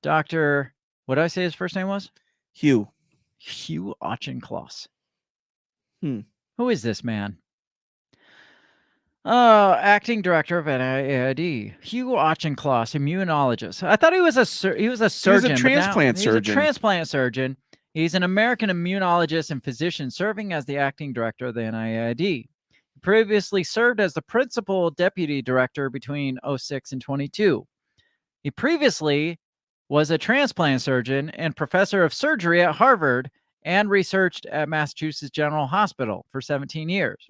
Dr. What did I say his first name was? Hugh Auchincloss. Who is this man? Acting director of NIAID. Hugh Auchincloss, immunologist. I thought he was a surgeon. He was a transplant surgeon. He's a transplant surgeon. He's an American immunologist and physician serving as the acting director of the NIAID. Previously served as the principal deputy director between 06 and 22. He previously was a transplant surgeon and professor of surgery at Harvard and researched at Massachusetts General Hospital for 17 years.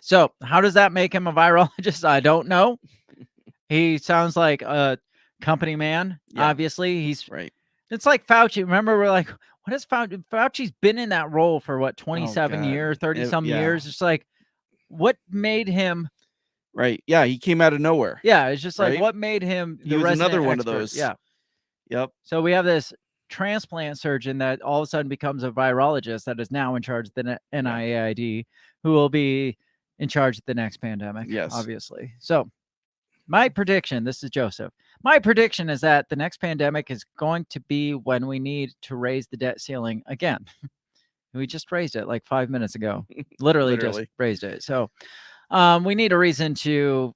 So how does that make him a virologist? I don't know. He sounds like a company man. Yeah. Obviously, he's right. It's like Fauci. Remember, we're like, what is Fauci? Fauci's been in that role for what, 27 years, 30-some years. It's like, what made him? Right. Yeah, he came out of nowhere. Yeah, it's just like, right? what made him the He was resident another one expert? of those. Yeah. Yep. So we have this transplant surgeon that all of a sudden becomes a virologist that is now in charge of the NIAID, who will be in charge of the next pandemic. Yes. Obviously. So my prediction, this is Joseph. My prediction is that the next pandemic is going to be when we need to raise the debt ceiling again. We just raised it like 5 minutes ago. Literally just raised it. So we need a reason to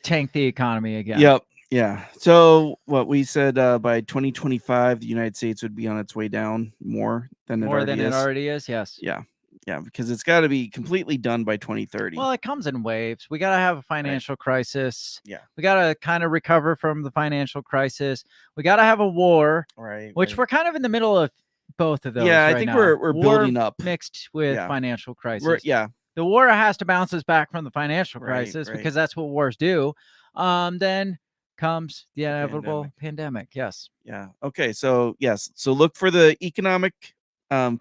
tank the economy again. Yep. Yeah. So what we said by 2025, the United States would be on its way down more than it already is. Yes. Yeah. Yeah, because it's got to be completely done by 2030. Well, it comes in waves. We got to have a financial crisis. Yeah. We got to kind of recover from the financial crisis. We got to have a war, which we're kind of in the middle of both of those. Yeah, I right think now. we're War building up mixed with financial crisis. Yeah. The war has to bounce us back from the financial crisis because that's what wars do. Then comes the inevitable pandemic. Yes. Yeah. Okay. So yes. So look for the economic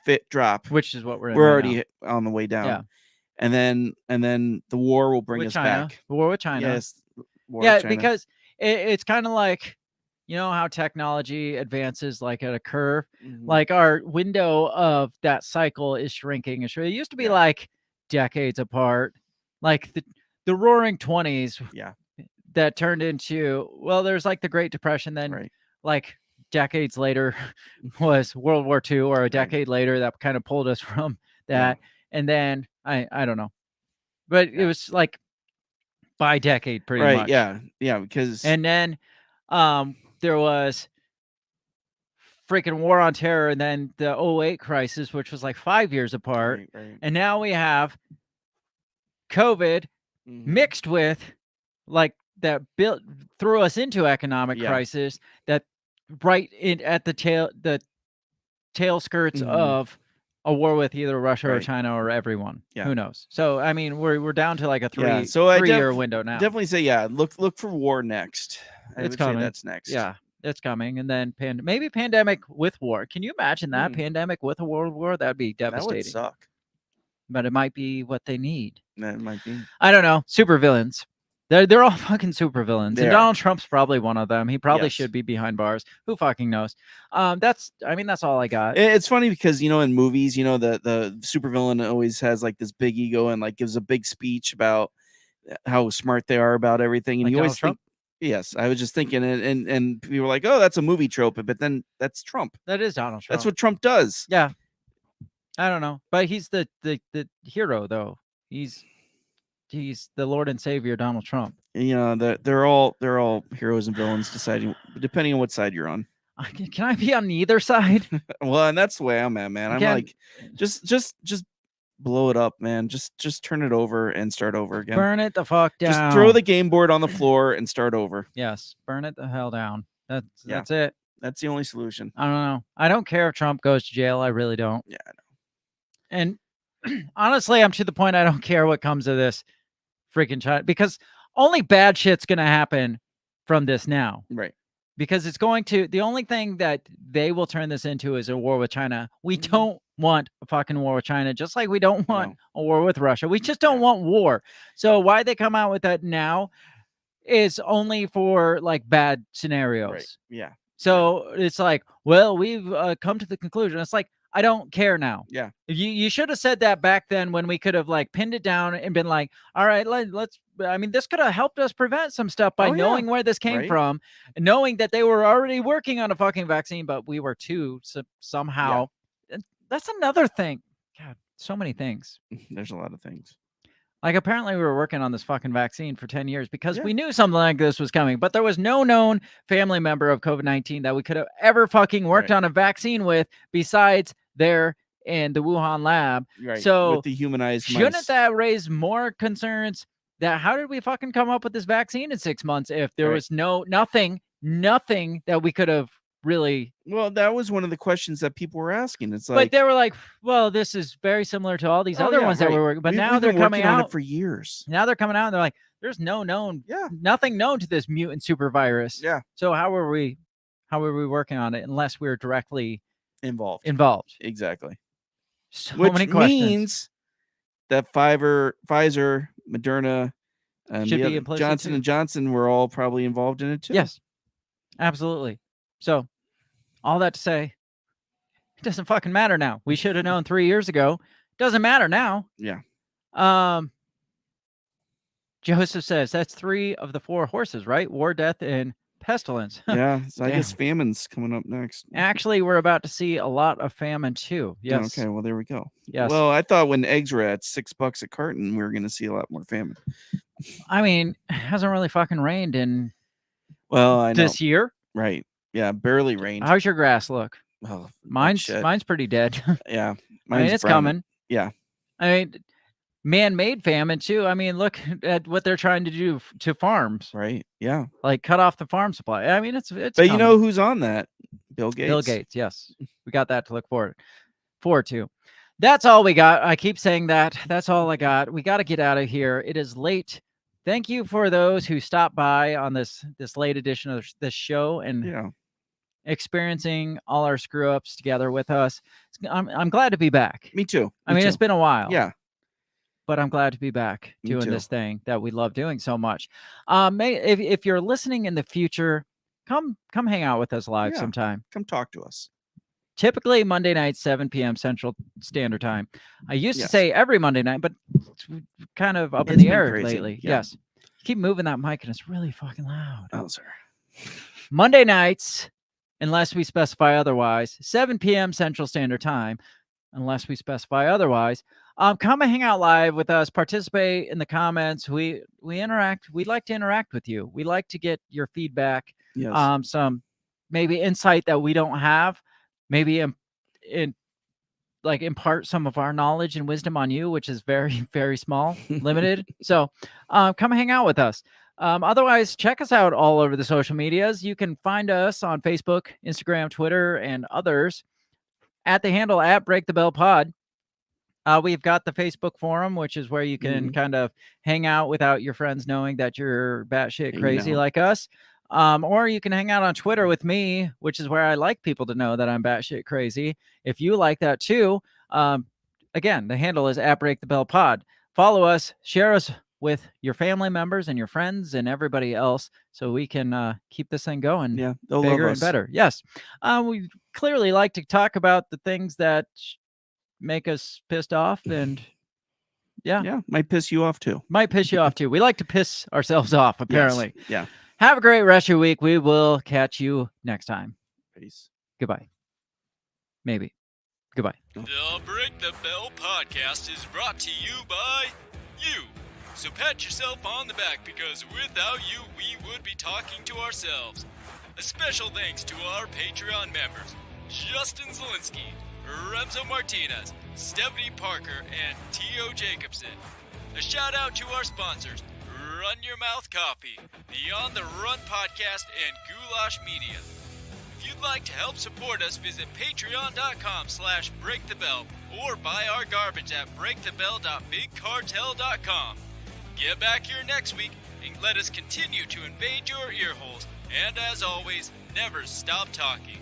fit drop, which is what we're already on the way down. Yeah. And then the war will bring us back. The war with China. Yes. War with China. Because it's kind of like, you know how technology advances like at a curve, like our window of that cycle is shrinking. It used to be like decades apart. Like the Roaring 20s Yeah. that turned into, well, there's like the Great Depression, then Right. like decades later was World War II, or a decade later that kind of pulled us from that. And then I don't know, but it was like by decade pretty Right. much. Yeah. Yeah. Because And then there was freaking War on Terror, and then the 08 crisis, which was like 5 years apart. Right. And now we have COVID mixed with like that built threw us into economic crisis that right in at the tail skirts of a war with either Russia or China or everyone. Yeah. Who knows? So I mean, we're down to like a I 3-year window now. Definitely say look for war next. I It's would coming. say that's next. Yeah, it's coming. And then maybe pandemic with war. Can you imagine that? Pandemic with a world war? That'd be That devastating. would suck. But it might be what they need. That might be. I don't know. Super villains. They're all fucking super villains. And Donald Trump's probably one of them. He probably should be behind bars. Who fucking knows? That's all I got. It's funny because, you know, in movies, you know, the supervillain always has like this big ego and like gives a big speech about how smart they are about everything. And Like you always Donald Trump? think, yes, I was just thinking, and people were like, oh, that's a movie trope, but then that's Trump. That is Donald Trump. That's what Trump does. Yeah. I don't know. But he's the hero though. He's the Lord and Savior, Donald Trump. You know, they're all heroes and villains, depending on what side you're on. Can I be on either side? Well, and that's the way I'm at, man. I'm like, just blow it up, man. Just turn it over and start over again. Burn it the fuck down. Just throw the game board on the floor and start over. Yes, burn it the hell down. That's it. That's the only solution. I don't know. I don't care if Trump goes to jail. I really don't. Yeah, I know. And honestly, I'm to the point I don't care what comes of this freaking China, because only bad shit's going to happen from this now. Right. Because it's going to, the only thing that they will turn this into is a war with China. We don't want a fucking war with China, just like we don't want a war with Russia. We just don't want war. So why they come out with that now is only for like bad scenarios. Right. Yeah. So it's like, well, we've come to the conclusion. It's like, I don't care now. Yeah. You should have said that back then when we could have like pinned it down and been like, all right, let's, I mean, this could have helped us prevent some stuff by knowing where this came from and knowing that they were already working on a fucking vaccine, but we were too somehow. And that's another thing. God, so many things. There's a lot of things. Like apparently we were working on this fucking vaccine for 10 years because we knew something like this was coming, but there was no known family member of COVID-19 that we could have ever fucking worked on a vaccine with besides there in the Wuhan lab. Right. So with the humanized shouldn't mice. that raise more concerns that how did we fucking come up with this vaccine in 6 months if there was nothing that we could have really. Well, that was one of the questions that people were asking. It's like, but they were like, well, this is very similar to all these other ones that we're working, but now they're coming out on it for years. Now they're coming out and they're like, there's nothing known to this mutant super virus. Yeah. So how are we working on it unless we're directly involved? Exactly. So Which many questions. means that Pfizer, Moderna, and Should the be other, implicit Johnson too. and Johnson were all probably involved in it too. Yes, absolutely. So all that to say, it doesn't fucking matter now. We should have known 3 years ago. Doesn't matter now. Yeah. Joseph says that's 3 of the 4 horses, right? War, death, and pestilence. Yeah. So I guess famine's coming up next. Actually, we're about to see a lot of famine too. Yes. Okay. Well, there we go. Yes. Well, I thought when eggs were at $6 a carton, we were going to see a lot more famine. I mean, it hasn't really fucking rained in this year. Right. Yeah. Barely rained. How's your grass look? Oh, mine's pretty dead. Yeah. I mean, it's coming. Yeah. I mean, man-made famine too. I mean, look at what they're trying to do to farms. Right. Yeah. Like cut off the farm supply. I mean, it's. But coming. You know who's on that? Bill Gates. Bill Gates. Yes, we got that to look forward to. That's all we got. I keep saying that. That's all I got. We got to get out of here. It is late. Thank you for those who stopped by on this late edition of this show and experiencing all our screw ups together with us. I'm glad to be back. Me too. I mean, it's been a while. Yeah. But I'm glad to be back doing this thing that we love doing so much. If you're listening in the future, come hang out with us live sometime. Come talk to us. typically Monday night, 7 p.m. Central Standard Time. I used to Yes. say every Monday night, but it's kind of up in It's the been air crazy. lately. Yeah. Yes. You keep moving that mic and it's really fucking loud. Oh, sorry. Monday nights, unless we specify otherwise, 7 p.m. Central Standard Time, unless we specify otherwise. Come and hang out live with us. Participate in the comments. We interact. We like to interact with you. We like to get your feedback. Yes. Some maybe insight that we don't have. Maybe impart some of our knowledge and wisdom on you, which is very, very small, limited. So come hang out with us. Otherwise, check us out all over the social medias. You can find us on Facebook, Instagram, Twitter, and others at the handle at Break the Bell Pod. We've got the Facebook forum, which is where you can kind of hang out without your friends knowing that you're batshit crazy like us. Or you can hang out on Twitter with me, which is where I like people to know that I'm batshit crazy. If you like that too, again, the handle is at Break the Bell Pod. Follow us, share us with your family members and your friends and everybody else, so we can keep this thing going. Yeah, they'll bigger love and us. better. Yes, we clearly like to talk about the things that make us pissed off, and Yeah, might piss you off too. might piss you off too. We like to piss ourselves off, apparently. Yes. Yeah. Have a great rest of your week. We will catch you next time. Peace. Goodbye. Maybe. Goodbye. The Break the Bell podcast is brought to you by you. So pat yourself on the back, because without you, we would be talking to ourselves. A special thanks to our Patreon members, Justin Zielinski, Remzo Martinez, Stephanie Parker, and T.O. Jacobson. A shout out to our sponsors, Run Your Mouth Coffee, the On the Run podcast, and Goulash Media. If you'd like to help support us, visit patreon.com/breakthebell or buy our garbage at breakthebell.bigcartel.com. Get back here next week and let us continue to invade your ear holes. And as always, never stop talking.